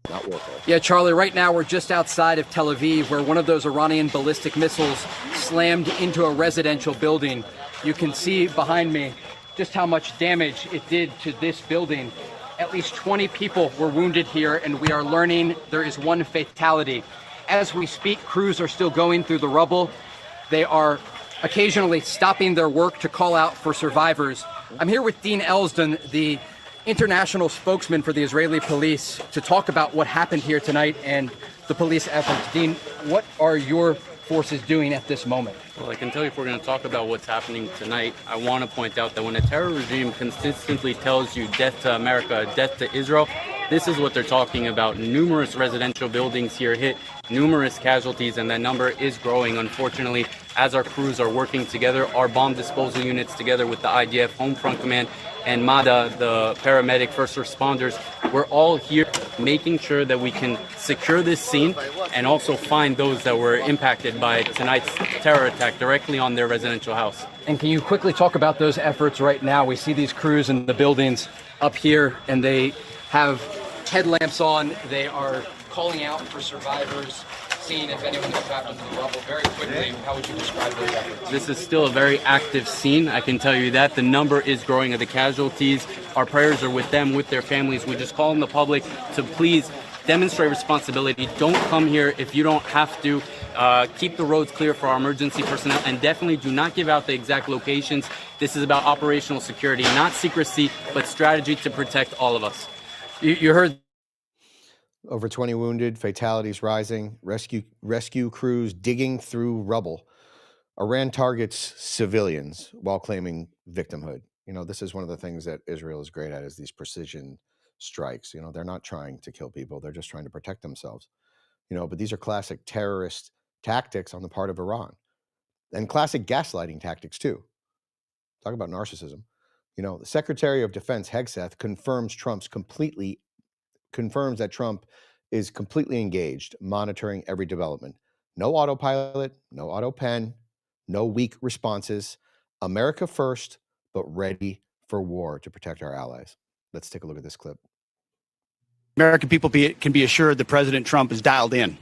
not warfare. Yeah, Charlie, right now we're just outside of Tel Aviv, where one of those Iranian ballistic missiles slammed into a residential building. You can see behind me just how much damage it did to this building. At least 20 people were wounded here, and we are learning there is one fatality. As we speak, crews are still going through the rubble. They are occasionally stopping their work to call out for survivors. I'm here with Dean Elsdon, the international spokesman for the Israeli police, to talk about what happened here tonight and the police efforts. Dean, what are your forces doing at this moment? Well, I can tell you, if we're going to talk about what's happening tonight, I want to point out that when a terror regime consistently tells you death to America, death to Israel, this is what they're talking about. Numerous residential buildings here hit, numerous casualties, and that number is growing, unfortunately, as our crews are working together, our bomb disposal units together with the IDF Home Front Command and MADA, the paramedic first responders. We're all here making sure that we can secure this scene and also find those that were impacted by tonight's terror attack directly on their residential house. And can you quickly talk about those efforts right now? We see these crews in the buildings up here, and they have headlamps on. They are calling out for survivors, seeing if anyone is trapped into the rubble. Very quickly, how would you describe those efforts? This is still a very active scene, I can tell you that. The number is growing of the casualties. Our prayers are with them, with their families. We just call on the public to please demonstrate responsibility. Don't come here if you don't have to. Keep the roads clear for our emergency personnel, and definitely do not give out the exact locations. This is about operational security, not secrecy, but strategy to protect all of us. You heard. Over 20 wounded, fatalities rising, rescue crews digging through rubble. Iran targets civilians while claiming victimhood. You know, this is one of the things that Israel is great at, is these precision strikes. You know, they're not trying to kill people. They're just trying to protect themselves. You know, but these are classic terrorist tactics on the part of Iran, and classic gaslighting tactics too. Talk about narcissism. You know, the Secretary of Defense Hegseth confirms that Trump is completely engaged, monitoring every development. No autopilot, no auto pen, no weak responses. America first, but ready for war to protect our allies. Let's take a look at this clip. American people can be assured that President Trump is dialed in.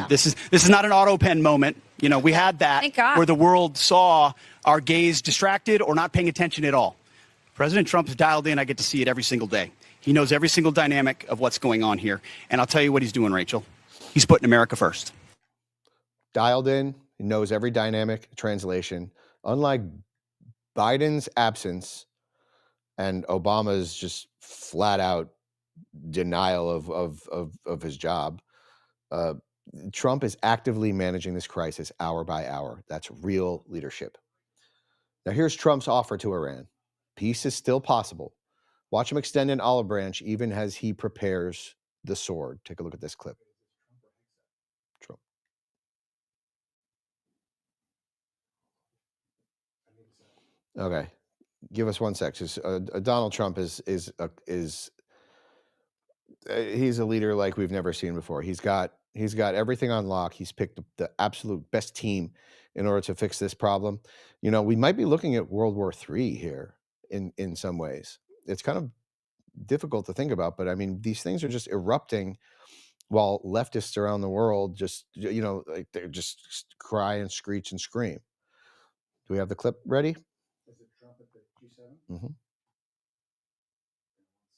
This is not an auto pen moment. You know, we had that where the world saw our gaze distracted or not paying attention at all. President Trump is dialed in. I get to see it every single day. He knows every single dynamic of what's going on here. And I'll tell you what he's doing, Rachel. He's putting America first. Dialed in. He knows every dynamic translation. Unlike Biden's absence and Obama's just flat out denial of his job, Trump is actively managing this crisis hour by hour. That's real leadership. Now, here's Trump's offer to Iran. Peace is still possible. Watch him extend an olive branch even as he prepares the sword. Take a look at this clip. Trump. Okay, give us 1 sec. Donald Trump is he's a leader like we've never seen before. He's got everything on lock. He's picked the absolute best team in order to fix this problem. You know, we might be looking at World War III here in some ways. It's kind of difficult to think about, but I mean, these things are just erupting while leftists around the world just, you know, like they just cry and screech and scream. Do we have the clip ready? Is it Trump at the G7? Mm-hmm.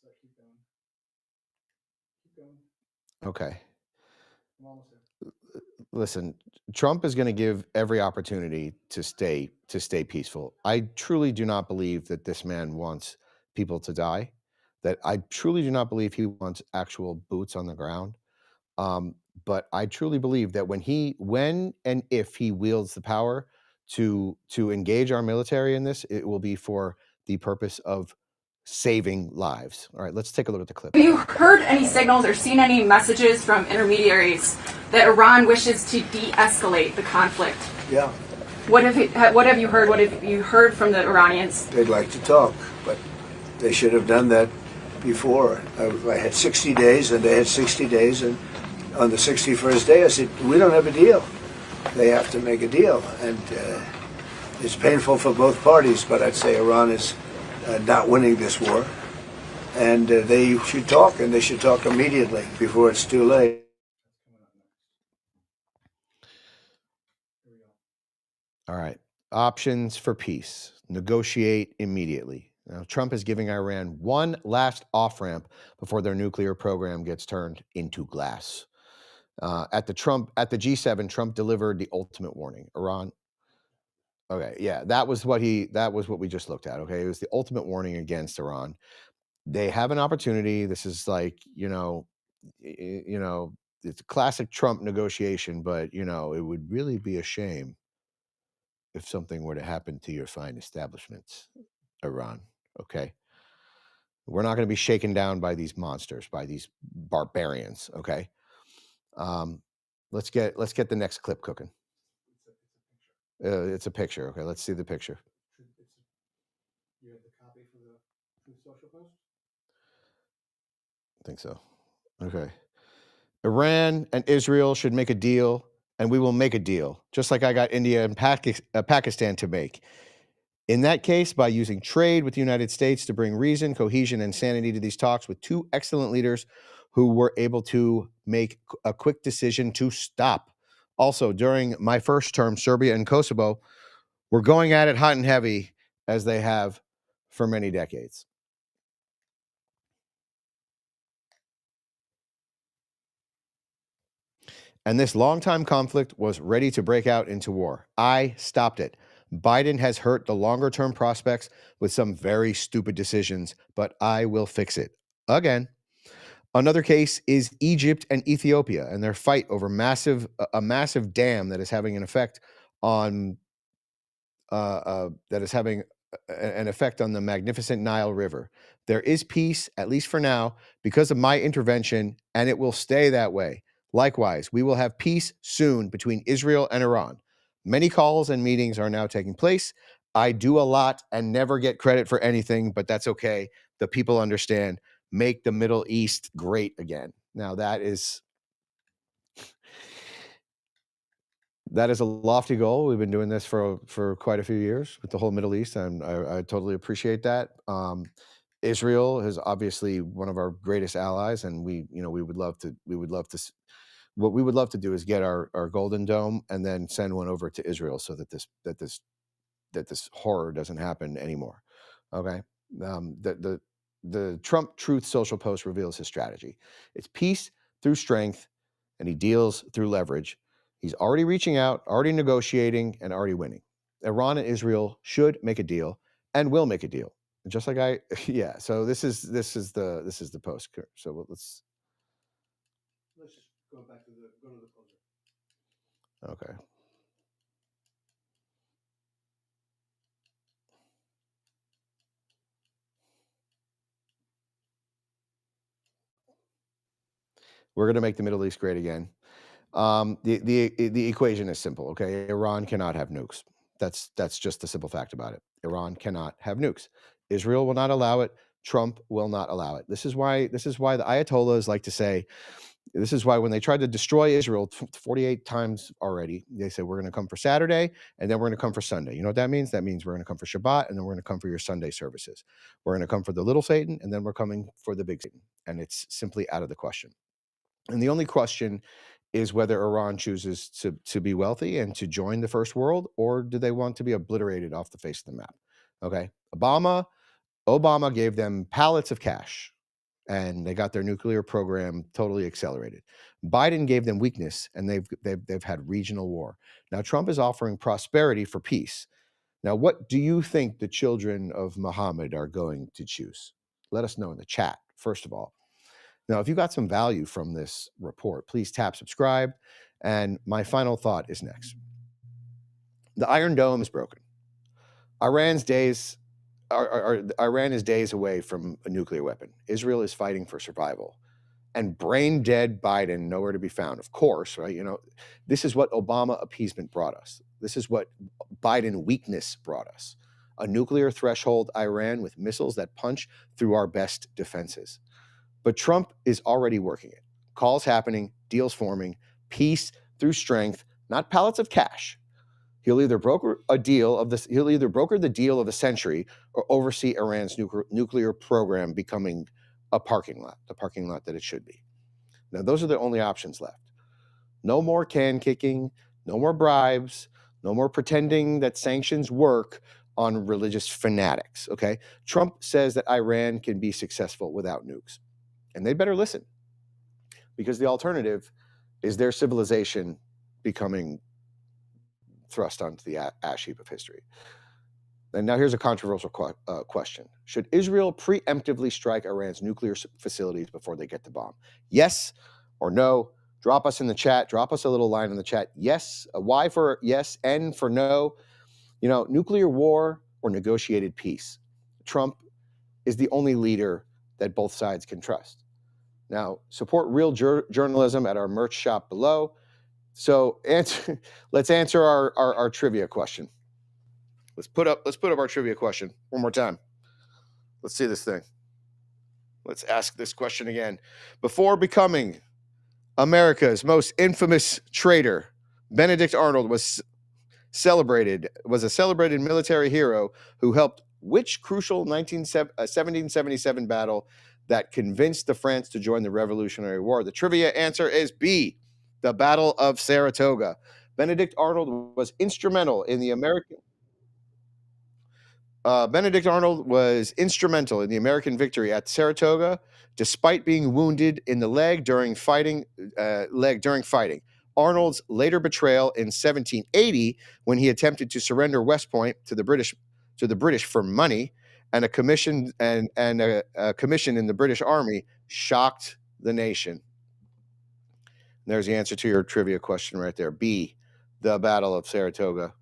So keep going. Okay. I'm almost there. Listen, Trump is going to give every opportunity to stay peaceful. I truly do not believe that this man wants people to die. That I truly do not believe he wants actual boots on the ground. But I truly believe that when and if he wields the power to engage our military in this, it will be for the purpose of saving lives. All right, let's take a look at the clip. Have you heard any signals or seen any messages from intermediaries that Iran wishes to de-escalate the conflict? Yeah. What have you heard? What have you heard from the Iranians? They'd like to talk, but they should have done that before. I had 60 days, and they had 60 days, and on the 61st day, I said, we don't have a deal. They have to make a deal, and it's painful for both parties, but I'd say Iran is not winning this war, and they should talk, and they should talk immediately before it's too late. All right. Options for peace. Negotiate immediately. Now, Trump is giving Iran one last off-ramp before their nuclear program gets turned into glass. At the G7, Trump delivered the ultimate warning. Iran. Okay, yeah, that was what we just looked at. Okay, it was the ultimate warning against Iran. They have an opportunity. This is like, it's a classic Trump negotiation, but it would really be a shame if something were to happen to your fine establishments, Iran. Okay, we're not going to be shaken down by these monsters, by these barbarians. Okay, let's get the next clip cooking. It's a picture. Okay, let's see the picture. You have the copy for the Truth Social post? I think so. Okay. Iran and Israel should make a deal, and we will make a deal, just like I got India and Pakistan to make. In that case, by using trade with the United States to bring reason, cohesion, and sanity to these talks with two excellent leaders who were able to make a quick decision to stop. Also, during my first term, Serbia and Kosovo were going at it hot and heavy, as they have for many decades. And this longtime conflict was ready to break out into war. I stopped it. Biden has hurt the longer-term prospects with some very stupid decisions, but I will fix it. Again. Another case is Egypt and Ethiopia and their fight over a massive dam that is having an effect on the magnificent Nile River. There is peace, at least for now, because of my intervention, and it will stay that way. Likewise, we will have peace soon between Israel and Iran. Many calls and meetings are now taking place. I do a lot and never get credit for anything, but that's okay. The people understand. Make the Middle East great again. Now that is a lofty goal. We've been doing this for quite a few years with the whole Middle East, and I totally appreciate that. Israel is obviously one of our greatest allies, and we would love to. What we would love to do is get our Golden Dome and then send one over to Israel so that this horror doesn't happen anymore. Okay, the Trump Truth Social post reveals his strategy. It's peace through strength, and he deals through leverage. He's already reaching out, already negotiating, and already winning. Iran and Israel should make a deal and will make a deal. Just like yeah. So this is the post. So let's just go back to go to the closer. Okay. We're going to make the Middle East great again. The equation is simple. Okay, Iran cannot have nukes. That's just the simple fact about it. Iran cannot have nukes. Israel will not allow it. Trump will not allow it. This is why the Ayatollahs like to say, this is why when they tried to destroy Israel 48 times already, they said, we're going to come for Saturday and then we're going to come for Sunday. You know what that means? That means we're going to come for Shabbat and then we're going to come for your Sunday services. We're going to come for the little Satan and then we're coming for the big Satan. And it's simply out of the question. And the only question is whether Iran chooses to be wealthy and to join the first world, or do they want to be obliterated off the face of the map? Okay. Obama gave them pallets of cash and they got their nuclear program totally accelerated. Biden gave them weakness and they've had regional war. Now Trump is offering prosperity for peace. Now, what do you think the children of Muhammad are going to choose? Let us know in the chat, first of all. Now, if you got some value from this report, please tap subscribe. And my final thought is next. The Iron Dome is broken. Iran is days away from a nuclear weapon. Israel is fighting for survival. And brain dead Biden nowhere to be found. Of course, right? You know, this is what Obama appeasement brought us. This is what Biden weakness brought us. A nuclear threshold Iran with missiles that punch through our best defenses. But Trump is already working it. Calls happening, deals forming, peace through strength, not pallets of cash. He'll either broker the deal of the century or oversee Iran's nuclear program becoming a parking lot, the parking lot that it should be. Now, those are the only options left. No more can kicking, no more bribes, no more pretending that sanctions work on religious fanatics, okay? Trump says that Iran can be successful without nukes. And they better listen, because the alternative is their civilization becoming thrust onto the ash heap of history. And now here's a controversial question. Should Israel preemptively strike Iran's nuclear facilities before they get the bomb? Yes or no? Drop us in the chat. Drop us a little line in the chat. Yes, a Y for yes, N for no. You know, nuclear war or negotiated peace. Trump is the only leader that both sides can trust. Now, support real journalism at our merch shop below. So let's answer our trivia question. Let's put up our trivia question one more time. Let's see this thing. Let's ask this question again. Before becoming America's most infamous traitor, Benedict Arnold was a celebrated military hero who helped which crucial 1777 battle that convinced the France to join the Revolutionary War? The trivia answer is B, the Battle of Saratoga. Benedict Arnold was instrumental in the American victory at Saratoga, despite being wounded in the leg during fighting. Arnold's later betrayal in 1780, when he attempted to surrender West Point to the British for money, and a commission in the British Army, shocked the nation. And there's the answer to your trivia question right there. B, the Battle of Saratoga.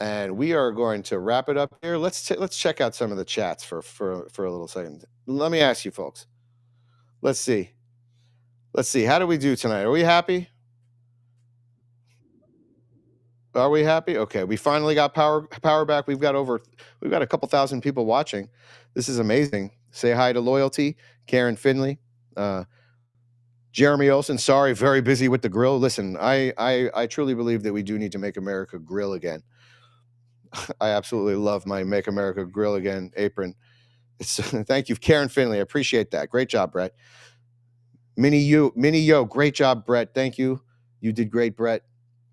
And we are going to wrap it up here. Let's check out some of the chats for a little second. Let me ask you folks. Let's see. How do we do tonight? Are we happy? Are we happy? Okay, we finally got power back. We've got a couple thousand people watching. This is amazing. Say hi to Loyalty, Karen Finley, Jeremy Olson. Sorry, very busy with the grill. Listen, I truly believe that we do need to make America grill again. I absolutely love my Make America Grill Again apron. Thank you, Karen Finley. I appreciate that. Great job, Brett. Mini Yo, great job, Brett. Thank you. You did great, Brett.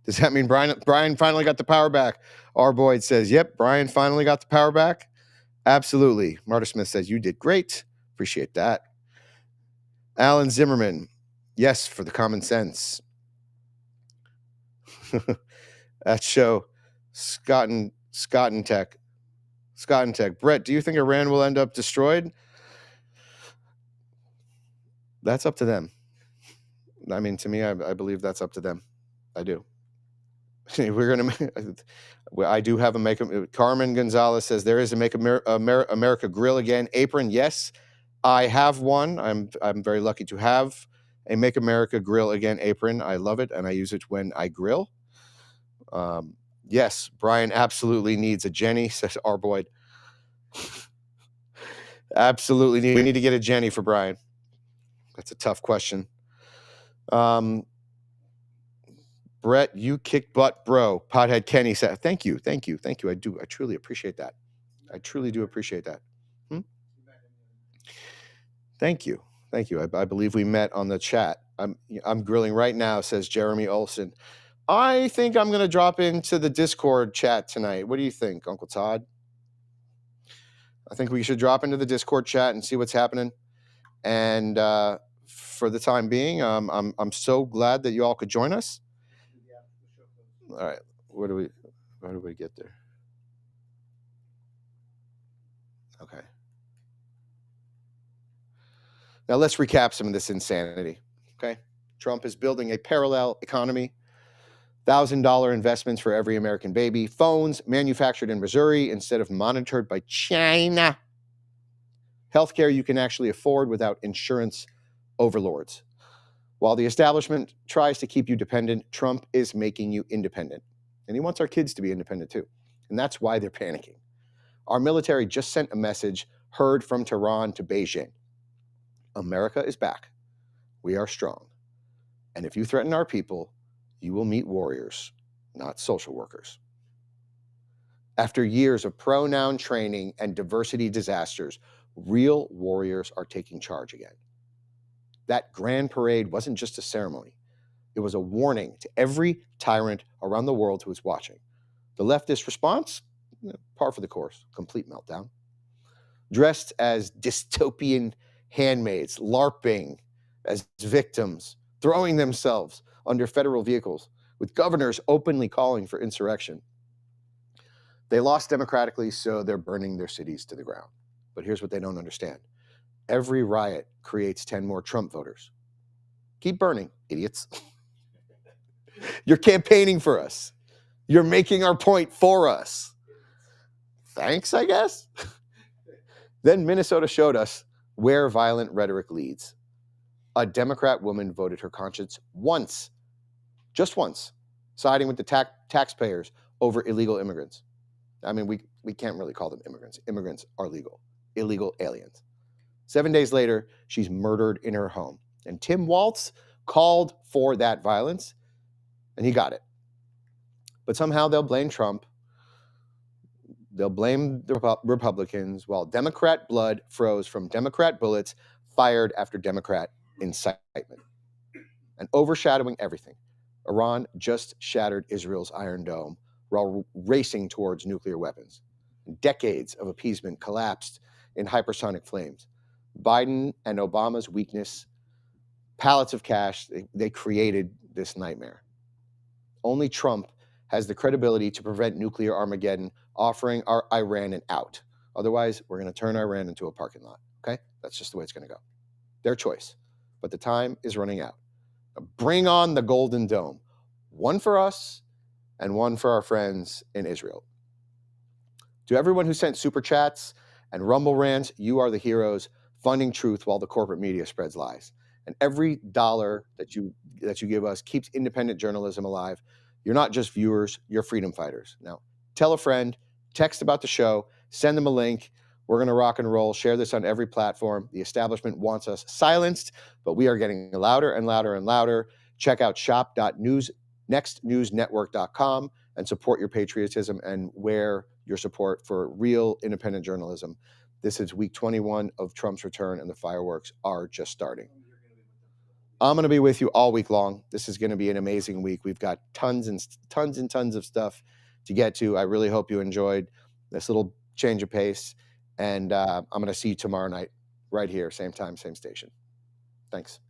Does that mean Brian finally got the power back? R. Boyd says, yep, Brian finally got the power back. Absolutely. Marta Smith says, you did great. Appreciate that. Alan Zimmerman, yes, for the common sense. That show, Scott and Tech. Brett, do you think Iran will end up destroyed? That's up to them. I mean, to me, I believe that's up to them. I do. We're gonna. I do have a make. Carmen Gonzalez says there is a Make America Grill Again apron. Yes, I have one. I'm very lucky to have a Make America Grill Again apron. I love it, and I use it when I grill. Yes, Brian absolutely needs a Jenny, says R. Boyd. Absolutely, we need to get a Jenny for Brian. That's a tough question. Brett, you kick butt, bro. Pothead Kenny said, thank you. I truly appreciate that. I truly do appreciate that. Thank you. I believe we met on the chat. I'm grilling right now, says Jeremy Olson. I think I'm going to drop into the Discord chat tonight. What do you think, Uncle Todd? I think we should drop into the Discord chat and see what's happening. And for the time being, I'm so glad that you all could join us. All right, how do we get there? Okay. Now let's recap some of this insanity. Okay. Trump is building a parallel economy. $1,000 investments for every American baby. Phones manufactured in Missouri instead of monitored by China. Healthcare you can actually afford without insurance overlords. While the establishment tries to keep you dependent, Trump is making you independent. And he wants our kids to be independent too. And that's why they're panicking. Our military just sent a message heard from Tehran to Beijing. America is back. We are strong. And if you threaten our people, you will meet warriors, not social workers. After years of pronoun training and diversity disasters, real warriors are taking charge again. That grand parade wasn't just a ceremony. It was a warning to every tyrant around the world who was watching. The leftist response, par for the course, complete meltdown. Dressed as dystopian handmaids, LARPing as victims, throwing themselves under federal vehicles, with governors openly calling for insurrection. They lost democratically, so they're burning their cities to the ground. But here's what they don't understand. Every riot creates 10 more Trump voters. Keep burning, idiots. You're campaigning for us. You're making our point for us. Thanks, I guess. Then Minnesota showed us where violent rhetoric leads. A Democrat woman voted her conscience once, just once, siding with the taxpayers over illegal immigrants. I mean, we can't really call them immigrants. Immigrants are legal. Illegal aliens. 7 days later, she's murdered in her home. And Tim Walz called for that violence, and he got it. But somehow they'll blame Trump. They'll blame the Republicans while Democrat blood froze from Democrat bullets fired after Democrat incitement. And overshadowing everything, Iran just shattered Israel's Iron Dome while racing towards nuclear weapons. Decades of appeasement collapsed in hypersonic flames. Biden and Obama's weakness, pallets of cash, they created this nightmare. Only Trump has the credibility to prevent nuclear Armageddon, offering our Iran an out. Otherwise, we're going to turn Iran into a parking lot, okay? That's just the way it's going to go. Their choice. But the time is running out. Now bring on the Golden Dome. One for us and one for our friends in Israel. To everyone who sent super chats and Rumble rants, you are the heroes funding truth while the corporate media spreads lies. And every dollar that you give us keeps independent journalism alive. You're not just viewers, you're freedom fighters. Now, tell a friend, text about the show, send them a link. We're going to rock and roll. Share this on every platform. The establishment wants us silenced, but we are getting louder and louder and louder. Check out shop.nextnewsnetwork.com and support your patriotism and wear your support for real independent journalism. This is week 21 of Trump's return, and the fireworks are just starting. I'm going to be with you all week long. This is going to be an amazing week. We've got tons and tons of stuff to get to. I really hope you enjoyed this little change of pace. And I'm going to see you tomorrow night right here, same time, same station. Thanks.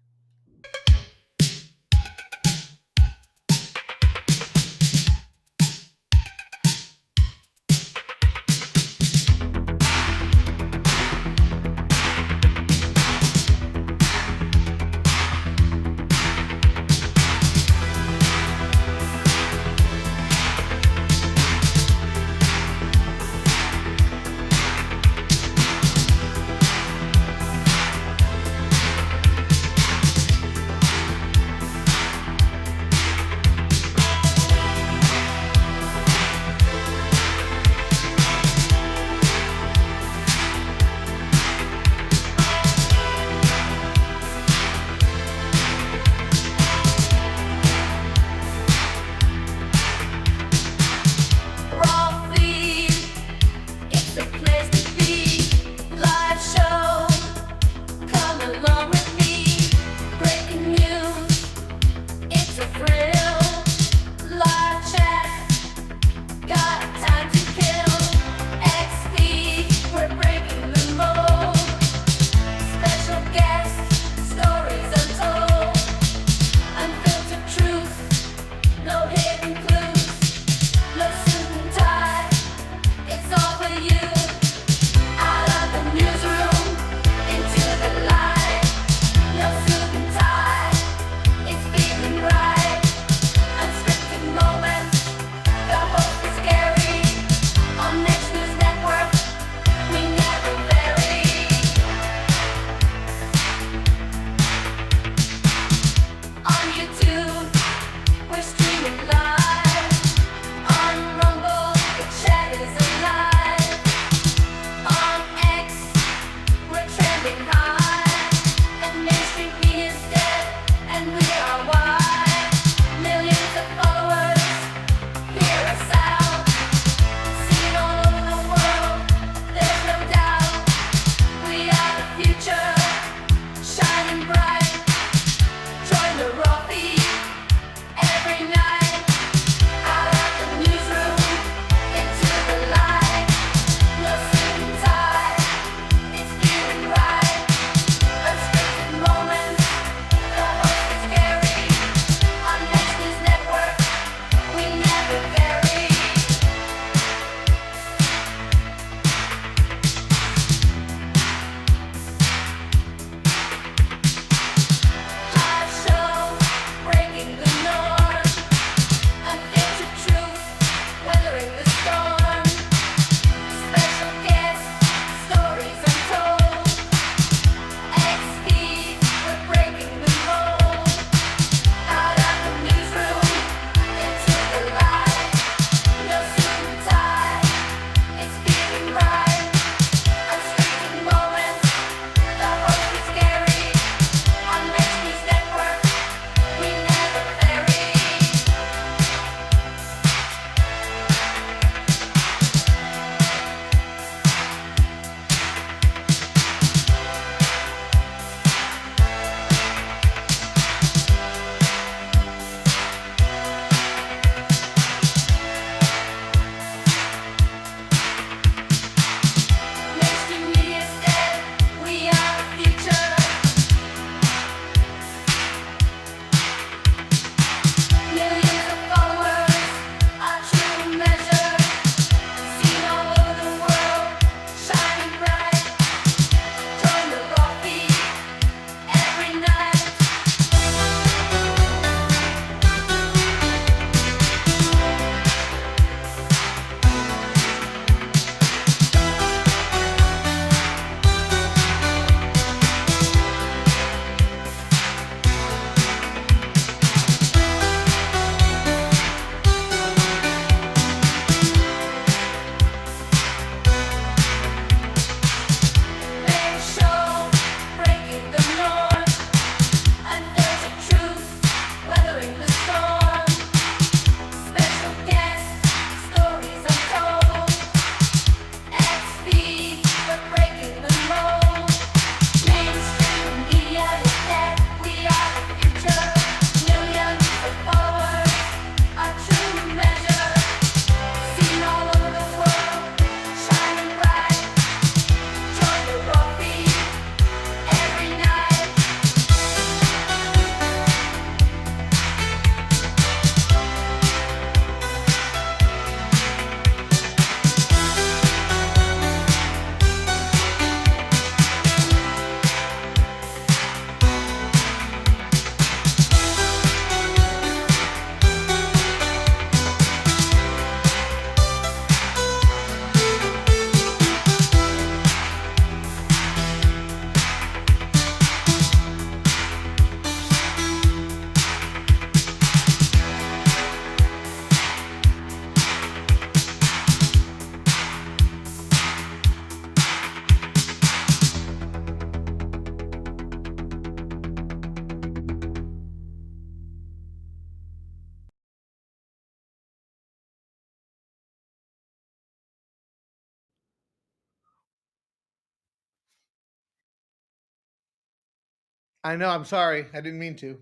I know. I'm sorry. I didn't mean to.